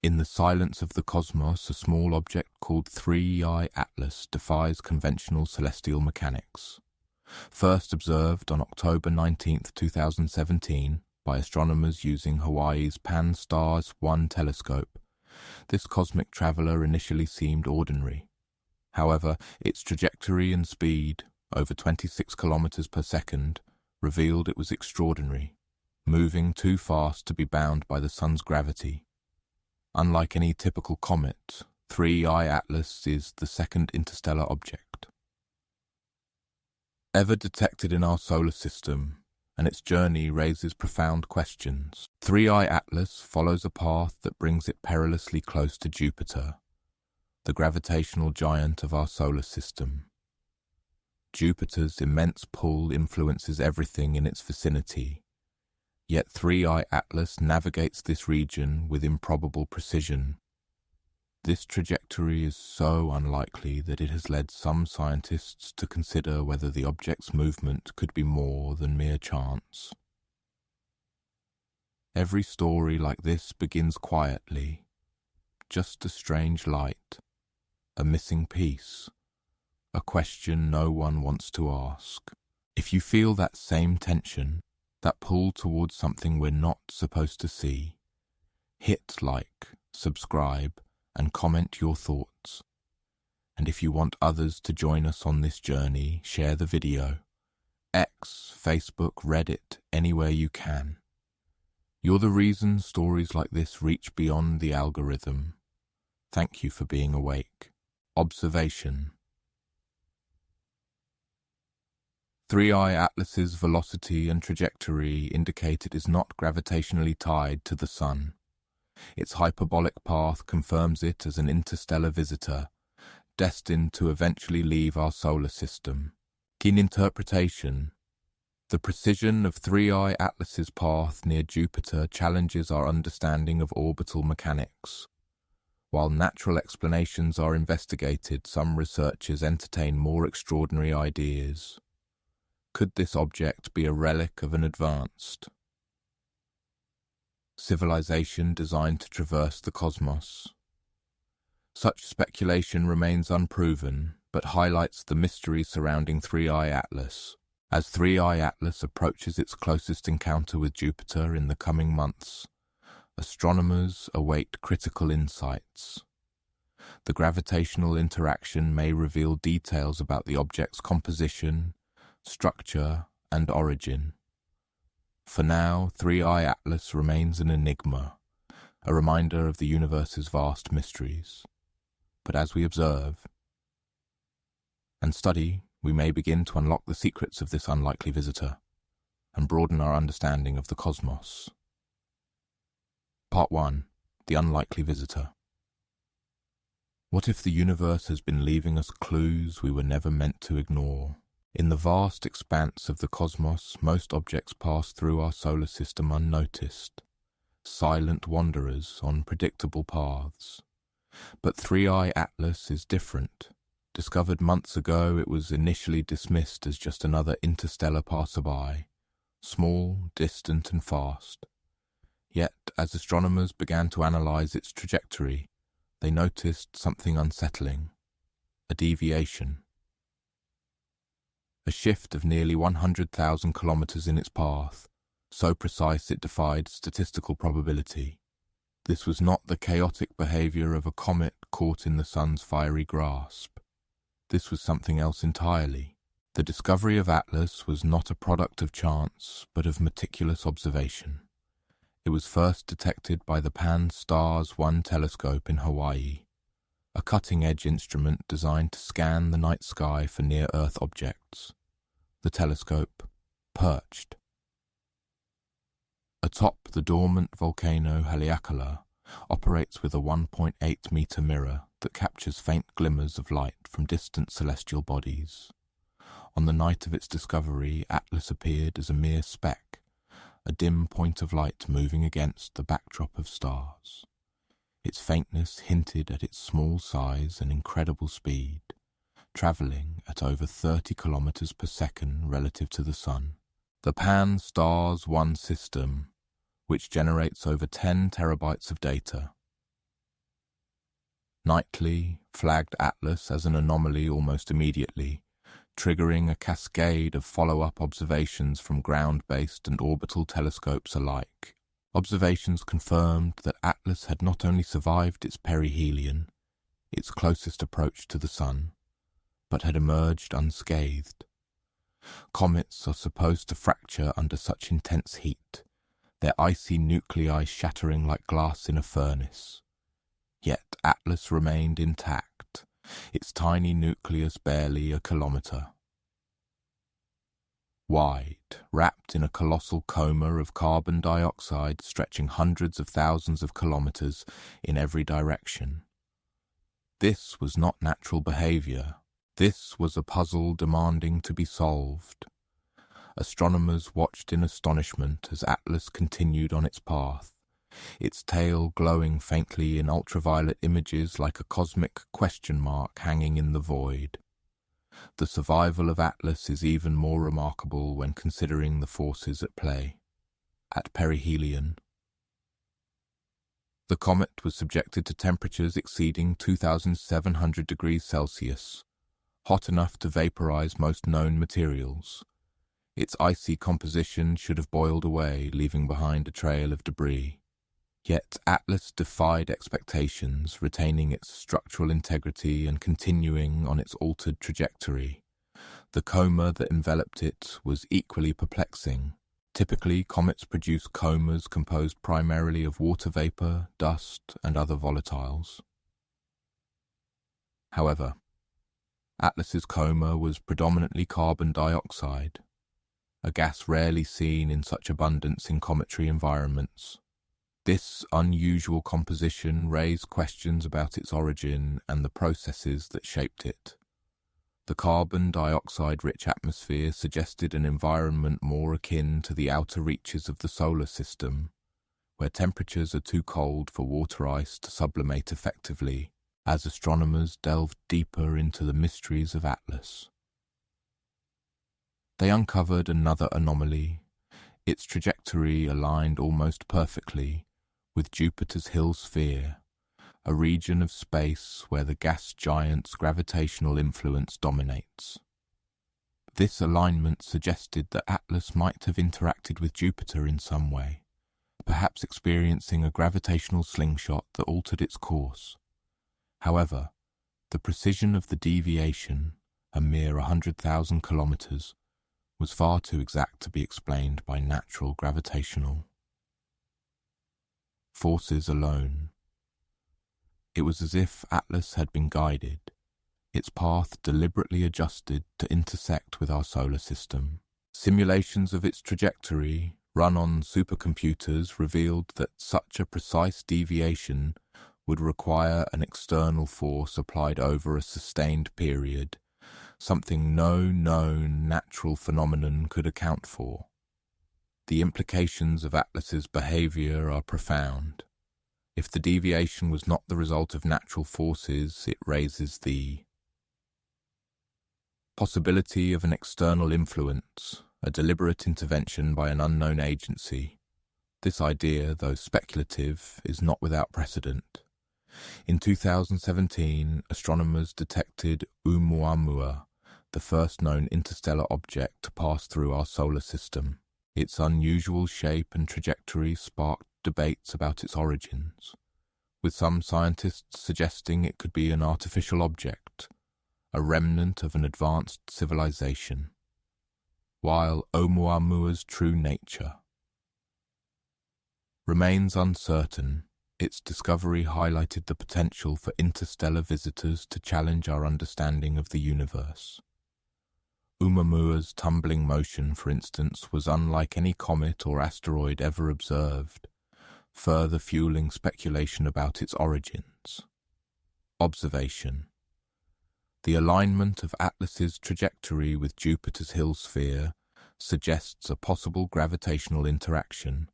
In the silence of the cosmos, a small object called 3I Atlas defies conventional celestial mechanics. First observed on October 19, 2017, by astronomers using Hawaii's Pan-STARRS 1 telescope, this cosmic traveler initially seemed ordinary. However, its trajectory and speed, over 26 kilometers per second, revealed it was extraordinary, moving too fast to be bound by the sun's gravity. Unlike any typical comet, 3I Atlas is the second interstellar object ever detected in our solar system, and its journey raises profound questions. 3I Atlas follows a path that brings it perilously close to Jupiter, the gravitational giant of our solar system. Jupiter's immense pull influences everything in its vicinity, yet 3I Atlas navigates this region with improbable precision. This trajectory is so unlikely that it has led some scientists to consider whether the object's movement could be more than mere chance. Every story like this begins quietly, just a strange light, a missing piece, a question no one wants to ask. If you feel that same tension, that pull towards something we're not supposed to see, hit like, subscribe, and comment your thoughts. And if you want others to join us on this journey, share the video. X, Facebook, Reddit, anywhere you can. You're the reason stories like this reach beyond the algorithm. Thank you for being awake. Observation. 3I Atlas's velocity and trajectory indicate it is not gravitationally tied to the sun. Its hyperbolic path confirms it as an interstellar visitor, destined to eventually leave our solar system. In interpretation, the precision of 3I Atlas's path near Jupiter challenges our understanding of orbital mechanics. While natural explanations are investigated, some researchers entertain more extraordinary ideas. Could this object be a relic of an advanced civilization designed to traverse the cosmos? Such speculation remains unproven, but highlights the mystery surrounding 3I Atlas. As 3I Atlas approaches its closest encounter with Jupiter in the coming months, astronomers await critical insights. The gravitational interaction may reveal details about the object's composition, structure, and origin. For now, 3I Atlas remains an enigma, a reminder of the universe's vast mysteries. But as we observe and study, we may begin to unlock the secrets of this unlikely visitor and broaden our understanding of the cosmos. Part 1. The Unlikely Visitor. What if the universe has been leaving us clues we were never meant to ignore? In the vast expanse of the cosmos, most objects pass through our solar system unnoticed, silent wanderers on predictable paths. But 3I Atlas is different. Discovered months ago, it was initially dismissed as just another interstellar passerby, small, distant, and fast. Yet, as astronomers began to analyze its trajectory, they noticed something unsettling: a deviation. A shift of nearly 100,000 kilometers in its path, so precise it defied statistical probability. This was not the chaotic behavior of a comet caught in the sun's fiery grasp. This was something else entirely. The discovery of Atlas was not a product of chance, but of meticulous observation. It was first detected by the Pan-STARRS 1 telescope in Hawaii, a cutting-edge instrument designed to scan the night sky for near-Earth objects. The telescope perched atop the dormant volcano Haleakala, operates with a 1.8-meter mirror that captures faint glimmers of light from distant celestial bodies. On the night of its discovery, Atlas appeared as a mere speck, a dim point of light moving against the backdrop of stars. Its faintness hinted at its small size and incredible speed, travelling at over 30 kilometers per second relative to the Sun. The Pan-STARRS 1 system, which generates over 10 terabytes of data, Knightley flagged Atlas as an anomaly almost immediately, triggering a cascade of follow-up observations from ground-based and orbital telescopes alike. Observations confirmed that Atlas had not only survived its perihelion, its closest approach to the Sun, but had emerged unscathed. Comets are supposed to fracture under such intense heat, their icy nuclei shattering like glass in a furnace. Yet Atlas remained intact, its tiny nucleus barely a kilometre wide, wrapped in a colossal coma of carbon dioxide stretching hundreds of thousands of kilometres in every direction. This was not natural behaviour. This was a puzzle demanding to be solved. Astronomers watched in astonishment as Atlas continued on its path, its tail glowing faintly in ultraviolet images like a cosmic question mark hanging in the void. The survival of Atlas is even more remarkable when considering the forces at play. At perihelion, the comet was subjected to temperatures exceeding 2,700 degrees Celsius, hot enough to vaporize most known materials. Its icy composition should have boiled away, leaving behind a trail of debris. Yet Atlas defied expectations, retaining its structural integrity and continuing on its altered trajectory. The coma that enveloped it was equally perplexing. Typically, comets produce comas composed primarily of water vapor, dust, and other volatiles. However, Atlas's coma was predominantly carbon dioxide, a gas rarely seen in such abundance in cometary environments. This unusual composition raised questions about its origin and the processes that shaped it. The carbon dioxide-rich atmosphere suggested an environment more akin to the outer reaches of the solar system, where temperatures are too cold for water ice to sublimate effectively, as astronomers delved deeper into the mysteries of Atlas. They uncovered another anomaly. Its trajectory aligned almost perfectly with Jupiter's Hill sphere, a region of space where the gas giant's gravitational influence dominates. This alignment suggested that Atlas might have interacted with Jupiter in some way, perhaps experiencing a gravitational slingshot that altered its course. However, the precision of the deviation, a mere 100,000 kilometres, was far too exact to be explained by natural gravitational forces alone. It was as if Atlas had been guided, its path deliberately adjusted to intersect with our solar system. Simulations of its trajectory, run on supercomputers, revealed that such a precise deviation would require an external force applied over a sustained period, something no known natural phenomenon could account for. The implications of Atlas's behavior are profound. If the deviation was not the result of natural forces, it raises the possibility of an external influence, a deliberate intervention by an unknown agency. This idea, though speculative, is not without precedent. In 2017, astronomers detected Oumuamua, the first known interstellar object to pass through our solar system. Its unusual shape and trajectory sparked debates about its origins, with some scientists suggesting it could be an artificial object, a remnant of an advanced civilization, while Oumuamua's true nature remains uncertain. Its discovery highlighted the potential for interstellar visitors to challenge our understanding of the universe. Oumuamua's tumbling motion, for instance, was unlike any comet or asteroid ever observed, further fueling speculation about its origins. Observation. The alignment of Atlas's trajectory with Jupiter's Hill sphere suggests a possible gravitational interaction,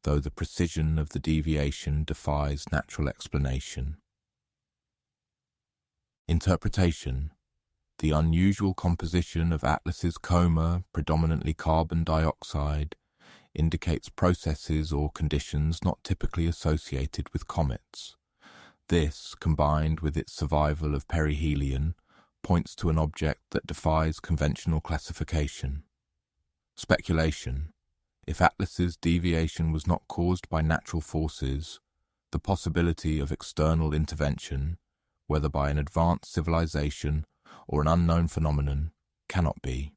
though the precision of the deviation defies natural explanation. Interpretation. The unusual composition of Atlas's coma, predominantly carbon dioxide, indicates processes or conditions not typically associated with comets. This, combined with its survival of perihelion, points to an object that defies conventional classification. Speculation. If Atlas's deviation was not caused by natural forces, the possibility of external intervention, whether by an advanced civilization or an unknown phenomenon, cannot be.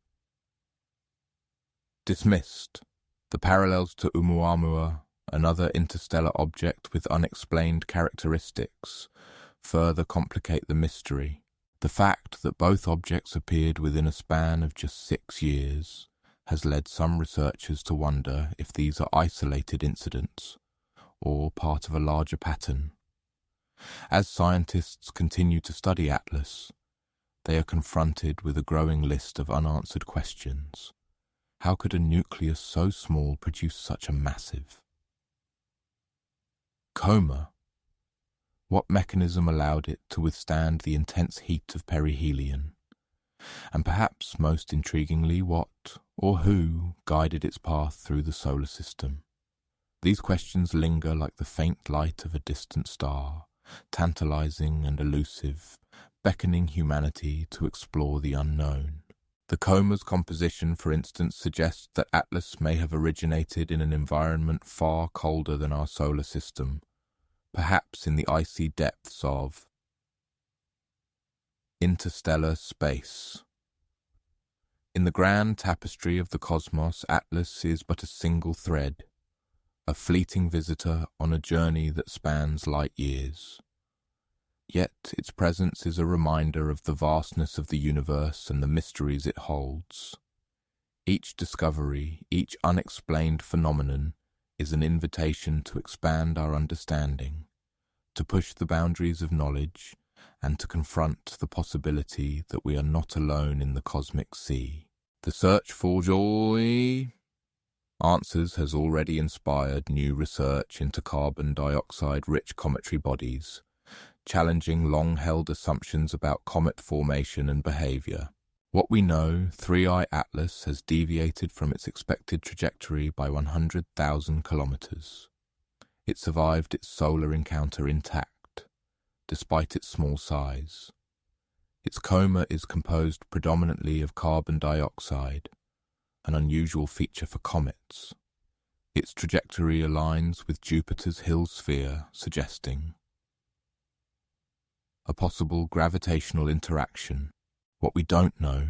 Dismissed. The parallels to Oumuamua, another interstellar object with unexplained characteristics, further complicate the mystery. The fact that both objects appeared within a span of just 6 years has led some researchers to wonder if these are isolated incidents or part of a larger pattern. As scientists continue to study Atlas, they are confronted with a growing list of unanswered questions. How could a nucleus so small produce such a massive? Coma. What mechanism allowed it to withstand the intense heat of perihelion? And perhaps most intriguingly, what or who guided its path through the solar system? These questions linger like the faint light of a distant star, tantalizing and elusive, beckoning humanity to explore the unknown. The coma's composition, for instance, suggests that Atlas may have originated in an environment far colder than our solar system, perhaps in the icy depths of interstellar space. In the grand tapestry of the cosmos, Atlas is but a single thread, a fleeting visitor on a journey that spans light years. Yet its presence is a reminder of the vastness of the universe and the mysteries it holds. Each discovery, each unexplained phenomenon, is an invitation to expand our understanding, to push the boundaries of knowledge, and to confront the possibility that we are not alone in the cosmic sea. The search for joy answers has already inspired new research into carbon dioxide-rich cometary bodies, challenging long-held assumptions about comet formation and behavior. What we know, 3I Atlas has deviated from its expected trajectory by 100,000 kilometers. It survived its solar encounter intact, despite its small size. Its coma is composed predominantly of carbon dioxide, an unusual feature for comets. Its trajectory aligns with Jupiter's Hill sphere, suggesting a possible gravitational interaction. What we don't know,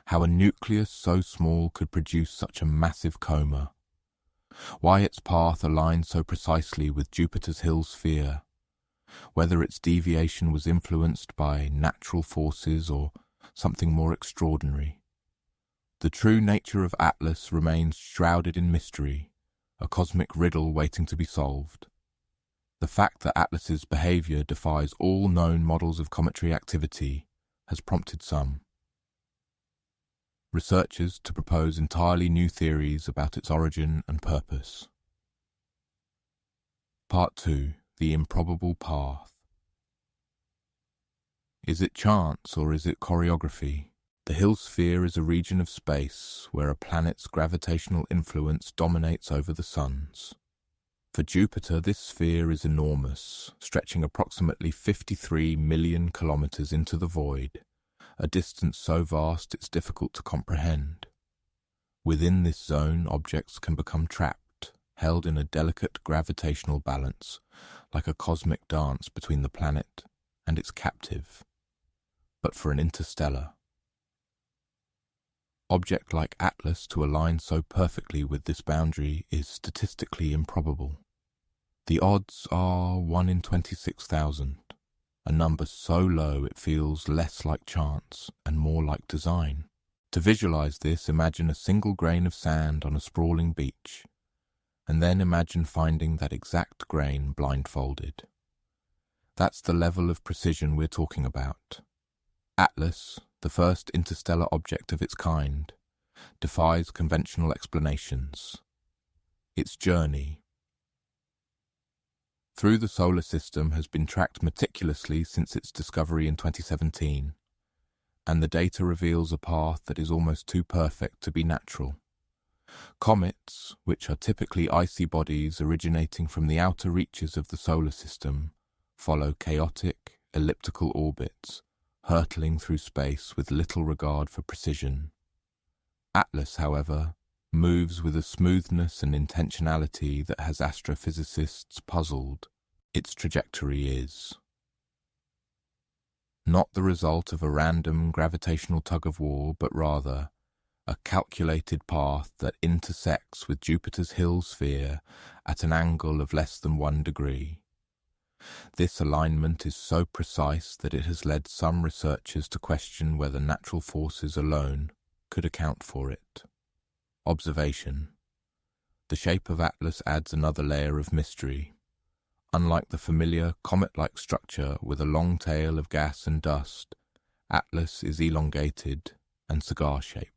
how a nucleus so small could produce such a massive coma, why its path aligned so precisely with Jupiter's Hill sphere, whether its deviation was influenced by natural forces or something more extraordinary. The true nature of Atlas remains shrouded in mystery, a cosmic riddle waiting to be solved. The fact that Atlas's behavior defies all known models of cometary activity has prompted some researchers to propose entirely new theories about its origin and purpose. Part 2. The improbable path. Is it chance or is it choreography? The Hill sphere is a region of space where a planet's gravitational influence dominates over the sun's. For Jupiter, this sphere is enormous, stretching approximately 53 million kilometers into the void, a distance so vast it's difficult to comprehend. Within this zone, objects can become trapped, held in a delicate gravitational balance, like a cosmic dance between the planet and its captive. But for an interstellar object like Atlas to align so perfectly with this boundary is statistically improbable. The odds are 1 in 26,000, a number so low it feels less like chance and more like design. To visualize this, imagine a single grain of sand on a sprawling beach, and then imagine finding that exact grain blindfolded. That's the level of precision we're talking about. Atlas, the first interstellar object of its kind, defies conventional explanations. Its journey through the solar system has been tracked meticulously since its discovery in 2017, and the data reveals a path that is almost too perfect to be natural. Comets, which are typically icy bodies originating from the outer reaches of the solar system, follow chaotic, elliptical orbits, hurtling through space with little regard for precision. Atlas, however, moves with a smoothness and intentionality that has astrophysicists puzzled. Its trajectory is not the result of a random gravitational tug-of-war, but rather a calculated path that intersects with Jupiter's Hill sphere at an angle of less than 1 degree. This alignment is so precise that it has led some researchers to question whether natural forces alone could account for it. Observation. The shape of Atlas adds another layer of mystery. Unlike the familiar comet-like structure with a long tail of gas and dust, Atlas is elongated and cigar-shaped.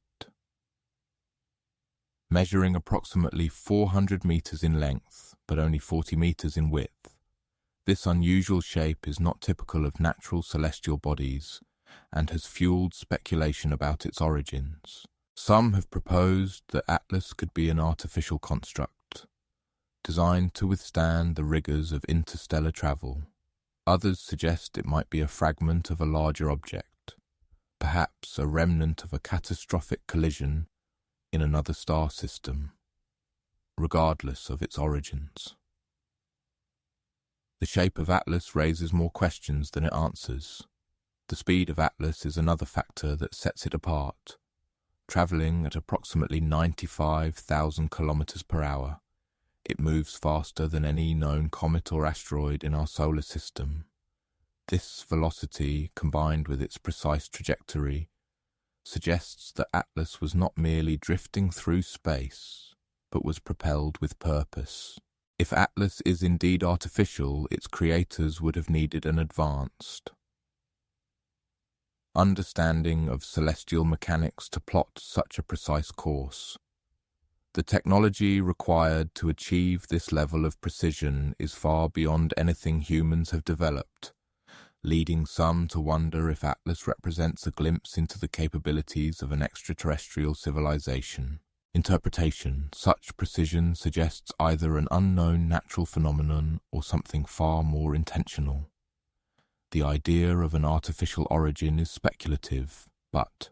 Measuring approximately 400 meters in length, but only 40 meters in width, this unusual shape is not typical of natural celestial bodies and has fueled speculation about its origins. Some have proposed that Atlas could be an artificial construct, designed to withstand the rigors of interstellar travel. Others suggest it might be a fragment of a larger object, perhaps a remnant of a catastrophic collision in another star system, regardless of its origins. The shape of Atlas raises more questions than it answers. The speed of Atlas is another factor that sets it apart. Traveling at approximately 95,000 kilometers per hour, it moves faster than any known comet or asteroid in our solar system. This velocity, combined with its precise trajectory, suggests that Atlas was not merely drifting through space, but was propelled with purpose. If Atlas is indeed artificial, its creators would have needed an advanced understanding of celestial mechanics to plot such a precise course. The technology required to achieve this level of precision is far beyond anything humans have developed, leading some to wonder if Atlas represents a glimpse into the capabilities of an extraterrestrial civilization. Interpretation. Such precision suggests either an unknown natural phenomenon or something far more intentional. The idea of an artificial origin is speculative, but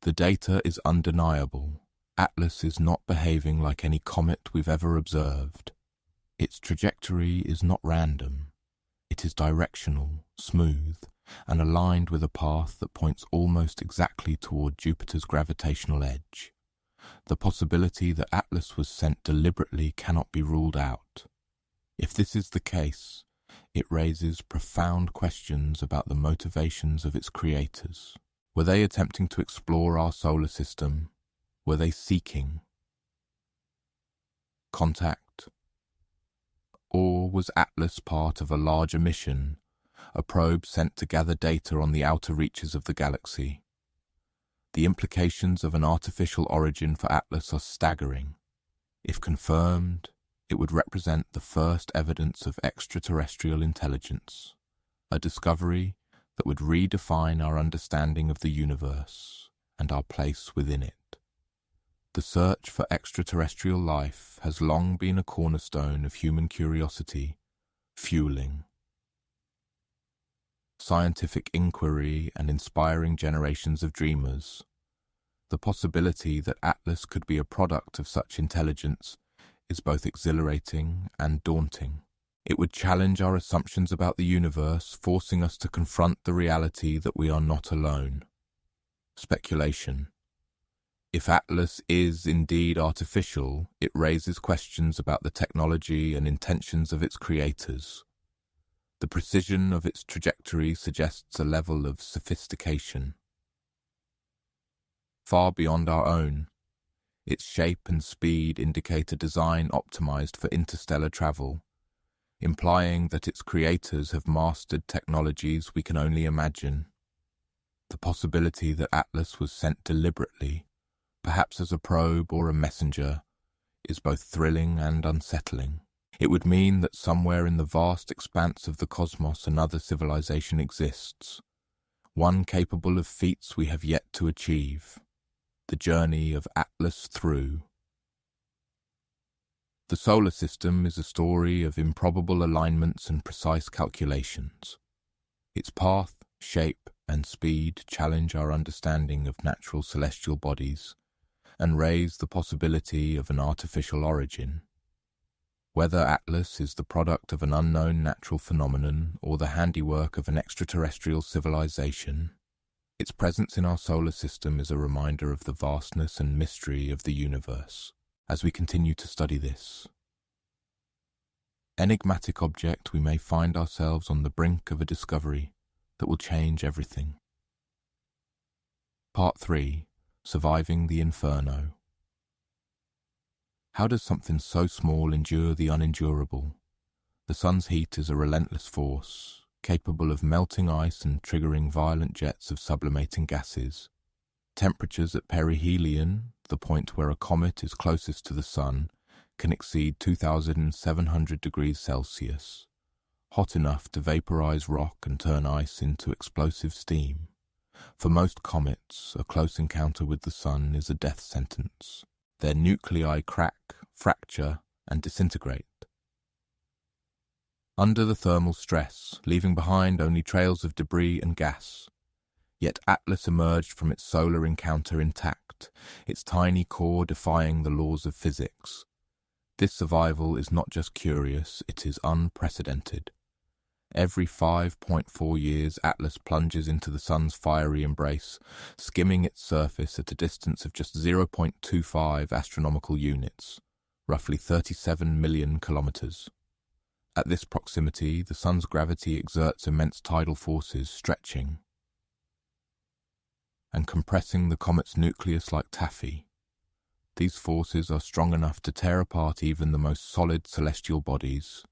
the data is undeniable. Atlas is not behaving like any comet we've ever observed. Its trajectory is not random. It is directional, smooth, and aligned with a path that points almost exactly toward Jupiter's gravitational edge. The possibility that Atlas was sent deliberately cannot be ruled out. If this is the case, it raises profound questions about the motivations of its creators. Were they attempting to explore our solar system? Were they seeking contact? Or was Atlas part of a larger mission, a probe sent to gather data on the outer reaches of the galaxy? The implications of an artificial origin for Atlas are staggering. If confirmed, it would represent the first evidence of extraterrestrial intelligence, a discovery that would redefine our understanding of the universe and our place within it. The search for extraterrestrial life has long been a cornerstone of human curiosity, fueling scientific inquiry and inspiring generations of dreamers. The possibility that Atlas could be a product of such intelligence is both exhilarating and daunting. It would challenge our assumptions about the universe, forcing us to confront the reality that we are not alone. Speculation. If Atlas is indeed artificial, it raises questions about the technology and intentions of its creators. The precision of its trajectory suggests a level of sophistication far beyond our own. Its shape and speed indicate a design optimized for interstellar travel, implying that its creators have mastered technologies we can only imagine. The possibility that Atlas was sent deliberately, perhaps as a probe or a messenger, is both thrilling and unsettling. It would mean that somewhere in the vast expanse of the cosmos another civilization exists, one capable of feats we have yet to achieve. The journey of Atlas through The solar system is a story of improbable alignments and precise calculations. Its path, shape, and speed challenge our understanding of natural celestial bodies and raise the possibility of an artificial origin. Whether Atlas is the product of an unknown natural phenomenon or the handiwork of an extraterrestrial civilization, its presence in our solar system is a reminder of the vastness and mystery of the universe. As we continue to study this enigmatic object, we may find ourselves on the brink of a discovery that will change everything. Part 3. Surviving the Inferno. How does something so small endure the unendurable? The sun's heat is a relentless force, capable of melting ice and triggering violent jets of sublimating gases. Temperatures at perihelion, the point where a comet is closest to the sun, can exceed 2,700 degrees Celsius, hot enough to vaporize rock and turn ice into explosive steam. For most comets, a close encounter with the sun is a death sentence. Their nuclei crack, fracture, and disintegrate under the thermal stress, leaving behind only trails of debris and gas. Yet Atlas emerged from its solar encounter intact, its tiny core defying the laws of physics. This survival is not just curious, it is unprecedented. Every 5.4 years, Atlas plunges into the sun's fiery embrace, skimming its surface at a distance of just 0.25 astronomical units, roughly 37 million kilometers. At this proximity, the sun's gravity exerts immense tidal forces, stretching and compressing the comet's nucleus like taffy. These forces are strong enough to tear apart even the most solid celestial bodies.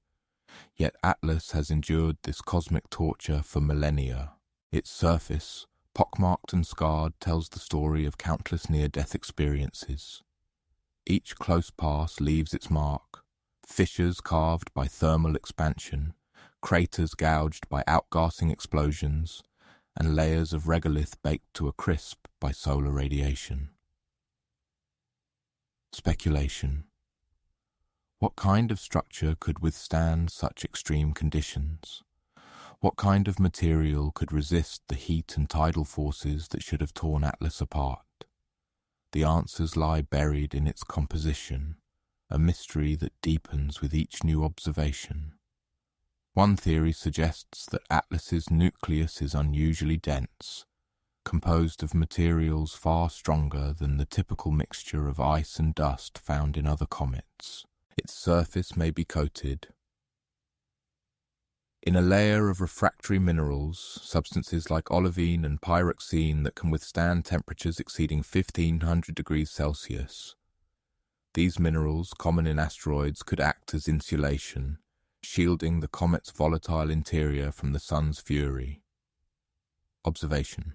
Yet Atlas has endured this cosmic torture for millennia. Its surface, pockmarked and scarred, tells the story of countless near-death experiences. Each close pass leaves its mark, fissures carved by thermal expansion, craters gouged by outgassing explosions, and layers of regolith baked to a crisp by solar radiation. Speculation. What kind of structure could withstand such extreme conditions? What kind of material could resist the heat and tidal forces that should have torn Atlas apart? The answers lie buried in its composition, a mystery that deepens with each new observation. One theory suggests that Atlas's nucleus is unusually dense, composed of materials far stronger than the typical mixture of ice and dust found in other comets. Its surface may be coated in a layer of refractory minerals, substances like olivine and pyroxene that can withstand temperatures exceeding 1,500 degrees Celsius. These minerals, common in asteroids, could act as insulation, shielding the comet's volatile interior from the sun's fury. Observation.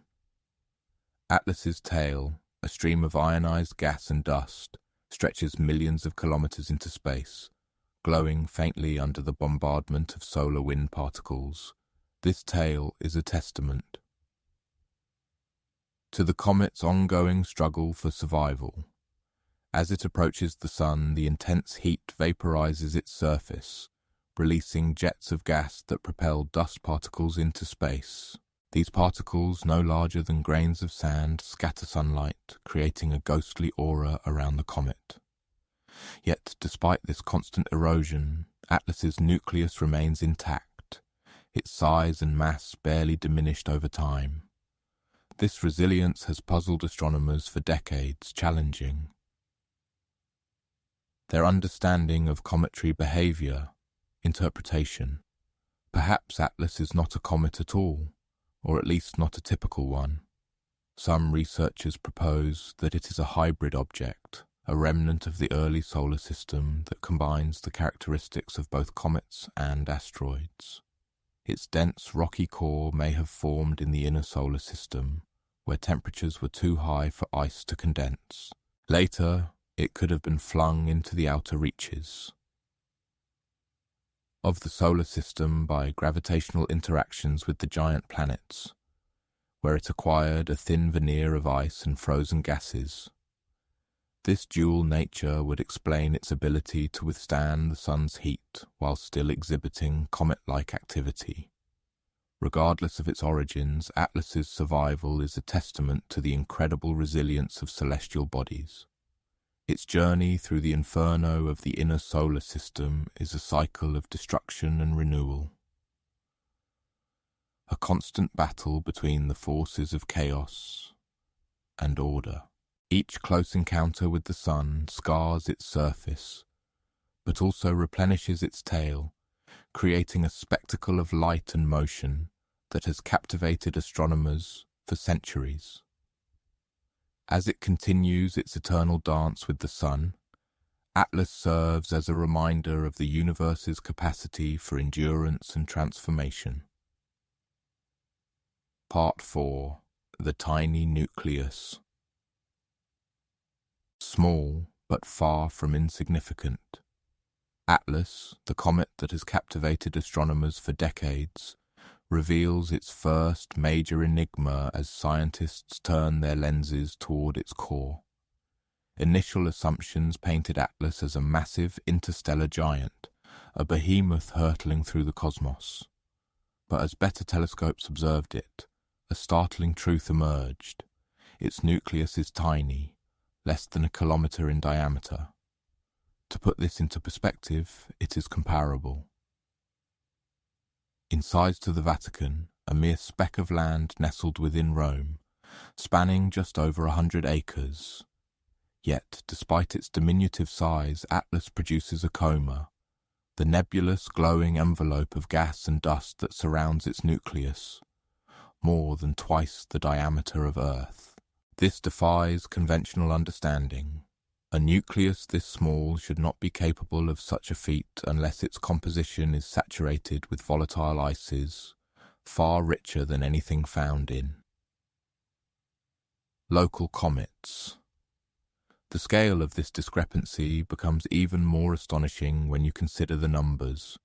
Atlas's tail, a stream of ionized gas and dust, stretches millions of kilometers into space, glowing faintly under the bombardment of solar wind particles. This tail is a testament to the comet's ongoing struggle for survival. As it approaches the sun, the intense heat vaporizes its surface, releasing jets of gas that propel dust particles into space. These particles, no larger than grains of sand, scatter sunlight, creating a ghostly aura around the comet. Yet, despite this constant erosion, Atlas's nucleus remains intact, its size and mass barely diminished over time. This resilience has puzzled astronomers for decades, challenging their understanding of cometary behavior, interpretation. Perhaps Atlas is not a comet at all, or at least not a typical one. Some researchers propose that it is a hybrid object, a remnant of the early solar system that combines the characteristics of both comets and asteroids. Its dense rocky core may have formed in the inner solar system, where temperatures were too high for ice to condense. Later, it could have been flung into the outer reaches of the solar system by gravitational interactions with the giant planets, where it acquired a thin veneer of ice and frozen gases. This dual nature would explain its ability to withstand the sun's heat while still exhibiting comet-like activity. Regardless of its origins, Atlas's survival is a testament to the incredible resilience of celestial bodies. Its journey through the inferno of the inner solar system is a cycle of destruction and renewal. A constant battle between the forces of chaos and order. Each close encounter with the sun scars its surface, but also replenishes its tail, creating a spectacle of light and motion that has captivated astronomers for centuries. As it continues its eternal dance with the sun, Atlas serves as a reminder of the universe's capacity for endurance and transformation. Part 4. The Tiny Nucleus. Small, but far from insignificant, Atlas, the comet that has captivated astronomers for decades, reveals its first major enigma as scientists turn their lenses toward its core. Initial assumptions painted Atlas as a massive interstellar giant, a behemoth hurtling through the cosmos. But as better telescopes observed it, a startling truth emerged. Its nucleus is tiny, less than a kilometer in diameter. To put this into perspective, it is comparable. In size to the Vatican, a mere speck of land nestled within Rome, spanning just over 100 acres. Yet, despite its diminutive size, Atlas produces a coma, the nebulous glowing envelope of gas and dust that surrounds its nucleus, more than twice the diameter of Earth. This defies conventional understanding. A nucleus this small should not be capable of such a feat unless its composition is saturated with volatile ices, far richer than anything found in local comets. The scale of this discrepancy becomes even more astonishing when you consider the numbers.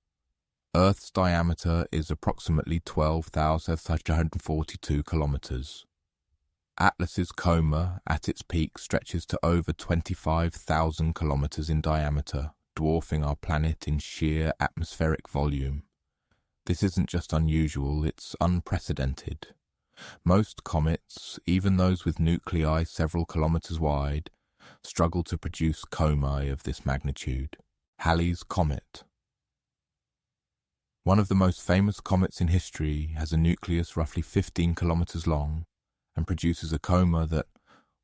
Earth's diameter is approximately 12,342 kilometers. Atlas's coma, at its peak, stretches to over 25,000 kilometers in diameter, dwarfing our planet in sheer atmospheric volume. This isn't just unusual, it's unprecedented. Most comets, even those with nuclei several kilometers wide, struggle to produce comae of this magnitude. Halley's Comet. One of the most famous comets in history has a nucleus roughly 15 kilometers long and produces a coma that,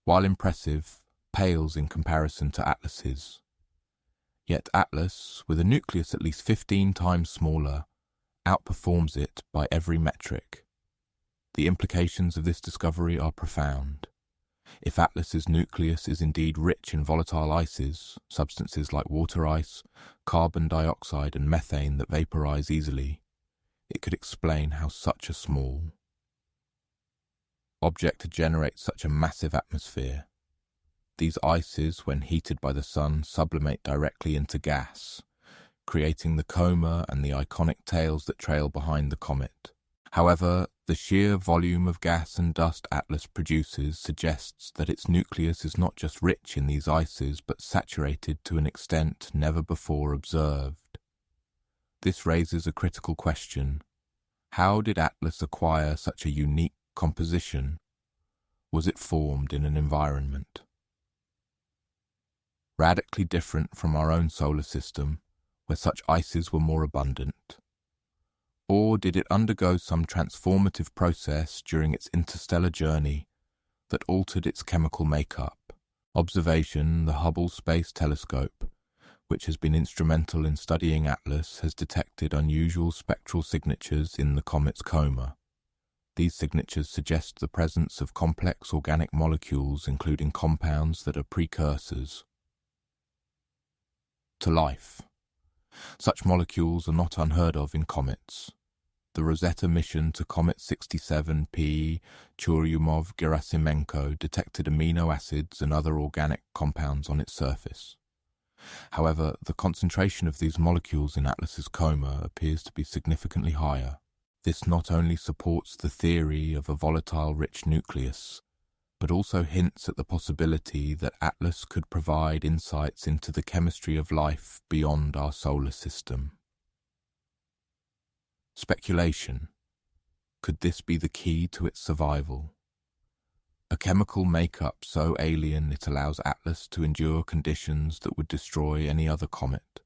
while impressive, pales in comparison to Atlas's. Yet Atlas, with a nucleus at least 15 times smaller, outperforms it by every metric. The implications of this discovery are profound. If Atlas's nucleus is indeed rich in volatile ices, substances like water ice, carbon dioxide and methane that vaporize easily, it could explain how such a small object generates such a massive atmosphere. These ices, when heated by the sun, sublimate directly into gas, creating the coma and the iconic tails that trail behind the comet. However, the sheer volume of gas and dust Atlas produces suggests that its nucleus is not just rich in these ices, but saturated to an extent never before observed. This raises a critical question. How did Atlas acquire such a unique composition? Was it formed in an environment radically different from our own solar system, where such ices were more abundant? Or did it undergo some transformative process during its interstellar journey that altered its chemical makeup? Observation, the Hubble Space Telescope, which has been instrumental in studying Atlas, has detected unusual spectral signatures in the comet's coma. These signatures suggest the presence of complex organic molecules, including compounds that are precursors to life. Such molecules are not unheard of in comets. The Rosetta mission to Comet 67P Churyumov-Gerasimenko detected amino acids and other organic compounds on its surface. However, the concentration of these molecules in Atlas's coma appears to be significantly higher. This not only supports the theory of a volatile rich nucleus, but also hints at the possibility that Atlas could provide insights into the chemistry of life beyond our solar system. Speculation. Could this be the key to its survival? A chemical makeup so alien it allows Atlas to endure conditions that would destroy any other comet.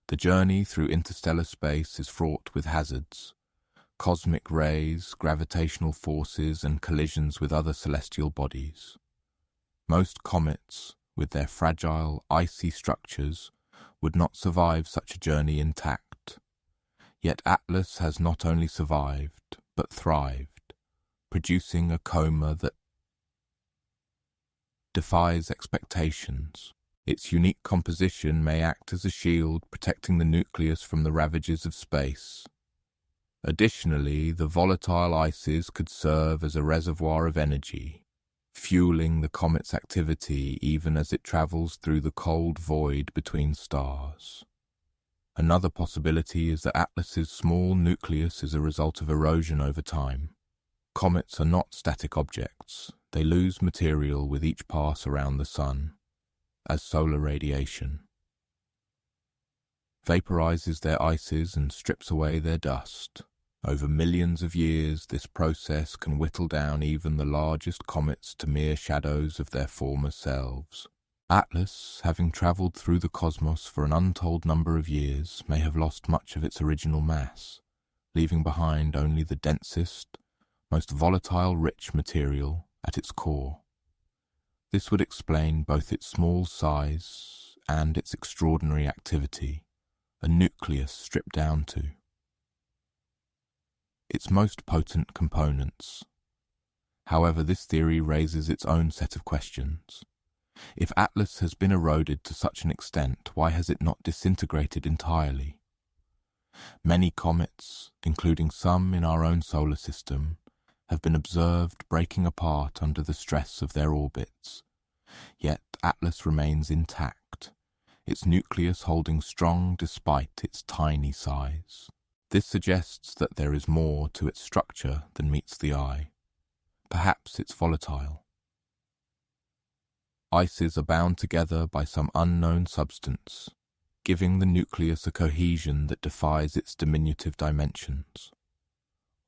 The journey through interstellar space is fraught with hazards, cosmic rays, gravitational forces, and collisions with other celestial bodies. Most comets, with their fragile, icy structures, would not survive such a journey intact. Yet Atlas has not only survived, but thrived, producing a coma that defies expectations. Its unique composition may act as a shield protecting the nucleus from the ravages of space. Additionally, the volatile ices could serve as a reservoir of energy, fueling the comet's activity even as it travels through the cold void between stars. Another possibility is that Atlas's small nucleus is a result of erosion over time. Comets are not static objects. They lose material with each pass around the Sun, as solar radiation vaporizes their ices and strips away their dust. Over millions of years, this process can whittle down even the largest comets to mere shadows of their former selves. Atlas, having traveled through the cosmos for an untold number of years, may have lost much of its original mass, leaving behind only the densest, most volatile rich material at its core. This would explain both its small size and its extraordinary activity, a nucleus stripped down to its most potent components. However, this theory raises its own set of questions. If Atlas has been eroded to such an extent, why has it not disintegrated entirely? Many comets, including some in our own solar system, have been observed breaking apart under the stress of their orbits. Yet Atlas remains intact, its nucleus holding strong despite its tiny size. This suggests that there is more to its structure than meets the eye. Perhaps it's volatile. Ices are bound together by some unknown substance, giving the nucleus a cohesion that defies its diminutive dimensions.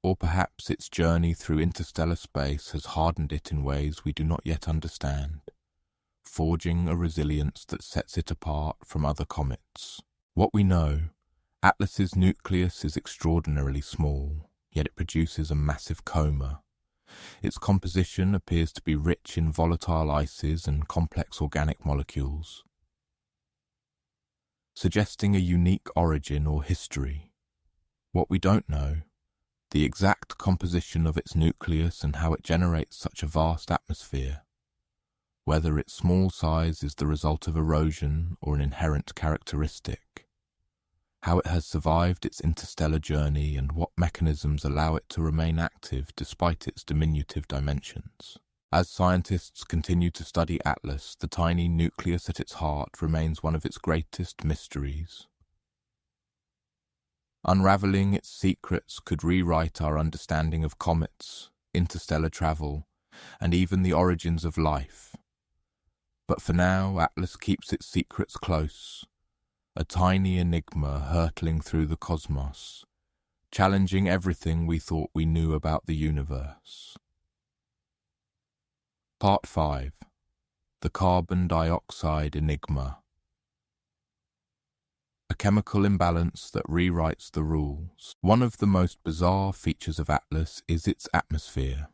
Or perhaps its journey through interstellar space has hardened it in ways we do not yet understand, forging a resilience that sets it apart from other comets. What we know, Atlas's nucleus is extraordinarily small, yet it produces a massive coma. Its composition appears to be rich in volatile ices and complex organic molecules, suggesting a unique origin or history. What we don't know, the exact composition of its nucleus and how it generates such a vast atmosphere, whether its small size is the result of erosion or an inherent characteristic, how it has survived its interstellar journey and what mechanisms allow it to remain active despite its diminutive dimensions. As scientists continue to study Atlas, the tiny nucleus at its heart remains one of its greatest mysteries. Unraveling its secrets could rewrite our understanding of comets, interstellar travel, and even the origins of life. But for now, Atlas keeps its secrets close, a tiny enigma hurtling through the cosmos, challenging everything we thought we knew about the universe. Part 5. The Carbon Dioxide Enigma. A chemical imbalance that rewrites the rules. One of the most bizarre features of Atlas is its atmosphere.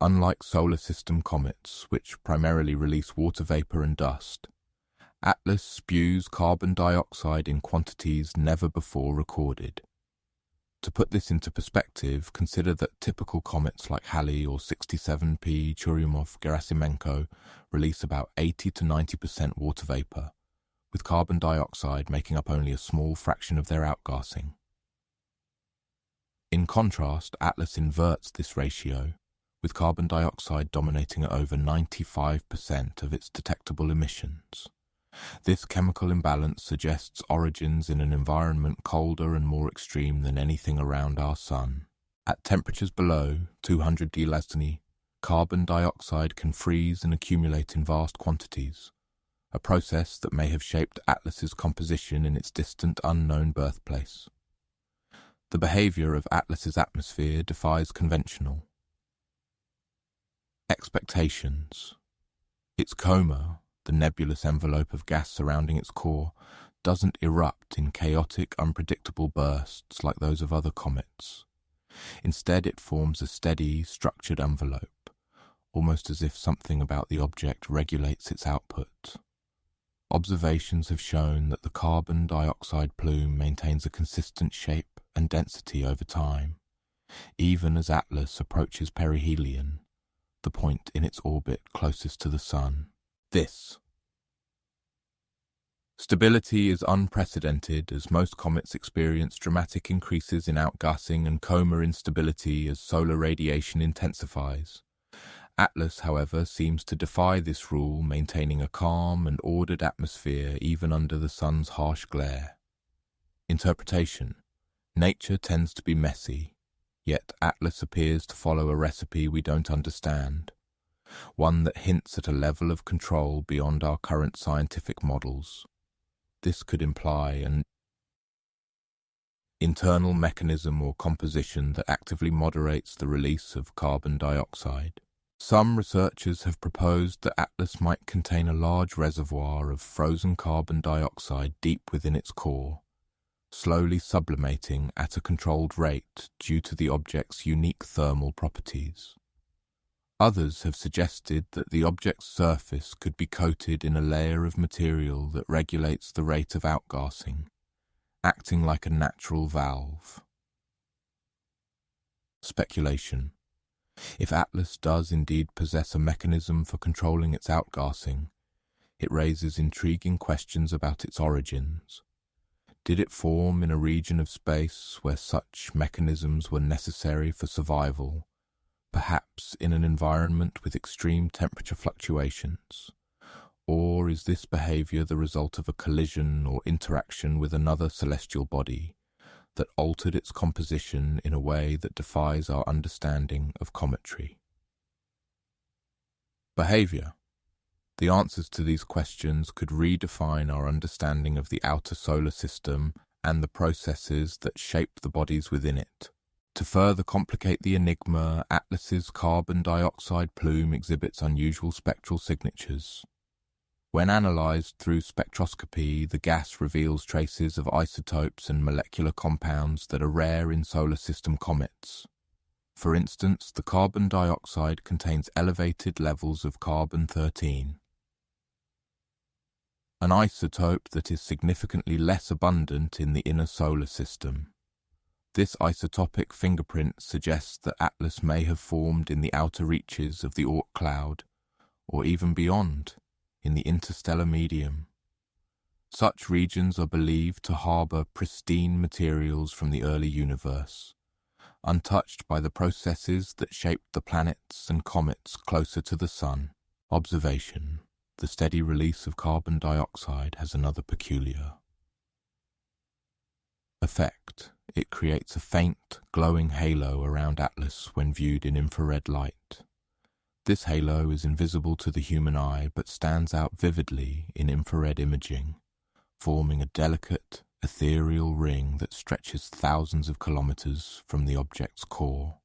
Unlike solar system comets, which primarily release water vapor and dust, Atlas spews carbon dioxide in quantities never before recorded. To put this into perspective, consider that typical comets like Halley or 67P Churyumov-Gerasimenko release about 80 to 90% water vapor, with carbon dioxide making up only a small fraction of their outgassing. In contrast, Atlas inverts this ratio, with carbon dioxide dominating at over 95% of its detectable emissions. This chemical imbalance suggests origins in an environment colder and more extreme than anything around our Sun. At temperatures below 200 d Lasny, carbon dioxide can freeze and accumulate in vast quantities, a process that may have shaped Atlas's composition in its distant unknown birthplace. The behavior of Atlas's atmosphere defies conventional expectations. Its coma, the nebulous envelope of gas surrounding its core, doesn't erupt in chaotic, unpredictable bursts like those of other comets. Instead, it forms a steady, structured envelope, almost as if something about the object regulates its output. Observations have shown that the carbon dioxide plume maintains a consistent shape and density over time, even as Atlas approaches perihelion, the point in its orbit closest to the Sun. This stability is unprecedented, as most comets experience dramatic increases in outgassing and coma instability as solar radiation intensifies. Atlas, however, seems to defy this rule, maintaining a calm and ordered atmosphere even under the Sun's harsh glare. Interpretation: nature tends to be messy, yet Atlas appears to follow a recipe we don't understand, one that hints at a level of control beyond our current scientific models. This could imply an internal mechanism or composition that actively moderates the release of carbon dioxide. Some researchers have proposed that Atlas might contain a large reservoir of frozen carbon dioxide deep within its core, slowly sublimating at a controlled rate due to the object's unique thermal properties. Others have suggested that the object's surface could be coated in a layer of material that regulates the rate of outgassing, acting like a natural valve. Speculation: if Atlas does indeed possess a mechanism for controlling its outgassing, it raises intriguing questions about its origins. Did it form in a region of space where such mechanisms were necessary for survival, perhaps in an environment with extreme temperature fluctuations? Or is this behavior the result of a collision or interaction with another celestial body that altered its composition in a way that defies our understanding of cometry? Behavior. The answers to these questions could redefine our understanding of the outer solar system and the processes that shape the bodies within it. To further complicate the enigma, Atlas's carbon dioxide plume exhibits unusual spectral signatures. When analyzed through spectroscopy, the gas reveals traces of isotopes and molecular compounds that are rare in solar system comets. For instance, the carbon dioxide contains elevated levels of carbon-13, an isotope that is significantly less abundant in the inner solar system. This isotopic fingerprint suggests that Atlas may have formed in the outer reaches of the Oort cloud, or even beyond, in the interstellar medium. Such regions are believed to harbor pristine materials from the early universe, untouched by the processes that shaped the planets and comets closer to the Sun. Observation: the steady release of carbon dioxide has another peculiar effect. It creates a faint, glowing halo around Atlas when viewed in infrared light. This halo is invisible to the human eye but stands out vividly in infrared imaging, forming a delicate, ethereal ring that stretches thousands of kilometers from the object's core.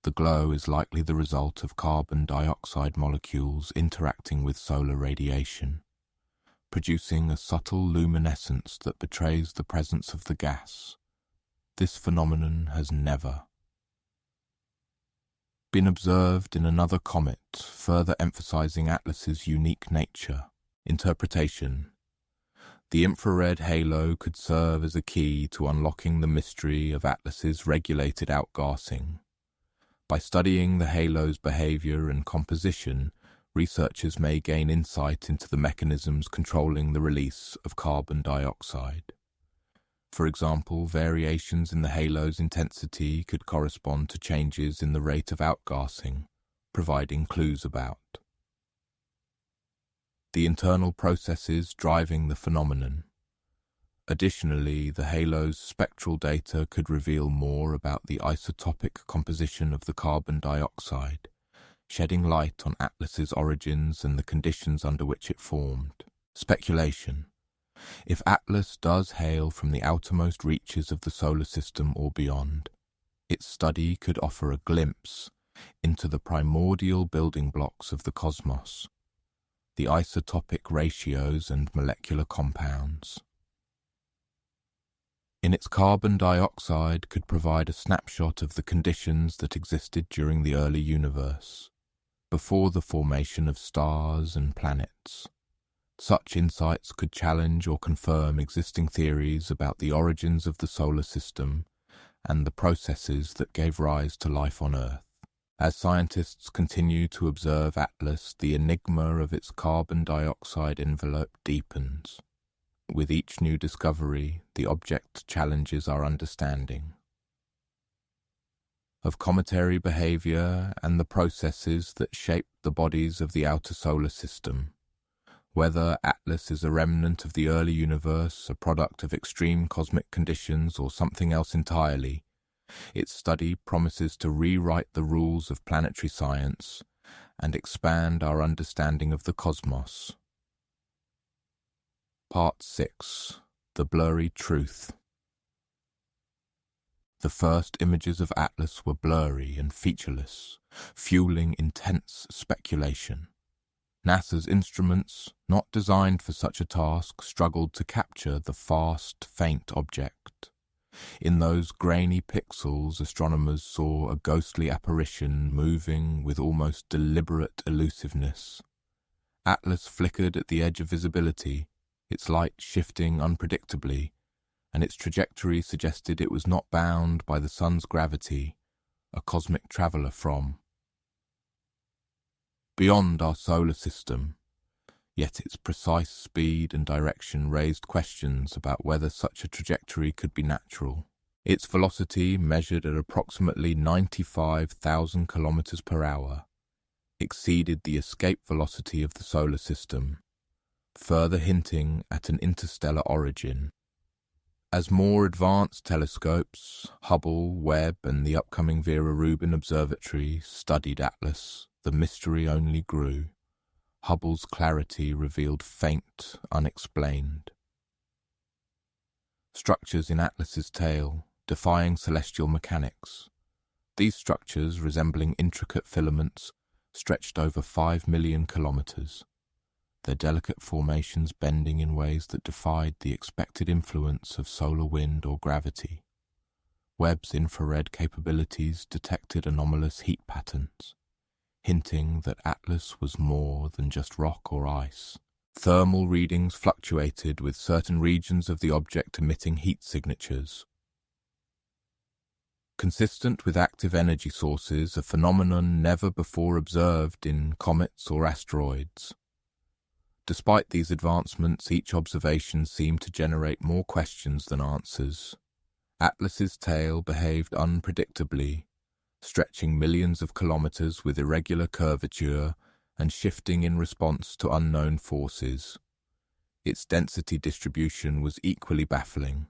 The glow is likely the result of carbon dioxide molecules interacting with solar radiation, producing a subtle luminescence that betrays the presence of the gas. This phenomenon has never been observed in another comet, further emphasizing Atlas's unique nature. Interpretation: the infrared halo could serve as a key to unlocking the mystery of Atlas's regulated outgassing. By studying the halo's behavior and composition, researchers may gain insight into the mechanisms controlling the release of carbon dioxide. For example, variations in the halo's intensity could correspond to changes in the rate of outgassing, providing clues about the internal processes driving the phenomenon. Additionally, the halo's spectral data could reveal more about the isotopic composition of the carbon dioxide, shedding light on Atlas's origins and the conditions under which it formed. Speculation. If Atlas does hail from the outermost reaches of the solar system or beyond, its study could offer a glimpse into the primordial building blocks of the cosmos, the isotopic ratios and molecular compounds. In its carbon dioxide could provide a snapshot of the conditions that existed during the early universe, before the formation of stars and planets. Such insights could challenge or confirm existing theories about the origins of the solar system and the processes that gave rise to life on Earth. As scientists continue to observe Atlas, the enigma of its carbon dioxide envelope deepens. With each new discovery, the object challenges our understanding of cometary behavior and the processes that shape the bodies of the outer solar system. Whether Atlas is a remnant of the early universe, a product of extreme cosmic conditions, or something else entirely, its study promises to rewrite the rules of planetary science and expand our understanding of the cosmos. Part 6. The Blurry Truth. The first images of Atlas were blurry and featureless, fueling intense speculation. NASA's instruments, not designed for such a task, struggled to capture the fast, faint object. In those grainy pixels, astronomers saw a ghostly apparition moving with almost deliberate elusiveness. Atlas flickered at the edge of visibility, its light shifting unpredictably, and its trajectory suggested it was not bound by the sun's gravity, a cosmic traveler from beyond our solar system. Yet its precise speed and direction raised questions about whether such a trajectory could be natural. Its velocity, measured at approximately 95,000 kilometers per hour, exceeded the escape velocity of the solar system, further hinting at an interstellar origin. As more advanced telescopes, Hubble, Webb, and the upcoming Vera Rubin Observatory studied Atlas, the mystery only grew. Hubble's clarity revealed faint, unexplained structures in Atlas's tail, defying celestial mechanics. These structures, resembling intricate filaments, stretched over 5 million kilometers, their delicate formations bending in ways that defied the expected influence of solar wind or gravity. Webb's infrared capabilities detected anomalous heat patterns, hinting that Atlas was more than just rock or ice. Thermal readings fluctuated, with certain regions of the object emitting heat signatures, consistent with active energy sources, a phenomenon never before observed in comets or asteroids. Despite these advancements, each observation seemed to generate more questions than answers. Atlas's tail behaved unpredictably, stretching millions of kilometers with irregular curvature and shifting in response to unknown forces. Its density distribution was equally baffling,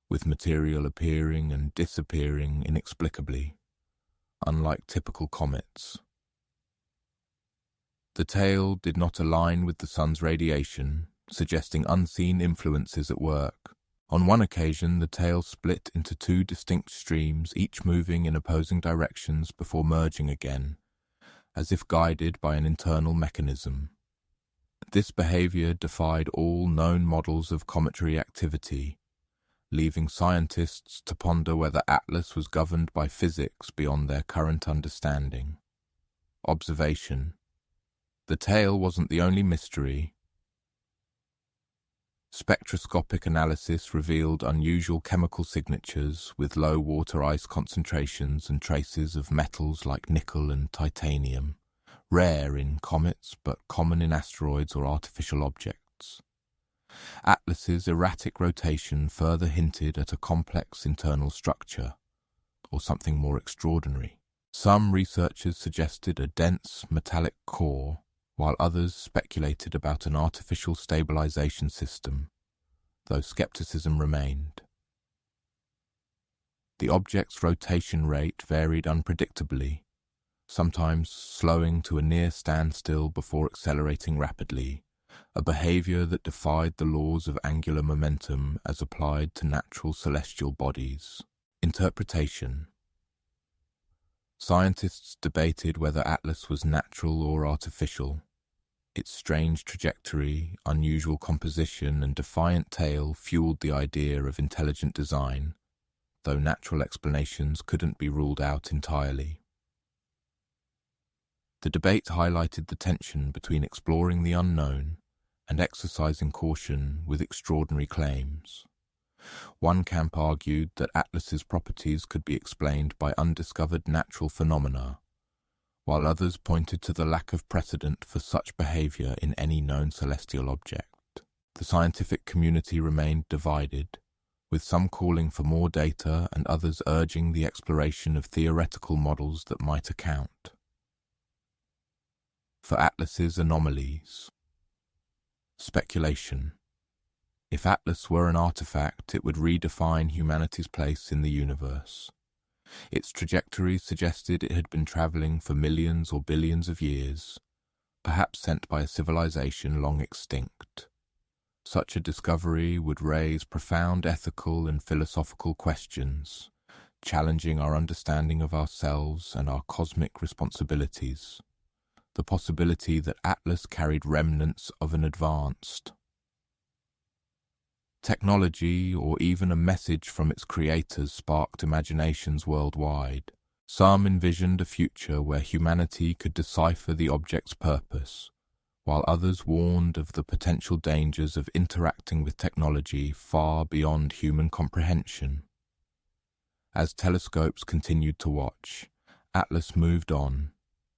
with material appearing and disappearing inexplicably, unlike typical comets. The tail did not align with the sun's radiation, suggesting unseen influences at work. On one occasion, the tail split into two distinct streams, each moving in opposing directions before merging again, as if guided by an internal mechanism. This behavior defied all known models of cometary activity, leaving scientists to ponder whether Atlas was governed by physics beyond their current understanding. Observation. The tail wasn't the only mystery. Spectroscopic analysis revealed unusual chemical signatures with low water ice concentrations and traces of metals like nickel and titanium, rare in comets but common in asteroids or artificial objects. Atlas's erratic rotation further hinted at a complex internal structure, or something more extraordinary. Some researchers suggested a dense metallic core, while others speculated about an artificial stabilization system, though skepticism remained. The object's rotation rate varied unpredictably, sometimes slowing to a near standstill before accelerating rapidly, a behavior that defied the laws of angular momentum as applied to natural celestial bodies. Interpretation. Scientists debated whether Atlas was natural or artificial. Its strange trajectory, unusual composition, and defiant tail fueled the idea of intelligent design, though natural explanations couldn't be ruled out entirely. The debate highlighted the tension between exploring the unknown and exercising caution with extraordinary claims. One camp argued that Atlas's properties could be explained by undiscovered natural phenomena, while others pointed to the lack of precedent for such behavior in any known celestial object. The scientific community remained divided, with some calling for more data and others urging the exploration of theoretical models that might account for Atlas's anomalies. Speculation. If Atlas were an artifact, it would redefine humanity's place in the universe. Its trajectory suggested it had been traveling for millions or billions of years, perhaps sent by a civilization long extinct. Such a discovery would raise profound ethical and philosophical questions, challenging our understanding of ourselves and our cosmic responsibilities. The possibility that Atlas carried remnants of an advanced technology or even a message from its creators sparked imaginations worldwide. Some envisioned a future where humanity could decipher the object's purpose, while others warned of the potential dangers of interacting with technology far beyond human comprehension. As telescopes continued to watch, Atlas moved on,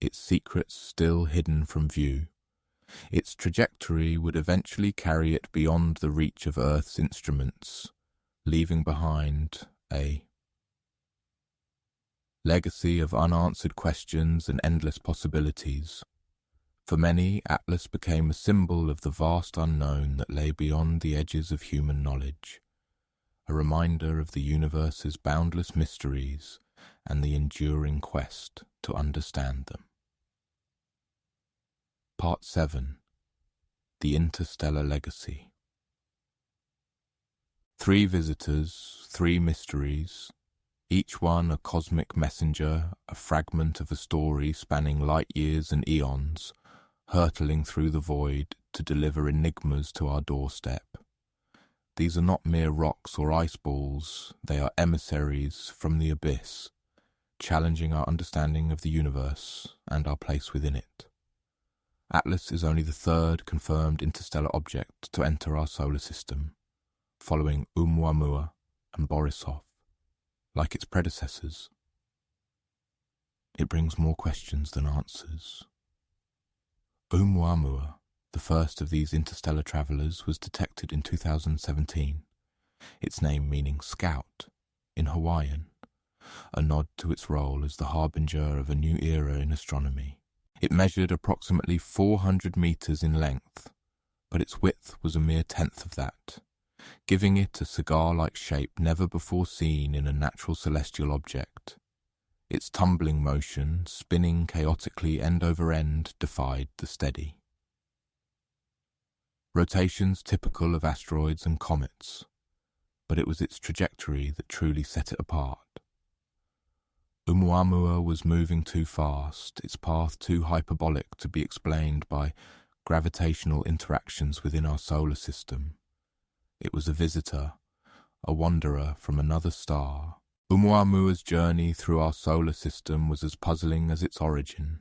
its secrets still hidden from view. Its trajectory would eventually carry it beyond the reach of Earth's instruments, leaving behind a legacy of unanswered questions and endless possibilities. For many, Atlas became a symbol of the vast unknown that lay beyond the edges of human knowledge, a reminder of the universe's boundless mysteries and the enduring quest to understand them. Part 7. The Interstellar Legacy. 3 visitors, 3 mysteries, each one a cosmic messenger, a fragment of a story spanning light years and eons, hurtling through the void to deliver enigmas to our doorstep. These are not mere rocks or ice balls, they are emissaries from the abyss, challenging our understanding of the universe and our place within it. Atlas is only the 3rd confirmed interstellar object to enter our solar system, following Oumuamua and Borisov. Like its predecessors, it brings more questions than answers. Oumuamua, the first of these interstellar travelers, was detected in 2017, its name meaning scout in Hawaiian, a nod to its role as the harbinger of a new era in astronomy. It measured approximately 400 meters in length, but its width was a mere tenth of that, giving it a cigar-like shape never before seen in a natural celestial object. Its tumbling motion, spinning chaotically end over end, defied the steady. Rotations typical of asteroids and comets, but it was its trajectory that truly set it apart. Oumuamua was moving too fast, its path too hyperbolic to be explained by gravitational interactions within our solar system. It was a visitor, a wanderer from another star. Oumuamua's journey through our solar system was as puzzling as its origin.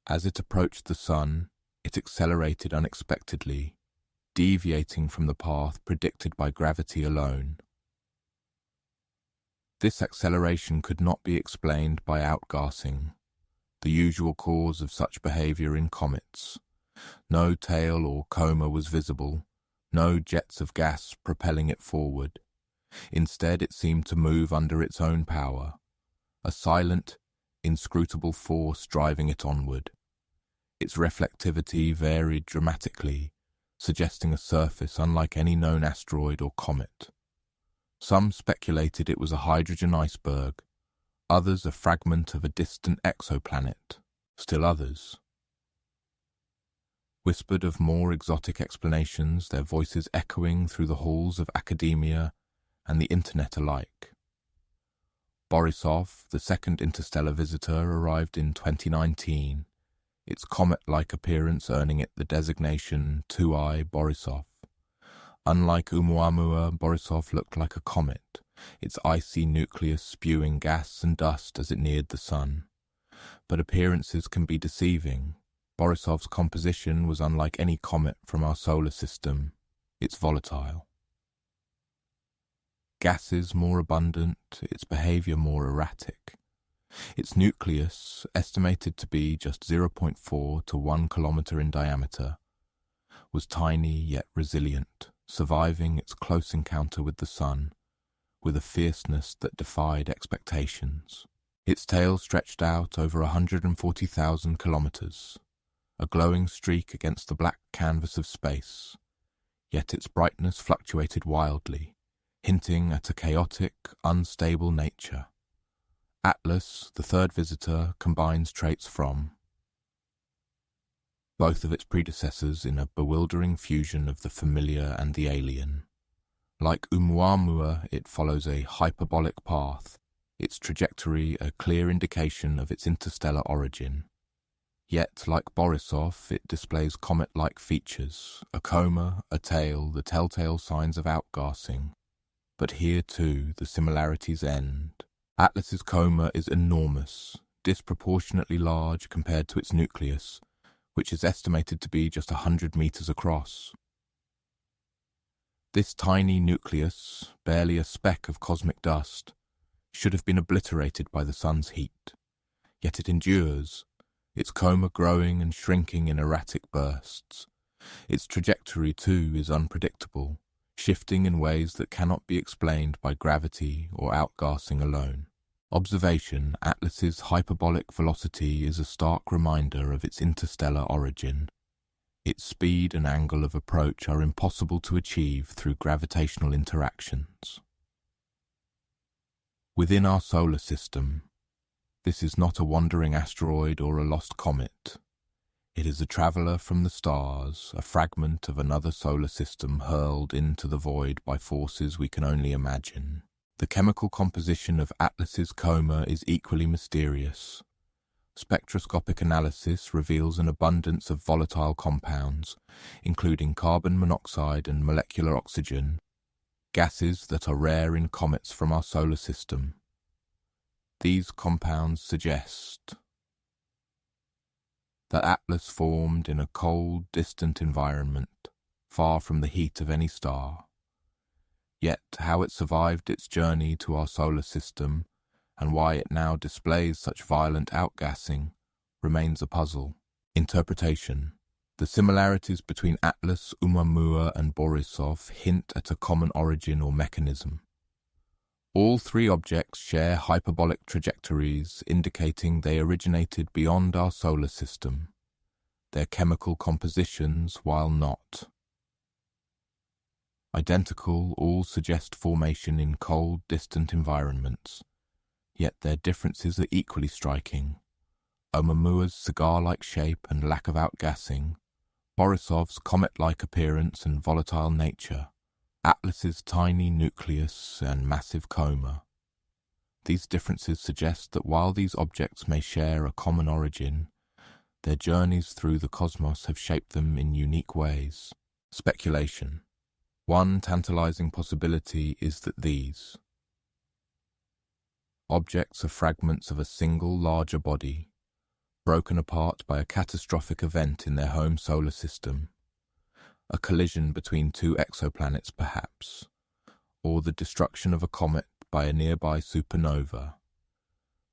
As it approached the sun, it accelerated unexpectedly, deviating from the path predicted by gravity alone. This acceleration could not be explained by outgassing, the usual cause of such behavior in comets. No tail or coma was visible, no jets of gas propelling it forward. Instead, it seemed to move under its own power, a silent, inscrutable force driving it onward. Its reflectivity varied dramatically, suggesting a surface unlike any known asteroid or comet. Some speculated it was a hydrogen iceberg, others a fragment of a distant exoplanet, still others. Whispered of more exotic explanations, their voices echoing through the halls of academia and the internet alike. Borisov, the second interstellar visitor, arrived in 2019, its comet-like appearance earning it the designation 2I Borisov. Unlike Oumuamua, Borisov looked like a comet, its icy nucleus spewing gas and dust as it neared the sun. But appearances can be deceiving. Borisov's composition was unlike any comet from our solar system. It's volatile. Gases more abundant, its behavior more erratic. Its nucleus, estimated to be just 0.4 to 1 kilometer in diameter, was tiny yet resilient, surviving its close encounter with the sun with a fierceness that defied expectations. Its tail stretched out over 140,000 kilometers, a glowing streak against the black canvas of space, yet its brightness fluctuated wildly, hinting at a chaotic, unstable nature. Atlas, the third visitor, combines traits from both of its predecessors in a bewildering fusion of the familiar and the alien. Like Oumuamua, it follows a hyperbolic path, its trajectory a clear indication of its interstellar origin. Yet, like Borisov, it displays comet-like features, a coma, a tail, the telltale signs of outgassing. But here, too, the similarities end. Atlas's coma is enormous, disproportionately large compared to its nucleus, which is estimated to be just 100 meters across. This tiny nucleus, barely a speck of cosmic dust, should have been obliterated by the sun's heat. Yet it endures, its coma growing and shrinking in erratic bursts. Its trajectory, too, is unpredictable, shifting in ways that cannot be explained by gravity or outgassing alone. Observation, Atlas's hyperbolic velocity is a stark reminder of its interstellar origin. Its speed and angle of approach are impossible to achieve through gravitational interactions. Within our solar system, this is not a wandering asteroid or a lost comet. It is a traveller from the stars, a fragment of another solar system hurled into the void by forces we can only imagine. The chemical composition of Atlas's coma is equally mysterious. Spectroscopic analysis reveals an abundance of volatile compounds, including carbon monoxide and molecular oxygen, gases that are rare in comets from our solar system. These compounds suggest that Atlas formed in a cold, distant environment, far from the heat of any star. Yet how it survived its journey to our solar system and why it now displays such violent outgassing remains a puzzle. Interpretation. The similarities between Atlas, Oumuamua and Borisov hint at a common origin or mechanism. All three objects share hyperbolic trajectories indicating they originated beyond our solar system, their chemical compositions, while not identical, all suggest formation in cold, distant environments, yet their differences are equally striking. Oumuamua's cigar-like shape and lack of outgassing, Borisov's comet-like appearance and volatile nature, Atlas's tiny nucleus and massive coma. These differences suggest that while these objects may share a common origin, their journeys through the cosmos have shaped them in unique ways. Speculation. One tantalizing possibility is that these objects are fragments of a single larger body, broken apart by a catastrophic event in their home solar system, a collision between two exoplanets perhaps, or the destruction of a comet by a nearby supernova.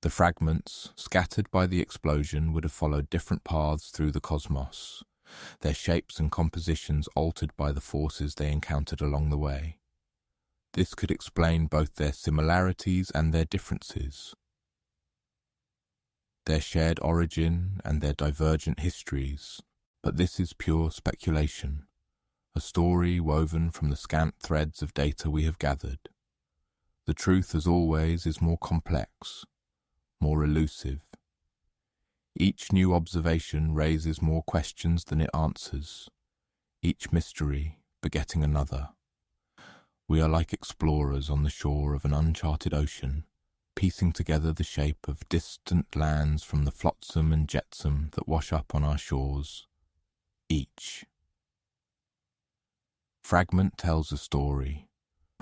The fragments, scattered by the explosion, would have followed different paths through the cosmos, their shapes and compositions altered by the forces they encountered along the way. This could explain both their similarities and their differences, their shared origin and their divergent histories, but this is pure speculation, a story woven from the scant threads of data we have gathered. The truth, as always, is more complex. more elusive. Each new observation raises more questions than it answers, each mystery begetting another. We are like explorers on the shore of an uncharted ocean, piecing together the shape of distant lands from the flotsam and jetsam that wash up on our shores. Each fragment tells a story,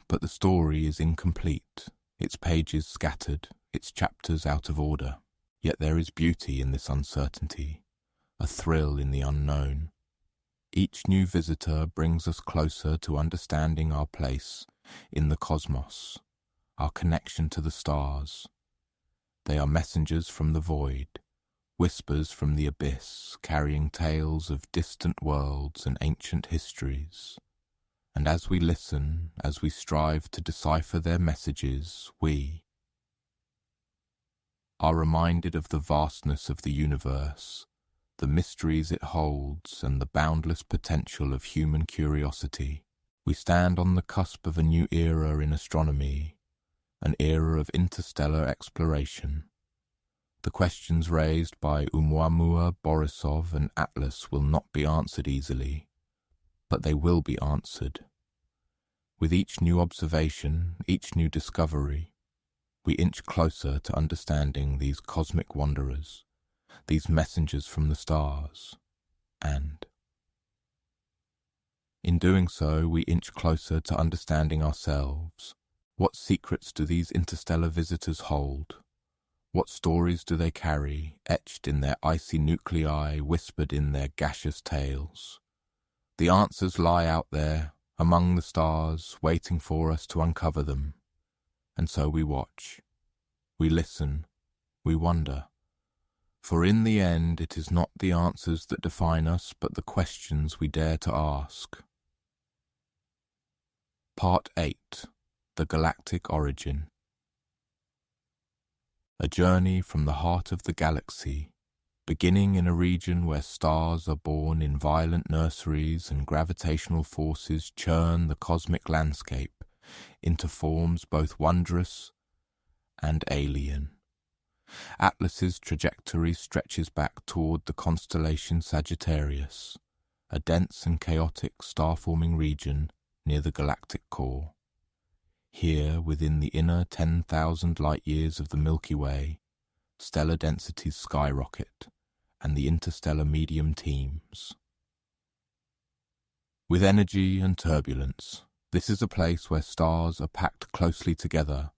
but the story is incomplete, its pages scattered, its chapters out of order. Yet there is beauty in this uncertainty, a thrill in the unknown. Each new visitor brings us closer to understanding our place in the cosmos, our connection to the stars. They are messengers from the void, whispers from the abyss, carrying tales of distant worlds and ancient histories. And as we listen, as we strive to decipher their messages, we are reminded of the vastness of the universe, the mysteries it holds, and the boundless potential of human curiosity. We stand on the cusp of a new era in astronomy, an era of interstellar exploration. The questions raised by Oumuamua, Borisov, and Atlas will not be answered easily, but they will be answered. With each new observation, each new discovery, we inch closer to understanding these cosmic wanderers, these messengers from the stars, and in doing so, we inch closer to understanding ourselves. What secrets do these interstellar visitors hold? What stories do they carry, etched in their icy nuclei, whispered in their gaseous tales? The answers lie out there, among the stars, waiting for us to uncover them. And so we watch, we listen, we wonder. For in the end, it is not the answers that define us, but the questions we dare to ask. Part 8. The Galactic Origin. A journey from the heart of the galaxy, beginning in a region where stars are born in violent nurseries and gravitational forces churn the cosmic landscape into forms both wondrous and alien. Atlas's trajectory stretches back toward the constellation Sagittarius, a dense and chaotic star-forming region near the galactic core. Here, within the inner 10,000 light-years of the Milky Way, stellar densities skyrocket, and the interstellar medium teems. With energy and turbulence, this is a place where stars are packed closely together,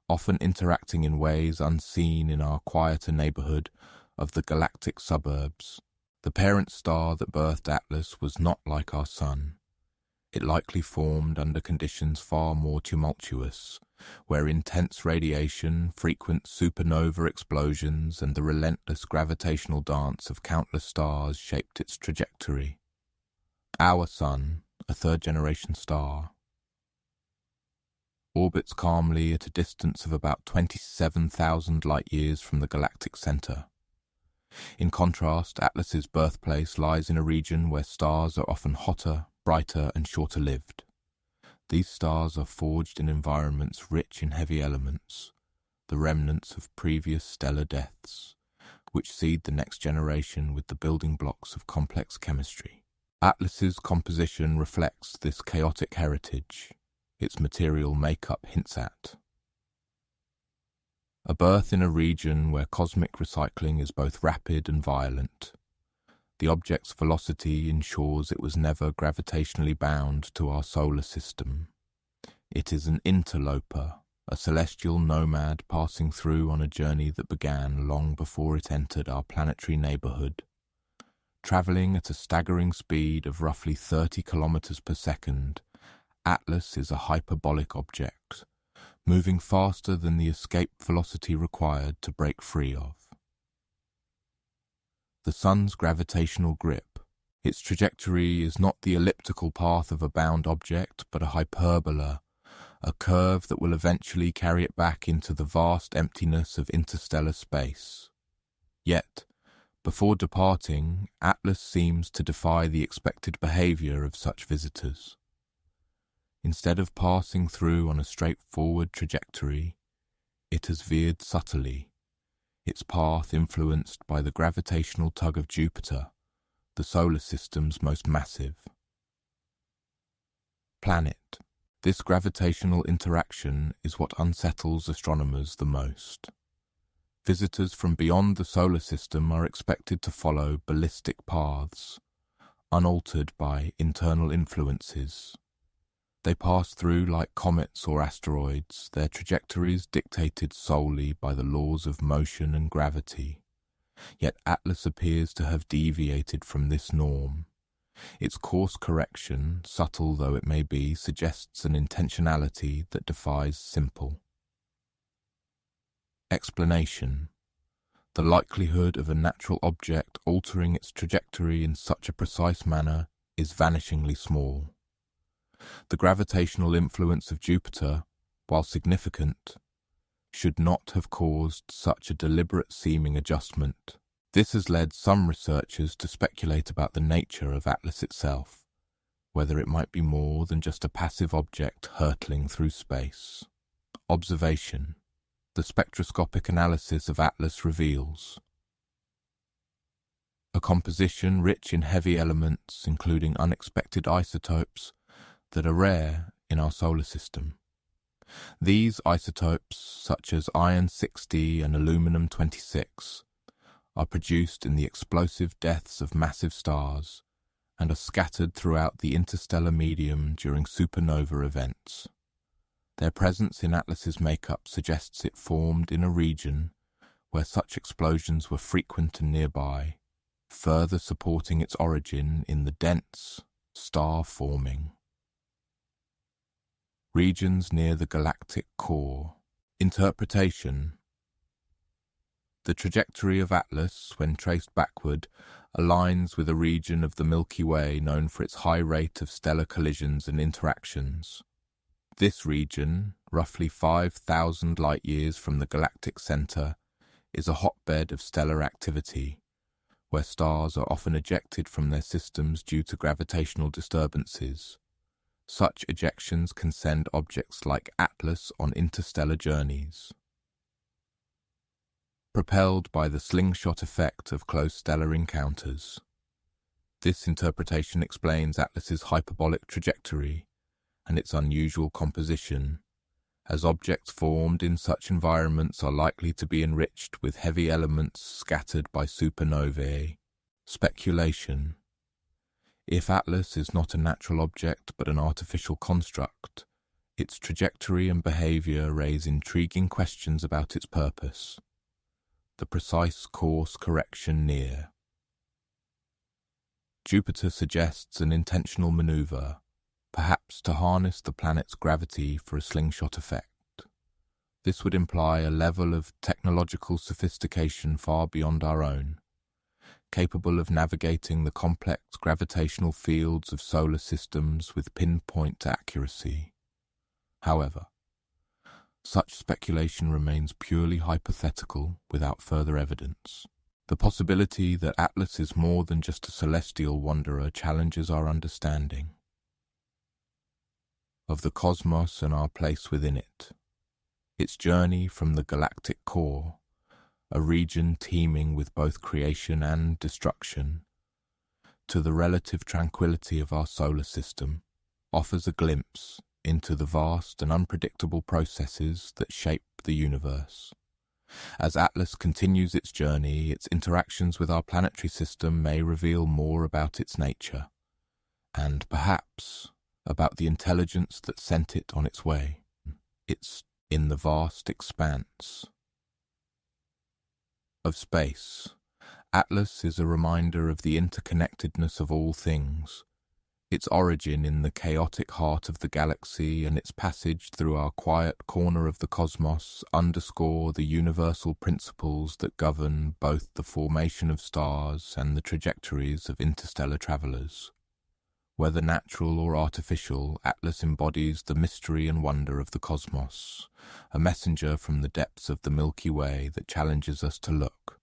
often interacting in ways unseen in our quieter neighborhood of the galactic suburbs. The parent star that birthed Atlas was not like our Sun. It likely formed under conditions far more tumultuous, where intense radiation, frequent supernova explosions, and the relentless gravitational dance of countless stars shaped its trajectory. Our Sun, a third-generation star, orbits calmly at a distance of about 27,000 light-years from the galactic center. In contrast, Atlas's birthplace lies in a region where stars are often hotter, brighter, and shorter-lived. These stars are forged in environments rich in heavy elements, the remnants of previous stellar deaths, which seed the next generation with the building blocks of complex chemistry. Atlas's composition reflects this chaotic heritage, its material makeup hints at. A birth in a region where cosmic recycling is both rapid and violent. The object's velocity ensures it was never gravitationally bound to our solar system. It is an interloper, a celestial nomad passing through on a journey that began long before it entered our planetary neighborhood. Traveling at a staggering speed of roughly 30 kilometers per second, Atlas is a hyperbolic object, moving faster than the escape velocity required to break free of. The Sun's gravitational grip. Its trajectory is not the elliptical path of a bound object, but a hyperbola, a curve that will eventually carry it back into the vast emptiness of interstellar space. Yet, before departing, Atlas seems to defy the expected behavior of such visitors. Instead of passing through on a straightforward trajectory, it has veered subtly, its path influenced by the gravitational tug of Jupiter, the solar system's most massive planet. This gravitational interaction is what unsettles astronomers the most. Visitors from beyond the solar system are expected to follow ballistic paths, unaltered by internal influences. They pass through like comets or asteroids, their trajectories dictated solely by the laws of motion and gravity. Yet Atlas appears to have deviated from this norm. Its course correction, subtle though it may be, suggests an intentionality that defies simple explanation. The likelihood of a natural object altering its trajectory in such a precise manner is vanishingly small. The gravitational influence of Jupiter, while significant, should not have caused such a deliberate seeming adjustment. This has led some researchers to speculate about the nature of Atlas itself, whether it might be more than just a passive object hurtling through space. Observation. The spectroscopic analysis of Atlas reveals a composition rich in heavy elements, including unexpected isotopes that are rare in our solar system. These isotopes, such as iron-60 and aluminum-26, are produced in the explosive deaths of massive stars and are scattered throughout the interstellar medium during supernova events. Their presence in Atlas's makeup suggests it formed in a region where such explosions were frequent and nearby, further supporting its origin in the dense, star-forming regions near the galactic core. Interpretation. The trajectory of Atlas, when traced backward, aligns with a region of the Milky Way known for its high rate of stellar collisions and interactions. This region, roughly 5,000 light-years from the galactic center, is a hotbed of stellar activity, where stars are often ejected from their systems due to gravitational disturbances. Such ejections can send objects like Atlas on interstellar journeys. Propelled by the slingshot effect of close stellar encounters. This interpretation explains Atlas's hyperbolic trajectory and its unusual composition, as objects formed in such environments are likely to be enriched with heavy elements scattered by supernovae. Speculation. If Atlas is not a natural object but an artificial construct, its trajectory and behavior raise intriguing questions about its purpose. The precise course correction near. Jupiter suggests an intentional maneuver, perhaps to harness the planet's gravity for a slingshot effect. This would imply a level of technological sophistication far beyond our own, capable of navigating the complex gravitational fields of solar systems with pinpoint accuracy. However, such speculation remains purely hypothetical without further evidence. The possibility that Atlas is more than just a celestial wanderer challenges our understanding of the cosmos and our place within it. Its journey from the galactic core, a region teeming with both creation and destruction, to the relative tranquility of our solar system, offers a glimpse into the vast and unpredictable processes that shape the universe. As Atlas continues its journey, its interactions with our planetary system may reveal more about its nature, and perhaps about the intelligence that sent it on its way. It's in the vast expanse of space. Atlas is a reminder of the interconnectedness of all things, its origin in the chaotic heart of the galaxy and its passage through our quiet corner of the cosmos underscore the universal principles that govern both the formation of stars and the trajectories of interstellar travelers. Whether natural or artificial, Atlas embodies the mystery and wonder of the cosmos, a messenger from the depths of the Milky Way that challenges us to look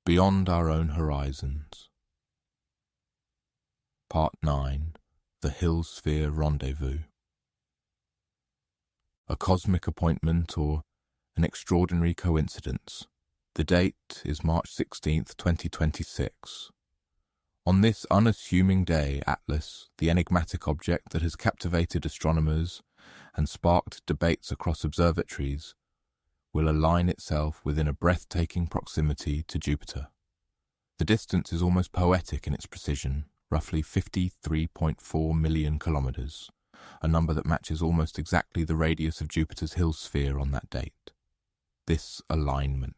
beyond our own horizons. Part 9. The Hill Sphere Rendezvous. A cosmic appointment, or An extraordinary coincidence. The date is March 16th, 2026. On this unassuming day, Atlas, the enigmatic object that has captivated astronomers and sparked debates across observatories, will align itself within a breathtaking proximity to Jupiter. The distance is almost poetic in its precision, roughly 53.4 million kilometers, a number that matches almost exactly the radius of Jupiter's Hill sphere on that date. This alignment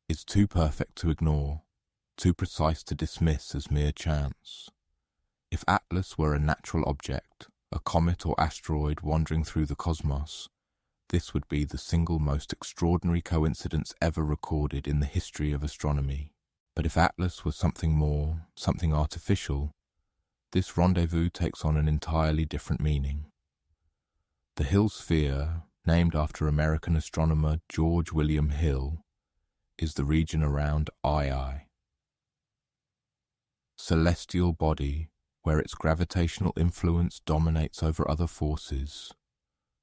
is too perfect to ignore, too precise to dismiss as mere chance. If Atlas were a natural object, a comet or asteroid wandering through the cosmos, this would be the single most extraordinary coincidence ever recorded in the history of astronomy. But if Atlas was something more, something artificial, this rendezvous takes on an entirely different meaning. The Hill sphere, named after American astronomer George William Hill, is the region around Ii, celestial body where its gravitational influence dominates over other forces.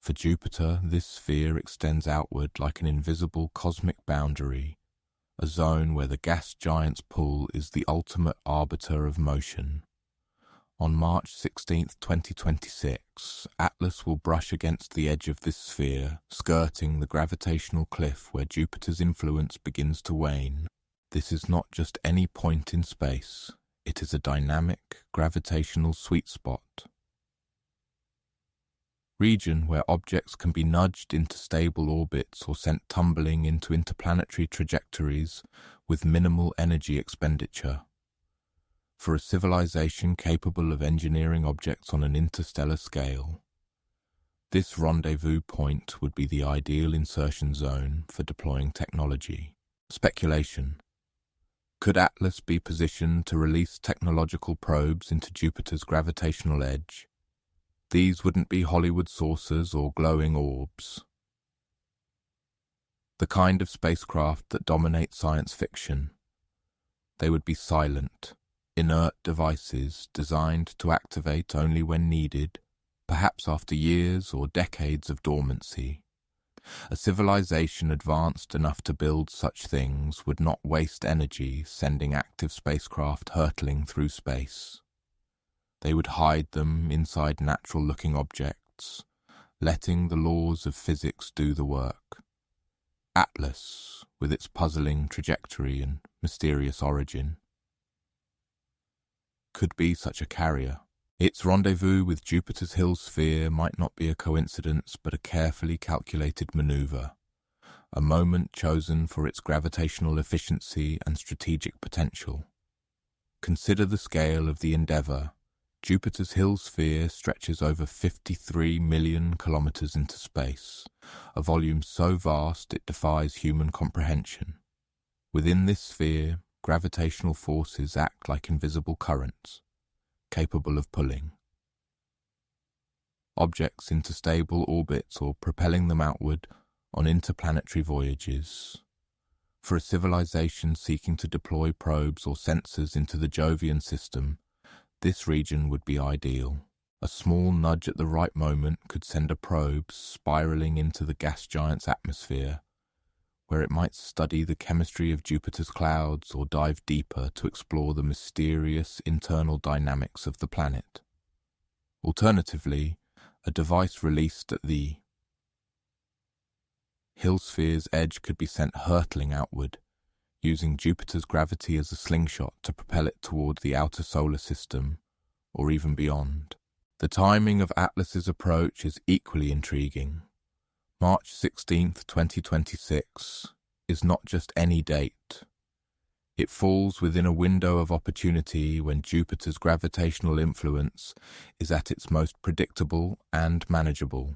For Jupiter, this sphere extends outward like an invisible cosmic boundary, a zone where the gas giant's pull is the ultimate arbiter of motion. On March 16, 2026, Atlas will brush against the edge of this sphere, skirting the gravitational cliff where Jupiter's influence begins to wane. This is not just any point in space, it is a dynamic, gravitational sweet spot. Region where objects can be nudged into stable orbits or sent tumbling into interplanetary trajectories with minimal energy expenditure. For a civilization capable of engineering objects on an interstellar scale, this rendezvous point would be the ideal insertion zone for deploying technology. Speculation. Could Atlas be positioned to release technological probes into Jupiter's gravitational edge? These wouldn't be Hollywood saucers or glowing orbs. The kind of spacecraft that dominate science fiction. They would be silent, inert devices designed to activate only when needed, perhaps after years or decades of dormancy. A civilization advanced enough to build such things would not waste energy sending active spacecraft hurtling through space. They would hide them inside natural-looking objects, letting the laws of physics do the work. Atlas, with its puzzling trajectory and mysterious origin, could be such a carrier. Its rendezvous with Jupiter's Hill sphere might not be a coincidence but a carefully calculated maneuver, a moment chosen for its gravitational efficiency and strategic potential. Consider the scale of the endeavor. Jupiter's Hill sphere stretches over 53 million kilometers into space, a volume so vast it defies human comprehension. Within this sphere, gravitational forces act like invisible currents, capable of pulling objects into stable orbits or propelling them outward on interplanetary voyages. For a civilization seeking to deploy probes or sensors into the Jovian system, this region would be ideal. A small nudge at the right moment could send a probe spiraling into the gas giant's atmosphere, where it might study the chemistry of Jupiter's clouds or dive deeper to explore the mysterious internal dynamics of the planet. Alternatively, a device released at the Hill sphere's edge could be sent hurtling outward, using Jupiter's gravity as a slingshot to propel it toward the outer solar system, or even beyond. The timing of Atlas's approach is equally intriguing. March 16th, 2026 is not just any date. It falls within a window of opportunity when Jupiter's gravitational influence is at its most predictable and manageable.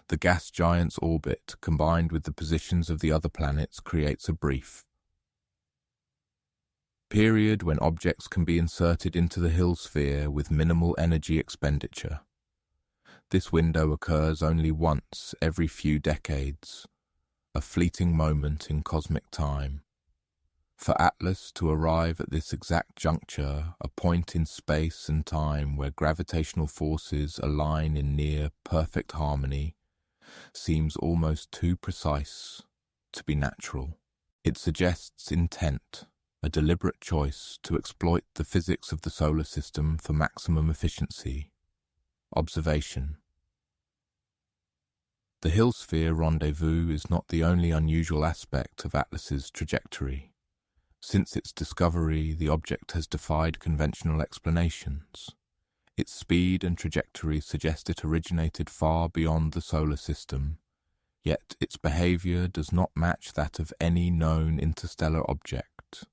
The gas giant's orbit, combined with the positions of the other planets, creates a brief period when objects can be inserted into the Hill sphere with minimal energy expenditure. This window occurs only once every few decades, a fleeting moment in cosmic time. For Atlas to arrive at this exact juncture, a point in space and time where gravitational forces align in near perfect harmony, seems almost too precise to be natural. It suggests intent, a deliberate choice to exploit the physics of the solar system for maximum efficiency. Observation. The Hill sphere rendezvous is not the only unusual aspect of Atlas's trajectory. Since its discovery, the object has defied conventional explanations. Its speed and trajectory suggest it originated far beyond the solar system, yet its behavior does not match that of any known interstellar object.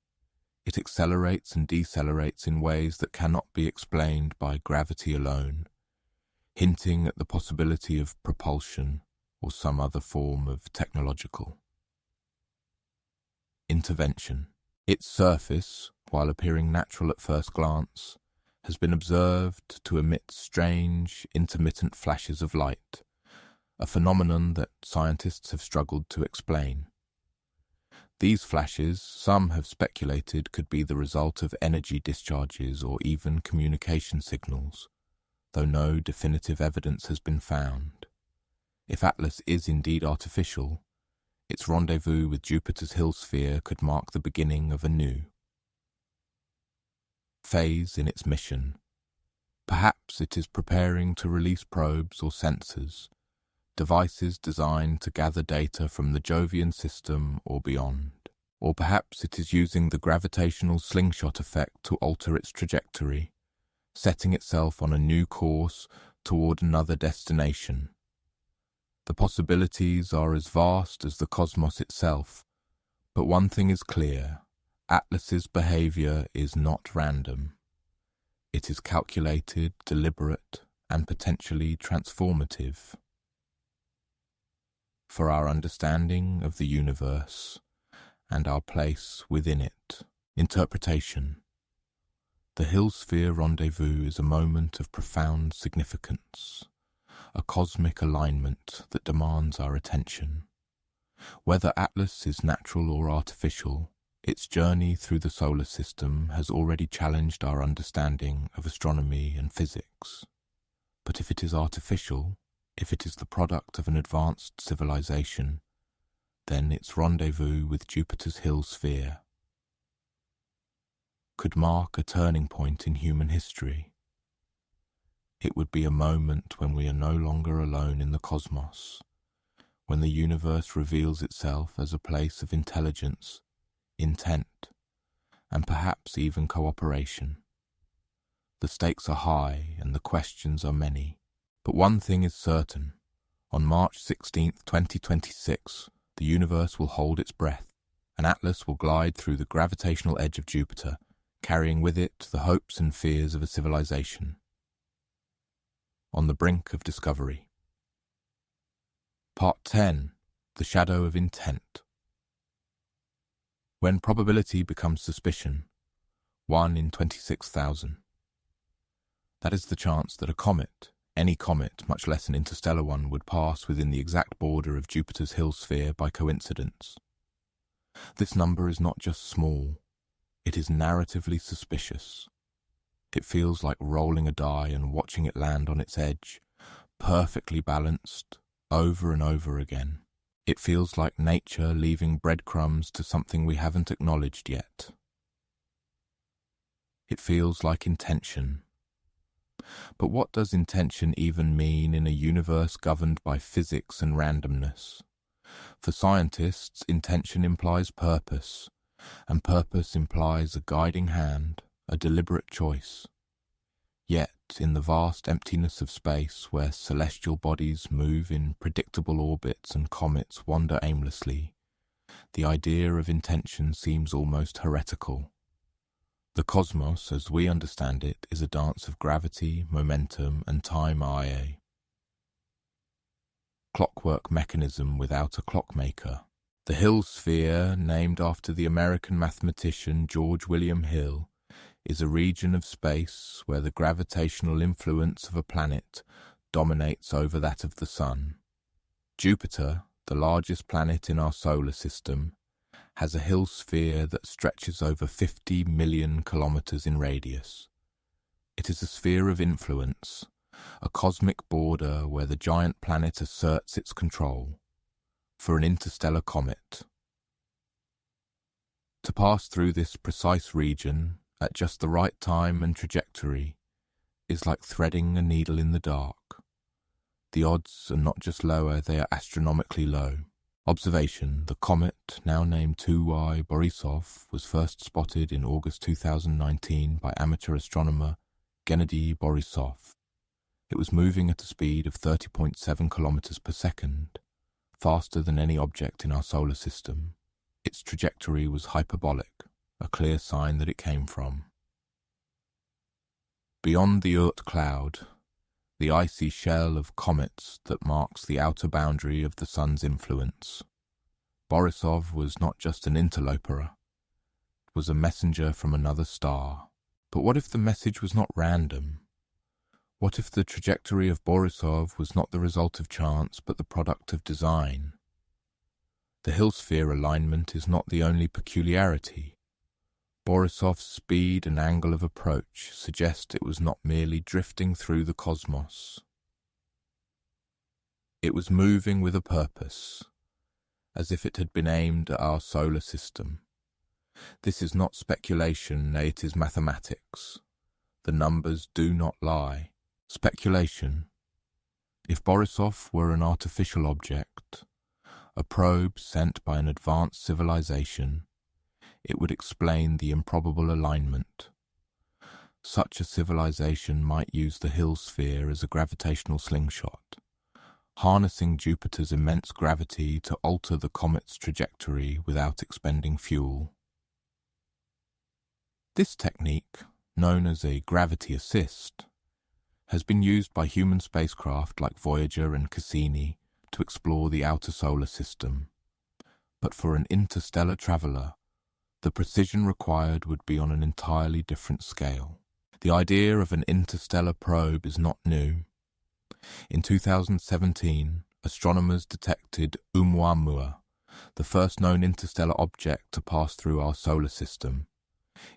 It accelerates and decelerates in ways that cannot be explained by gravity alone, hinting at the possibility of propulsion or some other form of technological intervention. Its surface, while appearing natural at first glance, has been observed to emit strange, intermittent flashes of light, a phenomenon that scientists have struggled to explain. These flashes, some have speculated, could be the result of energy discharges or even communication signals, though no definitive evidence has been found. If Atlas is indeed artificial, its rendezvous with Jupiter's Hill sphere could mark the beginning of a new phase in its mission. Perhaps it is preparing to release probes or sensors, devices designed to gather data from the Jovian system or beyond. Or perhaps it is using the gravitational slingshot effect to alter its trajectory, setting itself on a new course toward another destination. The possibilities are as vast as the cosmos itself, but one thing is clear: Atlas's behavior is not random. It is calculated, deliberate, and potentially transformative. For our understanding of the universe and our place within it. Interpretation. The Hill sphere rendezvous is a moment of profound significance, a cosmic alignment that demands our attention. Whether Atlas is natural or artificial, its journey through the solar system has already challenged our understanding of astronomy and physics. But if it is artificial, if it is the product of an advanced civilization, then its rendezvous with Jupiter's Hill sphere could mark a turning point in human history. It would be a moment when we are no longer alone in the cosmos, when the universe reveals itself as a place of intelligence, intent, and perhaps even cooperation. The stakes are high and the questions are many, but one thing is certain: on March 16, 2026, the universe will hold its breath, and Atlas will glide through the gravitational edge of Jupiter, carrying with it the hopes and fears of a civilization on the brink of discovery. Part 10. The Shadow of Intent. When probability becomes suspicion, 1 in 26,000. That is the chance that a comet, any comet, much less an interstellar one, would pass within the exact border of Jupiter's Hill sphere by coincidence. This number is not just small, it is narratively suspicious. It feels like rolling a die and watching it land on its edge, perfectly balanced, over and over again. It feels like nature leaving breadcrumbs to something we haven't acknowledged yet. It feels like intention. But what does intention even mean in a universe governed by physics and randomness? For scientists, intention implies purpose, and purpose implies a guiding hand, a deliberate choice. Yet, in the vast emptiness of space where celestial bodies move in predictable orbits and comets wander aimlessly, the idea of intention seems almost heretical. The cosmos, as we understand it, is a dance of gravity, momentum, and time, i.e. clockwork mechanism without a clockmaker. The Hill sphere, named after the American mathematician George William Hill, is a region of space where the gravitational influence of a planet dominates over that of the Sun. Jupiter, the largest planet in our solar system, has a Hill sphere that stretches over 50 million kilometers in radius. It is a sphere of influence, a cosmic border where the giant planet asserts its control, for an interstellar comet. To pass through this precise region at just the right time and trajectory is like threading a needle in the dark. The odds are not just lower, they are astronomically low. Observation: the comet, now named 2Y Borisov, was first spotted in August 2019 by amateur astronomer Gennady Borisov. It was moving at a speed of 30.7 kilometers per second, faster than any object in our solar system. Its trajectory was hyperbolic, a clear sign that it came from. Beyond the Oort cloud, the icy shell of comets that marks the outer boundary of the sun's influence, Borisov was not just an interloper, it was a messenger from another star. But what if the message was not random? What if the trajectory of Borisov was not the result of chance, but the product of design? The Hill-sphere alignment is not the only peculiarity. Borisov's speed and angle of approach suggest it was not merely drifting through the cosmos. It was moving with a purpose, as if it had been aimed at our solar system. This is not speculation, nay, it is mathematics. The numbers do not lie. Speculation. If Borisov were an artificial object, a probe sent by an advanced civilization, it would explain the improbable alignment. Such a civilization might use the Hill sphere as a gravitational slingshot, harnessing Jupiter's immense gravity to alter the comet's trajectory without expending fuel. This technique, known as a gravity assist, has been used by human spacecraft like Voyager and Cassini to explore the outer solar system. But for an interstellar traveler, the precision required would be on an entirely different scale. The idea of an interstellar probe is not new. In 2017, astronomers detected Oumuamua, the first known interstellar object to pass through our solar system.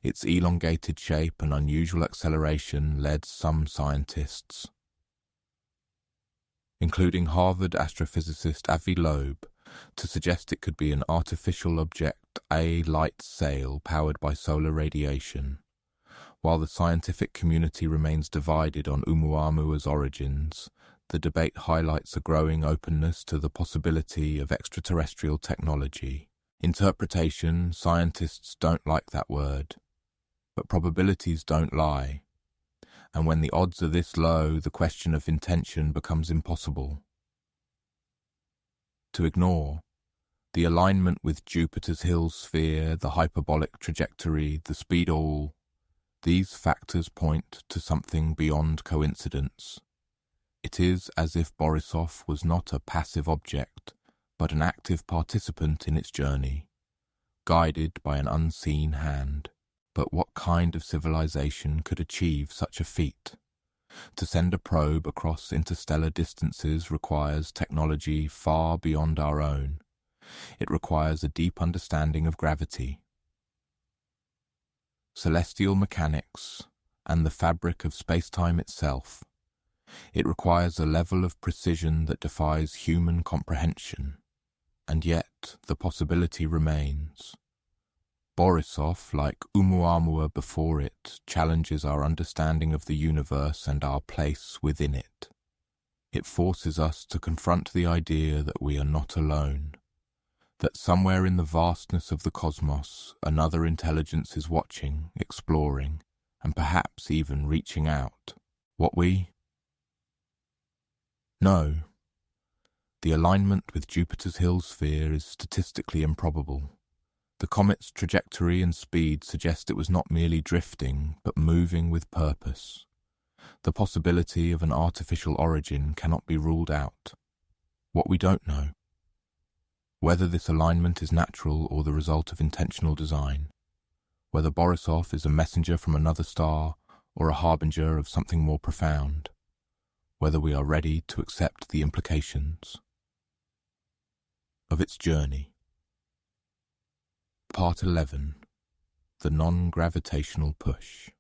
Its elongated shape and unusual acceleration led some scientists, including Harvard astrophysicist Avi Loeb, to suggest it could be an artificial object, a light sail powered by solar radiation. While the scientific community remains divided on Oumuamua's origins, the debate highlights a growing openness to the possibility of extraterrestrial technology. Interpretation: scientists don't like that word, but probabilities don't lie. And when the odds are this low, the question of intention becomes impossible to ignore. The alignment with Jupiter's Hill sphere, the hyperbolic trajectory, the speed, all these factors point to something beyond coincidence. It is as if Borisov was not a passive object, but an active participant in its journey, guided by an unseen hand. But what kind of civilization could achieve such a feat? To send a probe across interstellar distances requires technology far beyond our own. It requires a deep understanding of gravity, celestial mechanics, and the fabric of space-time itself. It requires a level of precision that defies human comprehension. And yet, the possibility remains. Borisov, like Oumuamua before it, challenges our understanding of the universe and our place within it. It forces us to confront the idea that we are not alone, that somewhere in the vastness of the cosmos, another intelligence is watching, exploring, and perhaps even reaching out. What we know. The alignment with Jupiter's Hill sphere is statistically improbable. The comet's trajectory and speed suggest it was not merely drifting, but moving with purpose. The possibility of an artificial origin cannot be ruled out. What we don't know: whether this alignment is natural or the result of intentional design, whether Borisov is a messenger from another star or a harbinger of something more profound, whether we are ready to accept the implications of its journey. Part 11. The non-gravitational push.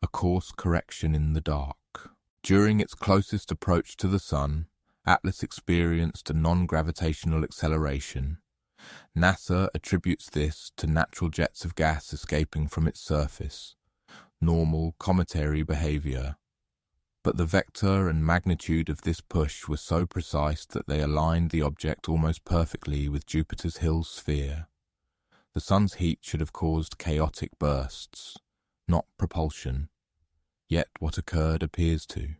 A course correction in the dark. During its closest approach to the Sun, Atlas experienced a non-gravitational acceleration. NASA attributes this to natural jets of gas escaping from its surface, normal cometary behavior. But the vector and magnitude of this push were so precise that they aligned the object almost perfectly with Jupiter's Hill sphere. The Sun's heat should have caused chaotic bursts, not propulsion, yet what occurred appears to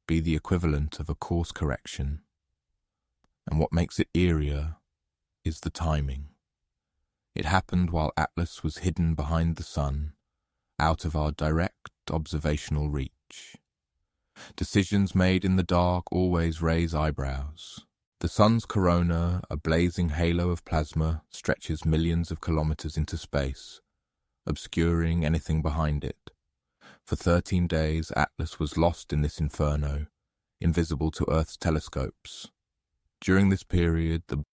be the equivalent of a course correction. And what makes it eerier is the timing. It happened while Atlas was hidden behind the Sun, out of our direct observational reach. Decisions made in the dark always raise eyebrows. The Sun's corona, a blazing halo of plasma, stretches millions of kilometers into space, obscuring anything behind it. For 13 days, Atlas was lost in this inferno, invisible to Earth's telescopes. During this period, the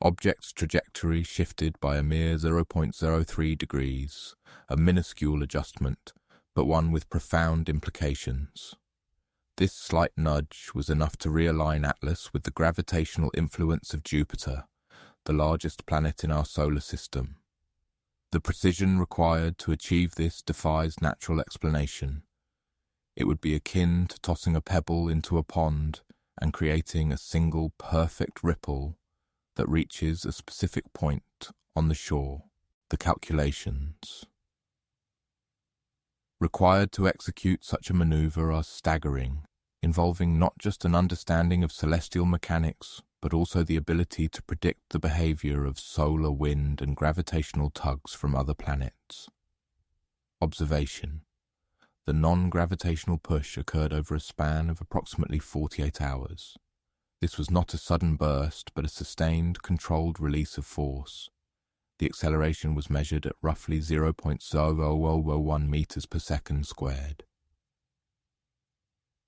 object's trajectory shifted by a mere 0.03 degrees, a minuscule adjustment, but one with profound implications. This slight nudge was enough to realign Atlas with the gravitational influence of Jupiter, the largest planet in our solar system. The precision required to achieve this defies natural explanation. It would be akin to tossing a pebble into a pond and creating a single perfect ripple that reaches a specific point on the shore. The calculations required to execute such a maneuver are staggering, involving not just an understanding of celestial mechanics, but also the ability to predict the behavior of solar wind and gravitational tugs from other planets. Observation. The non-gravitational push occurred over a span of approximately 48 hours. This was not a sudden burst, but a sustained, controlled release of force. The acceleration was measured at roughly 0.0001 meters per second squared.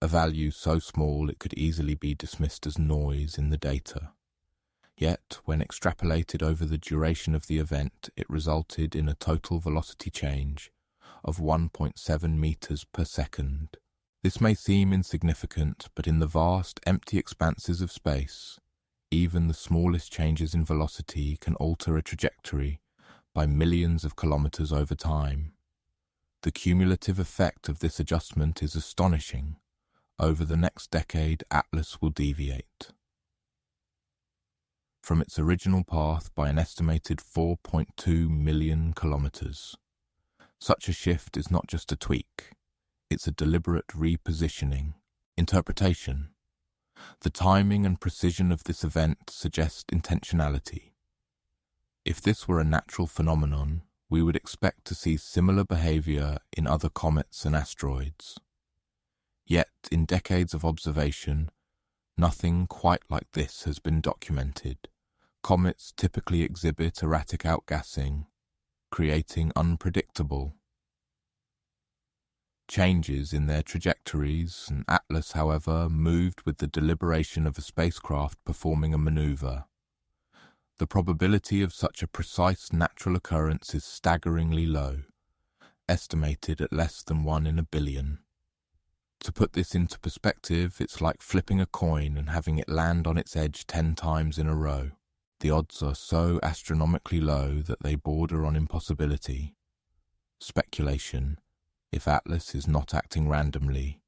A value so small it could easily be dismissed as noise in the data. Yet, when extrapolated over the duration of the event, it resulted in a total velocity change of 1.7 meters per second. This may seem insignificant, but in the vast, empty expanses of space, even the smallest changes in velocity can alter a trajectory by millions of kilometers over time. The cumulative effect of this adjustment is astonishing. Over the next decade, Atlas will deviate from its original path by an estimated 4.2 million kilometers. Such a shift is not just a tweak, it's a deliberate repositioning. Interpretation. The timing and precision of this event suggest intentionality. If this were a natural phenomenon, we would expect to see similar behavior in other comets and asteroids. Yet, in decades of observation, nothing quite like this has been documented. Comets typically exhibit erratic outgassing, creating unpredictable changes in their trajectories, and Atlas, however, moved with the deliberation of a spacecraft performing a maneuver. The probability of such a precise natural occurrence is staggeringly low, estimated at less than 1 in a billion. To put this into perspective, it's like flipping a coin and having it land on its edge 10 times in a row. The odds are so astronomically low that they border on impossibility. Speculation. If Atlas is not acting randomly,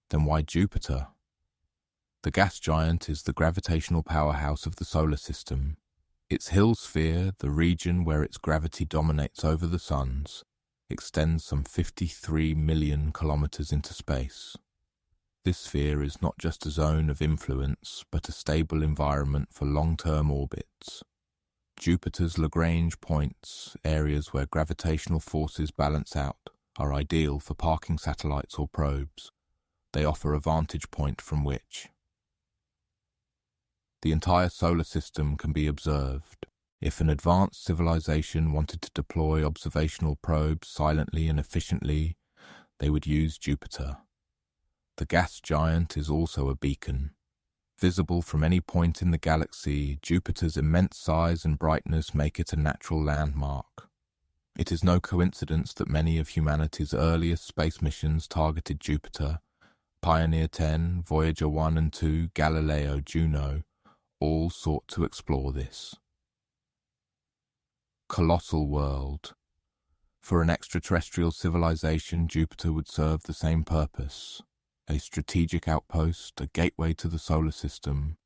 then why Jupiter? The gas giant is the gravitational powerhouse of the solar system. Its Hill sphere, the region where its gravity dominates over the Sun's, extends some 53 million kilometers into space. This sphere is not just a zone of influence, but a stable environment for long-term orbits. Jupiter's Lagrange points, areas where gravitational forces balance out, are ideal for parking satellites or probes. They offer a vantage point from which the entire solar system can be observed. If an advanced civilization wanted to deploy observational probes silently and efficiently, they would use Jupiter. The gas giant is also a beacon. Visible from any point in the galaxy, Jupiter's immense size and brightness make it a natural landmark. It is no coincidence that many of humanity's earliest space missions targeted Jupiter. Pioneer 10, Voyager 1 and 2, Galileo, Juno, all sought to explore this. Colossal world. For an extraterrestrial civilization, Jupiter would serve the same purpose: a strategic outpost, a gateway to the solar system,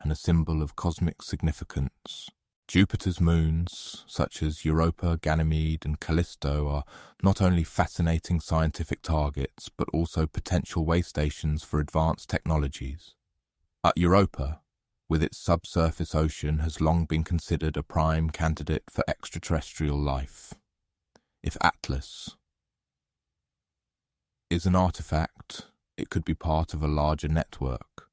and a symbol of cosmic significance. Jupiter's moons, such as Europa, Ganymede, and Callisto, are not only fascinating scientific targets, but also potential way stations for advanced technologies. Europa, with its subsurface ocean, has long been considered a prime candidate for extraterrestrial life. If Atlas is an artifact, it could be part of a larger network,